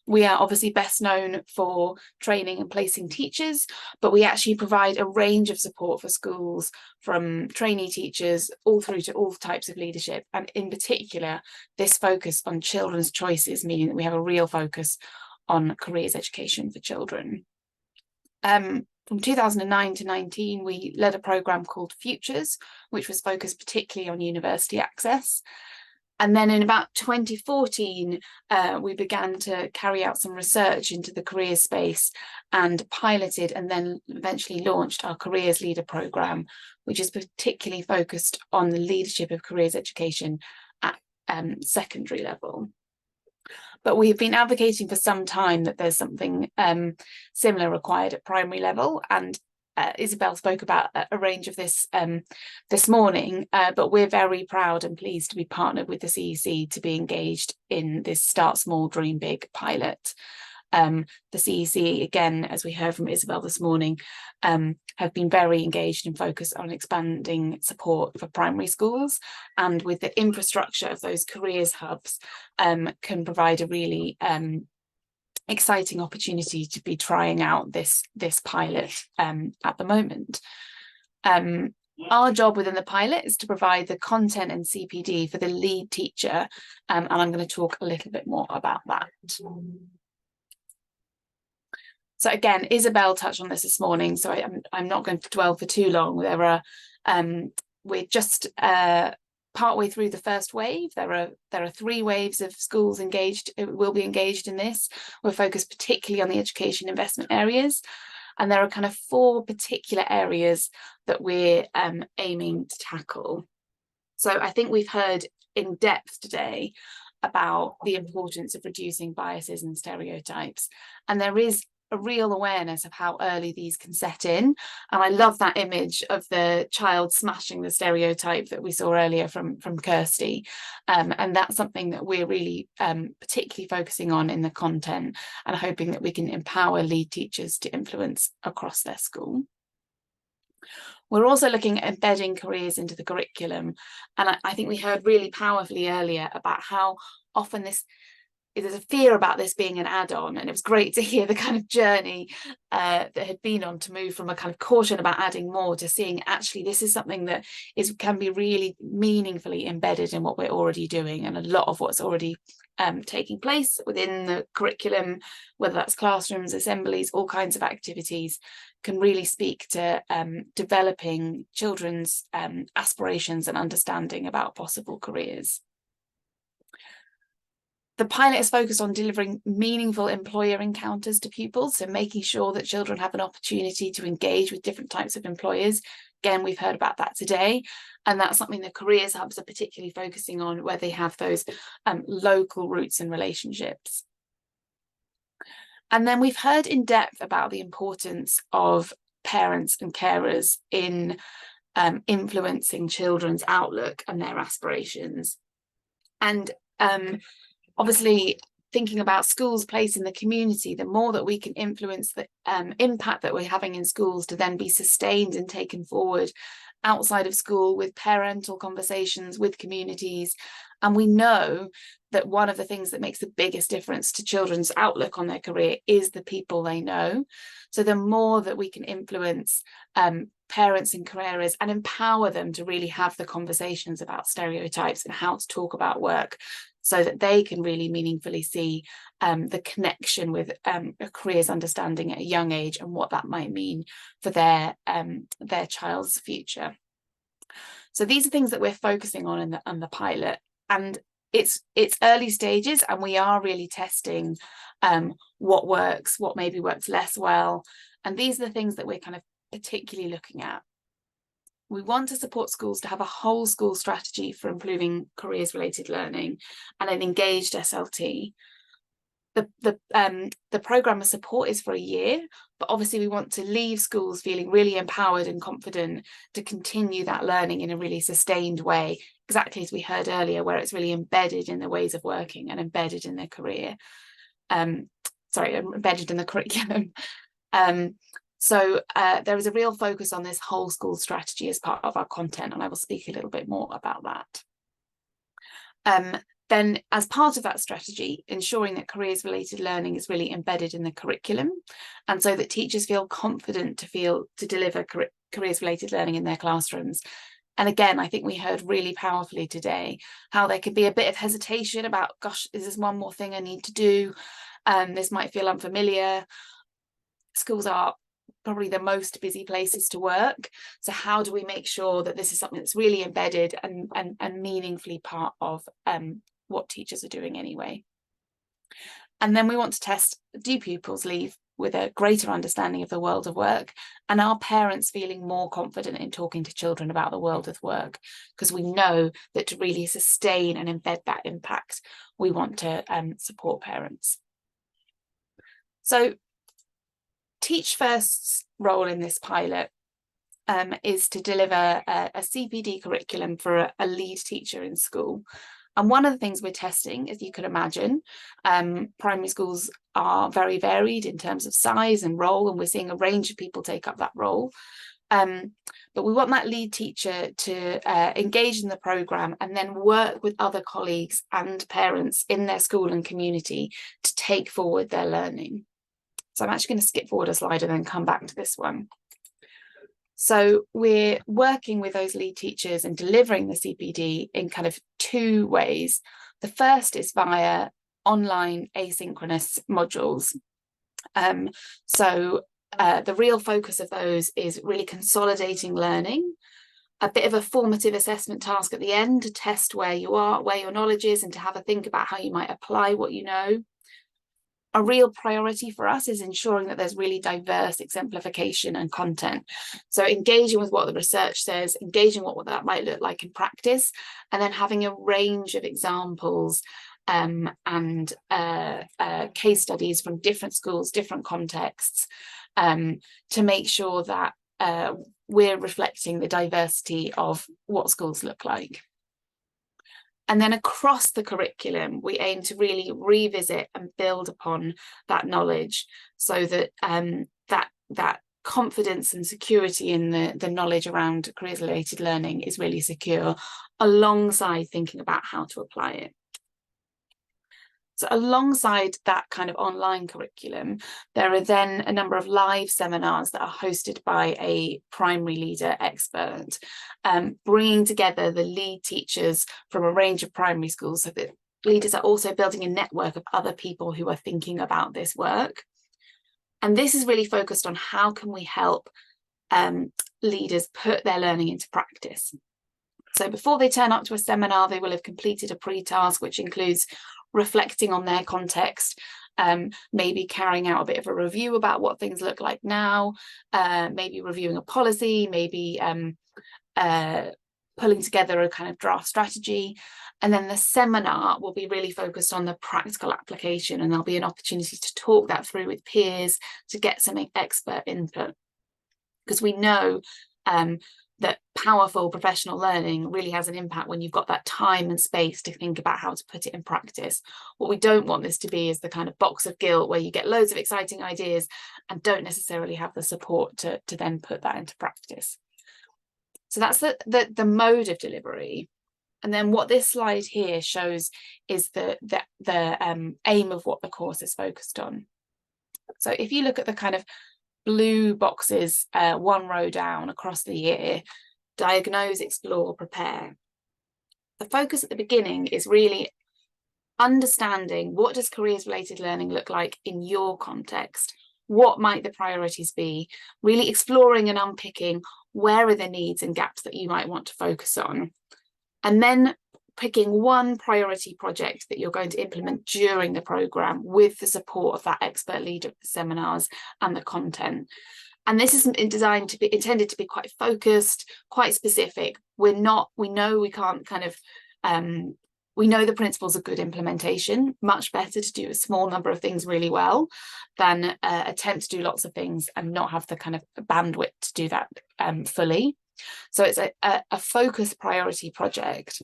[SPEAKER 6] We are obviously best known for training and placing teachers, but we actually provide a range of support for schools, from trainee teachers all through to all types of leadership, and in particular this focus on children's choices, meaning that we have a real focus on careers education for children. From 2009 to 19, we led a programme called Futures, which was focused particularly on university access. And then in about 2014, we began to carry out some research into the careers space and piloted and then eventually launched our Careers Leader programme, which is particularly focused on the leadership of careers education at secondary level. But we have been advocating for some time that there's something similar required at primary level, and Isabel spoke about a range of this this morning, but we're very proud and pleased to be partnered with the CEC to be engaged in this Start Small, Dream Big pilot. The CEC, again, as we heard from Isabel this morning, have been very engaged and focused on expanding support for primary schools, and with the infrastructure of those careers hubs can provide a really exciting opportunity to be trying out this pilot at the moment. Our job within the pilot is to provide the content and CPD for the lead teacher, and I'm going to talk a little bit more about that. So again, Isabel touched on this morning, so I'm not going to dwell for too long. There are we're just partway through the first wave. There are 3 waves of schools engaged, will be engaged in this. We're focused particularly on the education investment areas, and there are kind of 4 particular areas that we're aiming to tackle. So I think we've heard in depth today about the importance of reducing biases and stereotypes, and there is a real awareness of how early these can set in. And I love that image of the child smashing the stereotype that we saw earlier from Kirsty. And that's something that we're really particularly focusing on in the content, and hoping that we can empower lead teachers to influence across their school. We're also looking at embedding careers into the curriculum. And I think we heard really powerfully earlier about how often there's a fear about this being an add-on, and it was great to hear the kind of journey that had been on to move from a kind of caution about adding more to seeing actually this is something that can be really meaningfully embedded in what we're already doing, and a lot of what's already taking place within the curriculum, whether that's classrooms, assemblies, all kinds of activities, can really speak to developing children's aspirations and understanding about possible careers. The pilot is focused on delivering meaningful employer encounters to pupils, so making sure that children have an opportunity to engage with different types of employers. Again, we've heard about that today, and that's something the careers hubs are particularly focusing on, where they have those local roots and relationships. And then we've heard in depth about the importance of parents and carers in influencing children's outlook and their aspirations. And obviously, thinking about schools' place in the community, the more that we can influence the impact that we're having in schools to then be sustained and taken forward outside of school with parental conversations, with communities. And we know that one of the things that makes the biggest difference to children's outlook on their career is the people they know. So the more that we can influence parents and carers and empower them to really have the conversations about stereotypes and how to talk about work, so that they can really meaningfully see the connection with a career's understanding at a young age and what that might mean for their child's future. So these are things that we're focusing on in the pilot, and it's early stages, and we are really testing what works, what maybe works less well, and these are the things that we're kind of particularly looking at. We want to support schools to have a whole school strategy for improving careers related learning and an engaged SLT. The programme of support is for a year, but obviously we want to leave schools feeling really empowered and confident to continue that learning in a really sustained way, exactly as we heard earlier, where it's really embedded in their ways of working and embedded in their career. Embedded in the curriculum. So there is a real focus on this whole school strategy as part of our content, and I will speak a little bit more about that. Then, as part of that strategy, ensuring that careers related learning is really embedded in the curriculum, and so that teachers feel confident to deliver careers related learning in their classrooms. And again, I think we heard really powerfully today how there could be a bit of hesitation about, gosh, is this one more thing I need to do? This might feel unfamiliar. Schools are probably the most busy places to work. So how do we make sure that this is something that's really embedded and meaningfully part of what teachers are doing anyway? And then we want to test, do pupils leave with a greater understanding of the world of work, and are parents feeling more confident in talking to children about the world of work? Because we know that to really sustain and embed that impact, we want to support parents. So Teach First's role in this pilot is to deliver a CPD curriculum for a lead teacher in school. And one of the things we're testing, as you can imagine, primary schools are very varied in terms of size and role, and we're seeing a range of people take up that role. But we want that lead teacher to engage in the programme and then work with other colleagues and parents in their school and community to take forward their learning. So I'm actually going to skip forward a slide and then come back to this one. So we're working with those lead teachers and delivering the CPD in kind of two ways. The first is via online asynchronous modules. The real focus of those is really consolidating learning, a bit of a formative assessment task at the end to test where you are, where your knowledge is, and to have a think about how you might apply what you know. A real priority for us is ensuring that there's really diverse exemplification and content. So engaging with what the research says, engaging what that might look like in practice, and then having a range of examples and case studies from different schools, different contexts, to make sure that we're reflecting the diversity of what schools look like. And then across the curriculum, we aim to really revisit and build upon that knowledge so that that confidence and security in the knowledge around careers related learning is really secure, alongside thinking about how to apply it. So alongside that kind of online curriculum, there are then a number of live seminars that are hosted by a primary leader expert, bringing together the lead teachers from a range of primary schools, so that leaders are also building a network of other people who are thinking about this work. And this is really focused on how can we help leaders put their learning into practice. So before they turn up to a seminar, they will have completed a pre-task, which includes reflecting on their context, maybe carrying out a bit of a review about what things look like now, maybe reviewing a policy, maybe pulling together a kind of draft strategy. And then the seminar will be really focused on the practical application, and there'll be an opportunity to talk that through with peers to get some expert input. Because we know that powerful professional learning really has an impact when you've got that time and space to think about how to put it in practice. What we don't want this to be is the kind of box of guilt where you get loads of exciting ideas and don't necessarily have the support to then put that into practice. So that's the mode of delivery. And then what this slide here shows is the aim of what the course is focused on. So if you look at the kind of blue boxes, one row down across the year, diagnose, explore, prepare. The focus at the beginning is really understanding, what does careers related learning look like in your context? What might the priorities be? Really exploring and unpicking where are the needs and gaps that you might want to focus on. And then picking one priority project that you're going to implement during the programme with the support of that expert leader of the seminars and the content. And this is intended to be quite focused, quite specific. We know the principles of good implementation, much better to do a small number of things really well than attempt to do lots of things and not have the kind of bandwidth to do that fully. So it's a focused priority project.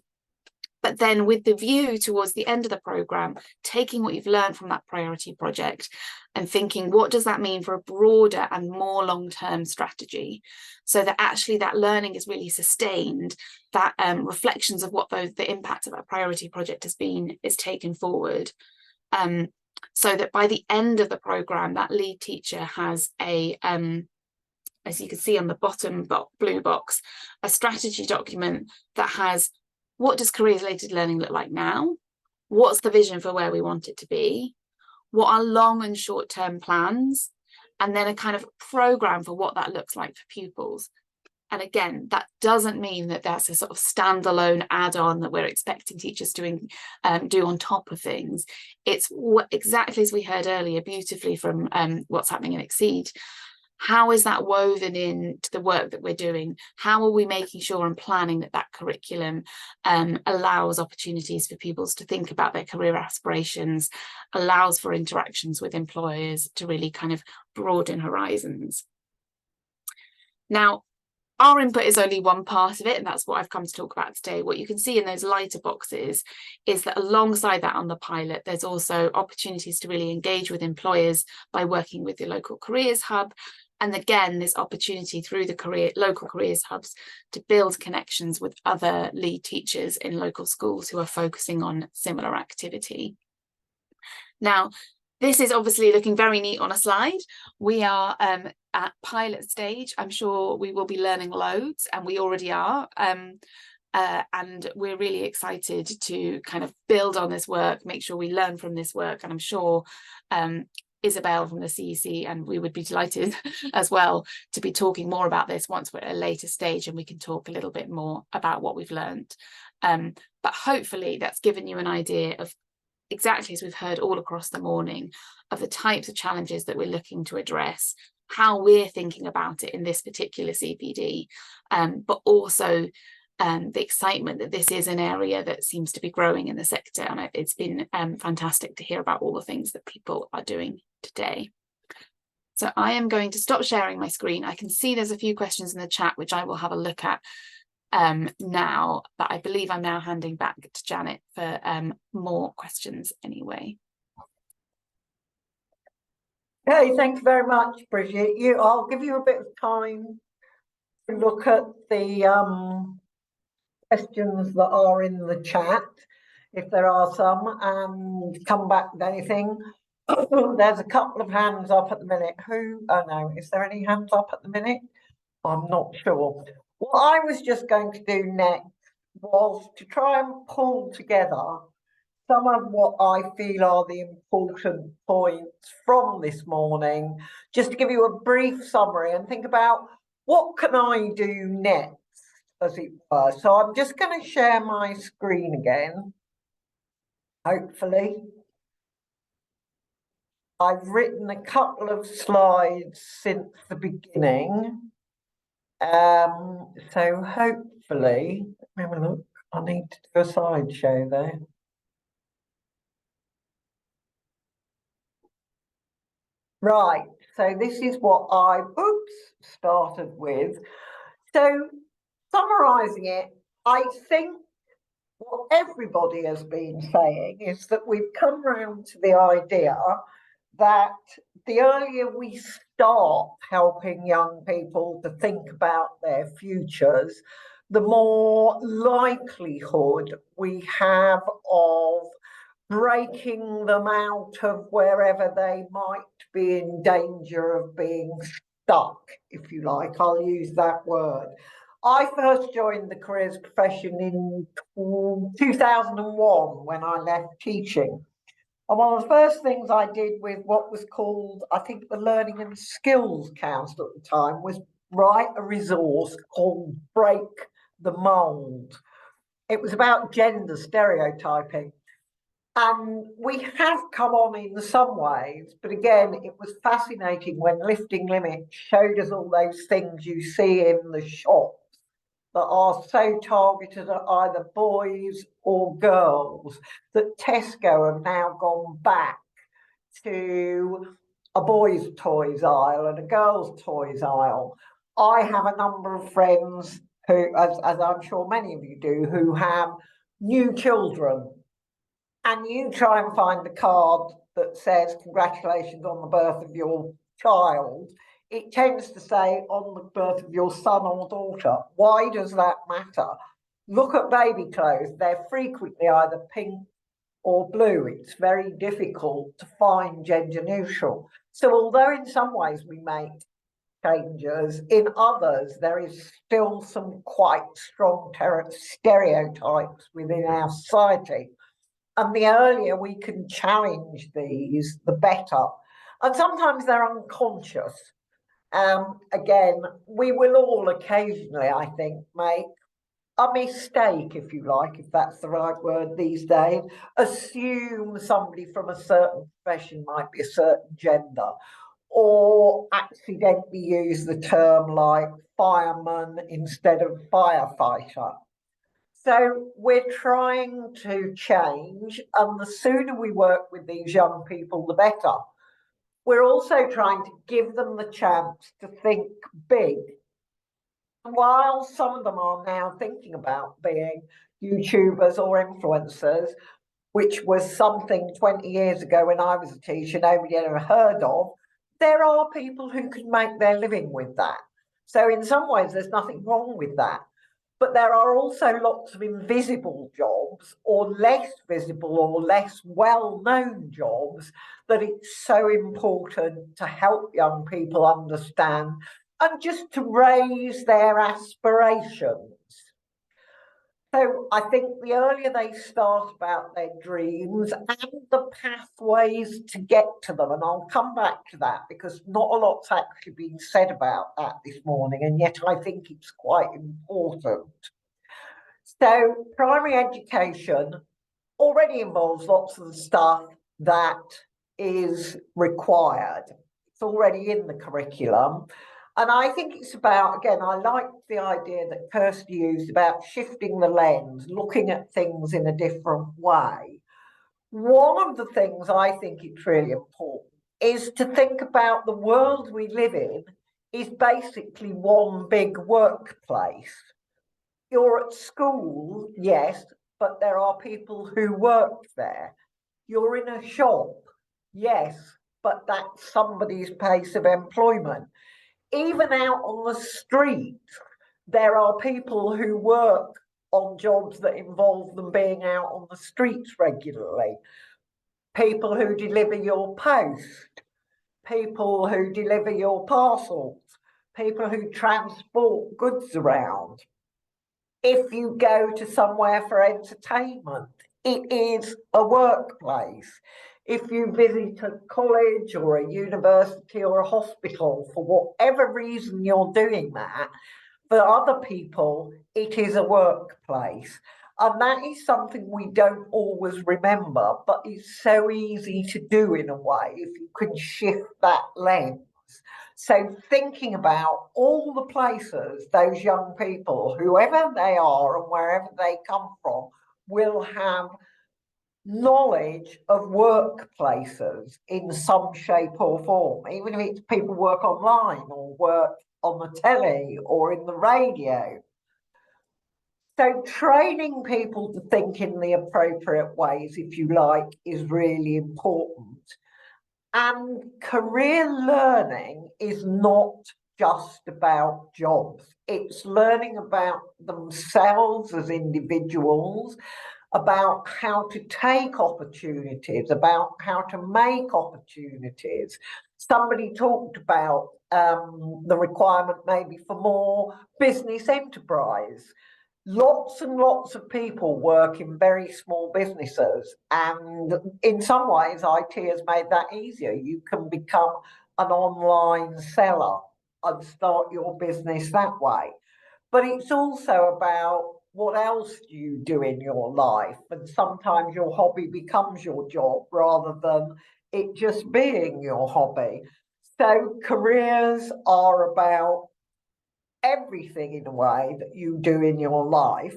[SPEAKER 6] But then with the view towards the end of the programme, taking what you've learned from that priority project and thinking, what does that mean for a broader and more long-term strategy? So that actually that learning is really sustained, that reflections of what the impact of that priority project has been is taken forward. So that by the end of the programme, that lead teacher has as you can see on the bottom blue box, a strategy document that has, what does careers related learning look like now? What's the vision for where we want it to be? What are long and short term plans? And then a kind of programme for what that looks like for pupils. And again, that doesn't mean that that's a sort of standalone add-on that we're expecting teachers to do on top of things. It's exactly as we heard earlier beautifully from what's happening in Exceed. How is that woven into the work that we're doing? How are we making sure and planning that curriculum allows opportunities for pupils to think about their career aspirations, allows for interactions with employers to really kind of broaden horizons? Now, our input is only one part of it, and that's what I've come to talk about today. What you can see in those lighter boxes is that alongside that on the pilot, there's also opportunities to really engage with employers by working with the local careers hub. And again, this opportunity through the local careers hubs to build connections with other lead teachers in local schools who are focusing on similar activity. Now, this is obviously looking very neat on a slide. We are at pilot stage. I'm sure we will be learning loads, and we already are. And we're really excited to kind of build on this work, make sure we learn from this work. And I'm sure Isabel from the CEC, and we would be delighted as well to be talking more about this once we're at a later stage and we can talk a little bit more about what we've learned. But hopefully that's given you an idea of, exactly as we've heard all across the morning, of the types of challenges that we're looking to address, how we're thinking about it in this particular CPD, but also the excitement that this is an area that seems to be growing in the sector. And it's been fantastic to hear about all the things that people are doing today. So I am going to stop sharing my screen. I can see there's a few questions in the chat, which I will have a look at now, but I believe I'm now handing back to Janet for more questions anyway.
[SPEAKER 1] Okay, thank you very much, Bridget. I'll give you a bit of time to look at the questions that are in the chat, if there are some, and come back with anything. There's a couple of hands up at the minute. Oh no, is there any hands up at the minute? I'm not sure. What I was just going to do next was to try and pull together some of what I feel are the important points from this morning, just to give you a brief summary and think about what can I do next, as it were. So I'm just going to share my screen again, hopefully. I've written a couple of slides since the beginning. So hopefully, let me have a look. I need to do a slideshow there. Right, so this is what I started with. So summarising it, I think what everybody has been saying is that we've come round to the idea that the earlier we start helping young people to think about their futures, the more likelihood we have of breaking them out of wherever they might be in danger of being stuck, if you like. I'll use that word. I first joined the careers profession in 2001 when I left teaching. And one of the first things I did with what was called, I think, the Learning and Skills Council at the time, was write a resource called Break the Mould. It was about gender stereotyping. And we have come on in some ways, but again, it was fascinating when Lifting Limits showed us all those things you see in the shops that are so targeted at either boys or girls that Tesco have now gone back to a boys' toys aisle and a girls' toys aisle. I have a number of friends who, as I'm sure many of you do, who have new children. And you try and find the card that says, congratulations on the birth of your child. It tends to say on the birth of your son or daughter. Why does that matter? Look at baby clothes. They're frequently either pink or blue. It's very difficult to find gender neutral. So although in some ways we make changes, in others there is still some quite strong stereotypes within our society. And the earlier we can challenge these, the better. And sometimes they're unconscious. Again, we will all occasionally, I think, make a mistake, if you like, if that's the right word these days, assume somebody from a certain profession might be a certain gender, or accidentally use the term like fireman instead of firefighter. So we're trying to change, and the sooner we work with these young people, the better. We're also trying to give them the chance to think big. And while some of them are now thinking about being YouTubers or influencers, which was something 20 years ago when I was a teacher nobody ever heard of, there are people who can make their living with that. So in some ways, there's nothing wrong with that. But there are also lots of invisible jobs or less visible or less well-known jobs that it's so important to help young people understand and just to raise their aspirations. So I think the earlier they start about their dreams and the pathways to get to them, and I'll come back to that because not a lot's actually been said about that this morning, and yet I think it's quite important. So primary education already involves lots of the stuff that is required. It's already in the curriculum. And I think it's about, again, I like the idea that Kirsty used about shifting the lens, looking at things in a different way. One of the things I think it's really important is to think about the world we live in is basically one big workplace. You're at school, yes, but there are people who work there. You're in a shop, yes, but that's somebody's pace of employment. Even out on the street, there are people who work on jobs that involve them being out on the streets regularly. People who deliver your post, people who deliver your parcels, people who transport goods around. If you go to somewhere for entertainment, it is a workplace. If you visit a college or a university or a hospital, for whatever reason you're doing that, for other people, it is a workplace. And that is something we don't always remember, but it's so easy to do in a way if you can shift that lens. So thinking about all the places those young people, whoever they are and wherever they come from, will have knowledge of workplaces in some shape or form, even if it's people work online or work on the telly or in the radio. So training people to think in the appropriate ways, if you like, is really important. And career learning is not just about jobs. It's learning about themselves as individuals, about how to take opportunities, about how to make opportunities. Somebody talked about the requirement maybe for more business enterprise. Lots and lots of people work in very small businesses, and in some ways IT has made that easier. You can become an online seller and start your business that way. But it's also about what else do you do in your life, and sometimes your hobby becomes your job rather than it just being your hobby. So careers are about everything in a way that you do in your life.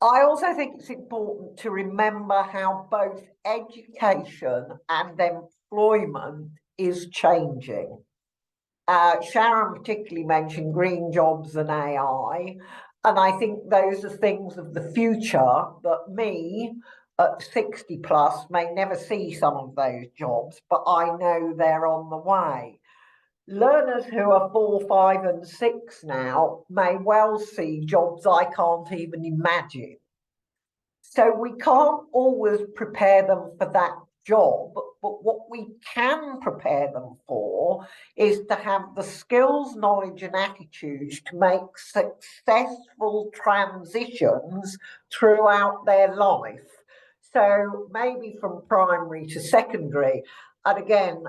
[SPEAKER 1] I also think it's important to remember how both education and employment is changing. Sharon particularly mentioned green jobs and AI, and I think those are things of the future that me at 60 plus may never see some of those jobs, but I know they're on the way. Learners who are 4, 5 and 6 now may well see jobs I can't even imagine. So we can't always prepare them for that job, but what we can prepare them for is to have the skills, knowledge and attitudes to make successful transitions throughout their life. So maybe from primary to secondary. And again,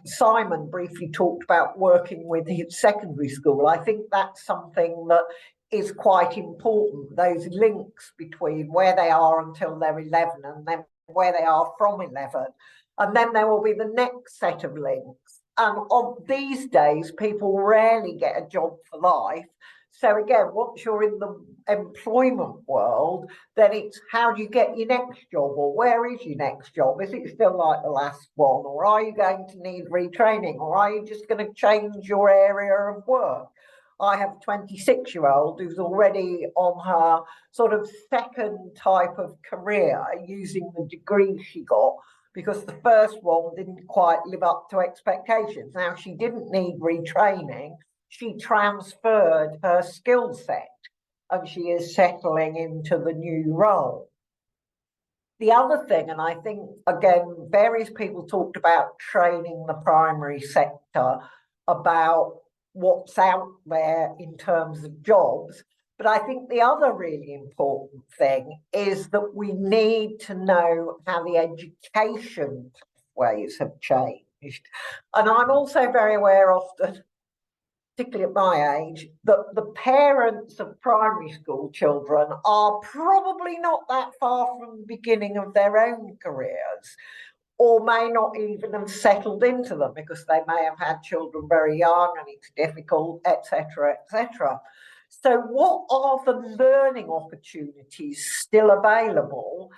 [SPEAKER 1] Simon briefly talked about working with his secondary school. I think that's something that is quite important, those links between where they are until they're 11 and then where they are from 11. And then there will be the next set of links. And on these days, people rarely get a job for life. So again, once you're in the employment world, then it's how do you get your next job, or where is your next job? Is it still like the last one, or are you going to need retraining, or are you just going to change your area of work? I have a 26-year-old who's already on her sort of second type of career using the degree she got, because the first one didn't quite live up to expectations. Now, she didn't need retraining. She transferred her skill set and she is settling into the new role. The other thing, and I think, again, various people talked about training the primary sector about what's out there in terms of jobs. But I think the other really important thing is that we need to know how the education pathways have changed. And I'm also very aware often, particularly at my age, that the parents of primary school children are probably not that far from the beginning of their own careers, or may not even have settled into them because they may have had children very young and it's difficult, etc., etc. So what are the learning opportunities still available?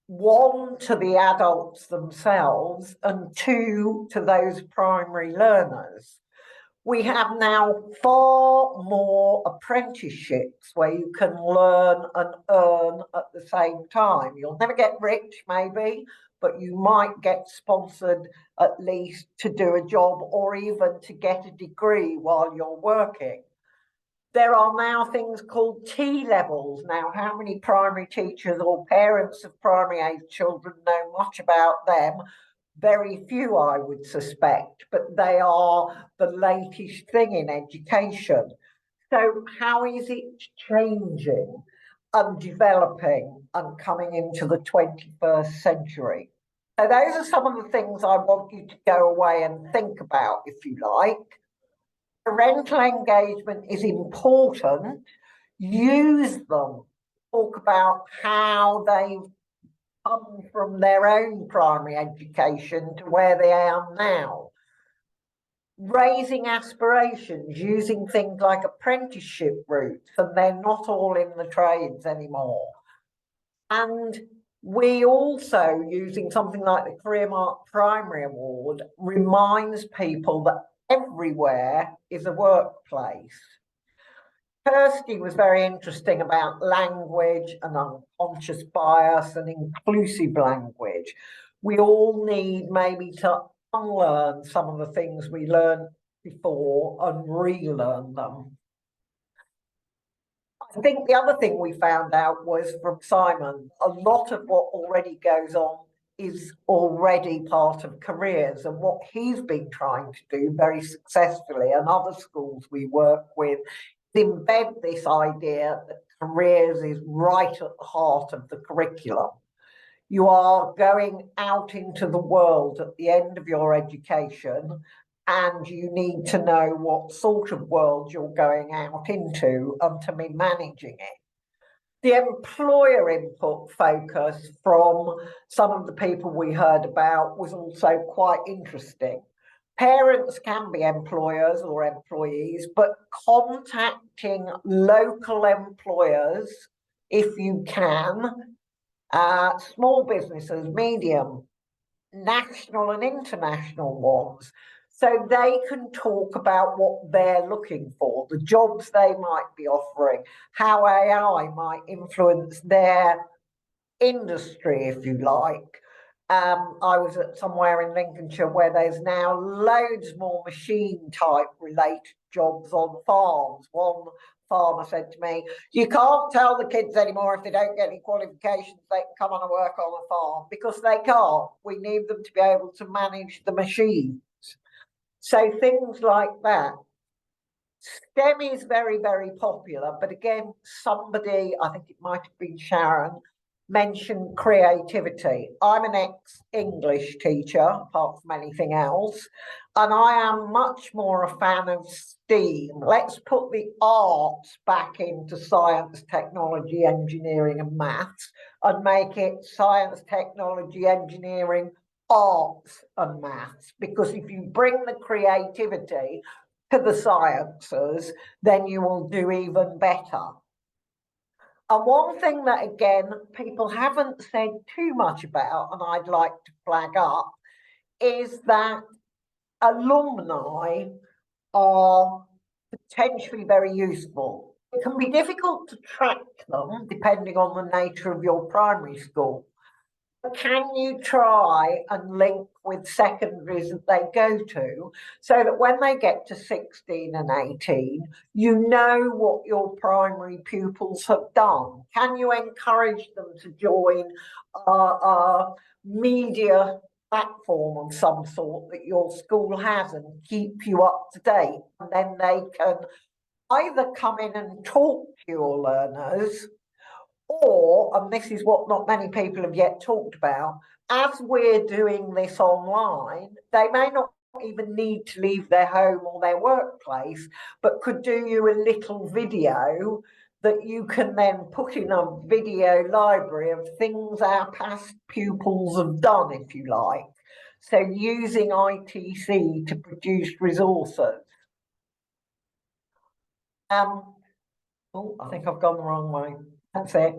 [SPEAKER 1] One, to the adults themselves, and two, to those primary learners. We have now far more apprenticeships where you can learn and earn at the same time. You'll never get rich, maybe, but you might get sponsored at least to do a job or even to get a degree while you're working. There are now things called T-levels. Now, how many primary teachers or parents of primary age children know much about them? Very few, I would suspect, but they are the latest thing in education. So how is it changing and developing and coming into the 21st century? So those are some of the things I want you to go away and think about, if you like. Parental engagement is important. Use them. Talk about how they've come from their own primary education to where they are now. Raising aspirations, using things like apprenticeship routes, and they're not all in the trades anymore. And we also, using something like the Career Mark Primary Award, reminds people that everywhere is a workplace. Kirsty was very interesting about language and unconscious bias and inclusive language. We all need maybe to unlearn some of the things we learned before and relearn them. I think the other thing we found out was from Simon, a lot of what already goes on is already part of careers, and what he's been trying to do very successfully, and other schools we work with, embed this idea that careers is right at the heart of the curriculum. You are going out into the world at the end of your education, and you need to know what sort of world you're going out into and to be managing it. The employer input focus from some of the people we heard about was also quite interesting. Parents can be employers or employees, but contacting local employers, if you can, small businesses, medium, national and international ones, so they can talk about what they're looking for, the jobs they might be offering, how AI might influence their industry, if you like. I was at somewhere in Lincolnshire where there's now loads more machine type related jobs on farms. One farmer said to me, you can't tell the kids anymore if they don't get any qualifications they can come on and work on a farm, because they can't. We need them to be able to manage the machines. So things like that. STEM is very, very popular, but again, somebody, I think it might have been Sharon, mentioned creativity. I'm an ex-English teacher, apart from anything else, and I am much more a fan of STEAM. Let's put the arts back into science, technology, engineering and maths, and make it science, technology, engineering, arts and maths, because if you bring the creativity to the sciences, then you will do even better. And one thing that, again, people haven't said too much about, and I'd like to flag up, is that alumni are potentially very useful. It can be difficult to track them depending on the nature of your primary school. But can you try and link with secondaries that they go to, so that when they get to 16 and 18, you know what your primary pupils have done? Can you encourage them to join a media platform of some sort that your school has and keep you up to date? And then they can either come in and talk to your learners, or, and this is what not many people have yet talked about, as we're doing this online, they may not even need to leave their home or their workplace, but could do you a little video that you can then put in a video library of things our past pupils have done, if you like. So using ITC to produce resources. Oh, I think I've gone the wrong way. That's it.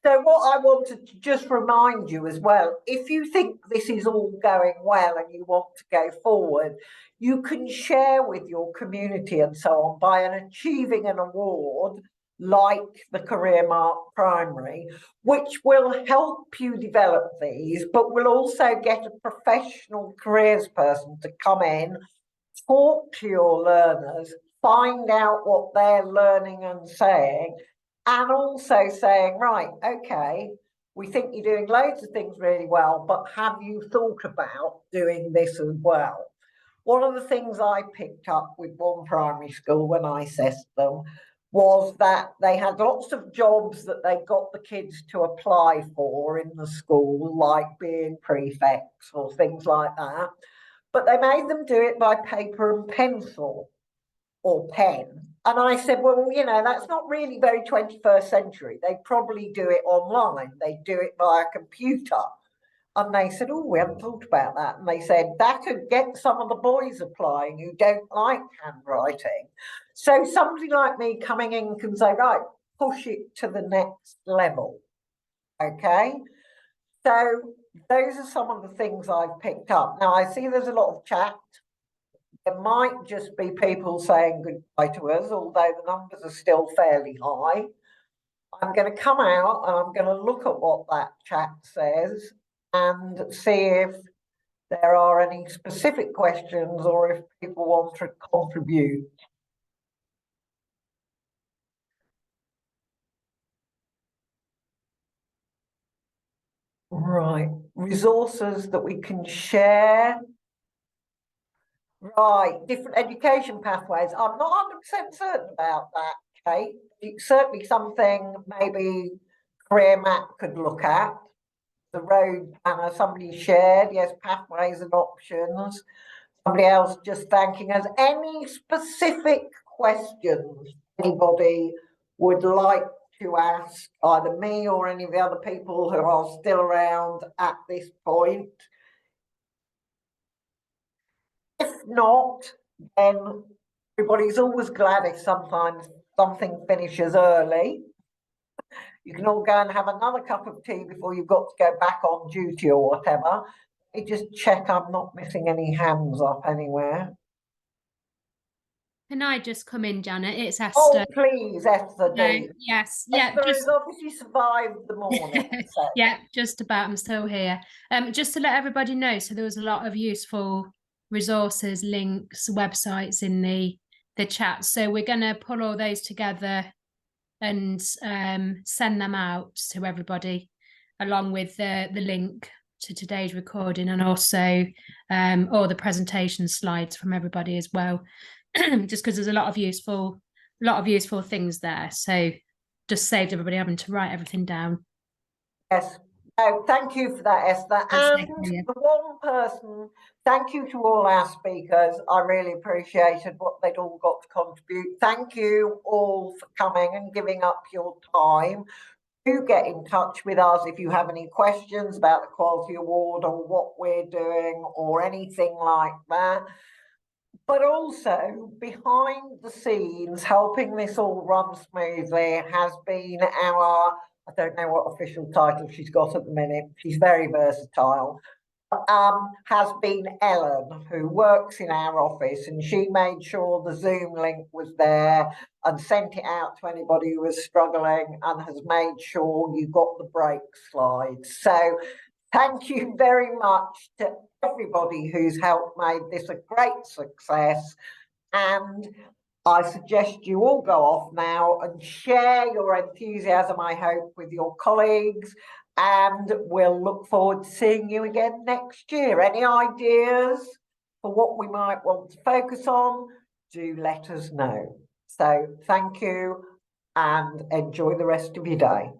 [SPEAKER 1] So what I wanted to just remind you as well, if you think this is all going well and you want to go forward, you can share with your community and so on by achieving an award like the Career Mark Primary, which will help you develop these, but will also get a professional careers person to come in, talk to your learners, find out what they're learning and saying, and also saying, right, okay, we think you're doing loads of things really well, but have you thought about doing this as well? One of the things I picked up with one primary school when I assessed them was that they had lots of jobs that they got the kids to apply for in the school, like being prefects or things like that. But they made them do it by paper and pencil or pen. And I said, well, you know, that's not really very 21st century. They probably do it online. They do it via computer. And they said, oh, we haven't thought about that. And they said, that could get some of the boys applying who don't like handwriting. So somebody like me coming in can say, right, push it to the next level. Okay. So those are some of the things I've picked up. Now, I see there's a lot of chat. There might just be people saying goodbye to us, although the numbers are still fairly high. I'm going to come out and I'm going to look at what that chat says and see if there are any specific questions or if people want to contribute. Right, resources that we can share. Right, different education pathways. I'm not 100% certain about that, Kate. It's certainly something maybe Career Map could look at. The road planner, somebody shared, yes, pathways and options. Somebody else just thanking us. Any specific questions anybody would like to ask either me or any of the other people who are still around at this point? If not, then everybody's always glad if sometimes something finishes early. You can all go and have another cup of tea before you've got to go back on duty or whatever. Let me just check I'm not missing any hands up anywhere.
[SPEAKER 7] Can I just come in, Janet? It's Esther.
[SPEAKER 1] Oh, please, Esther.
[SPEAKER 7] Yes, yeah.
[SPEAKER 1] Esther has obviously survived the morning. So.
[SPEAKER 7] Yeah, just about. I'm still here. Just to let everybody know, so there was a lot of useful resources, links, websites in the chat. So we're going to pull all those together and send them out to everybody, along with the link to today's recording, and also all the presentation slides from everybody as well. Just because there's a lot of useful things there, so just saved everybody having to write everything down.
[SPEAKER 1] Yes. Oh, thank you for that, Esther. And the one person, thank you to all our speakers. I really appreciated what they'd all got to contribute. Thank you all for coming and giving up your time. Do get in touch with us if you have any questions about the Quality Award or what we're doing or anything like that. But also, behind the scenes, helping this all run smoothly has been our, I don't know what official title she's got at the minute, she's very versatile, has been Ellen, who works in our office, and she made sure the Zoom link was there and sent it out to anybody who was struggling and has made sure you got the break slides. So thank you very much to everybody who's helped make this a great success. And I suggest you all go off now and share your enthusiasm, I hope, with your colleagues. And we'll look forward to seeing you again next year. Any ideas for what we might want to focus on? Do let us know. So thank you and enjoy the rest of your day.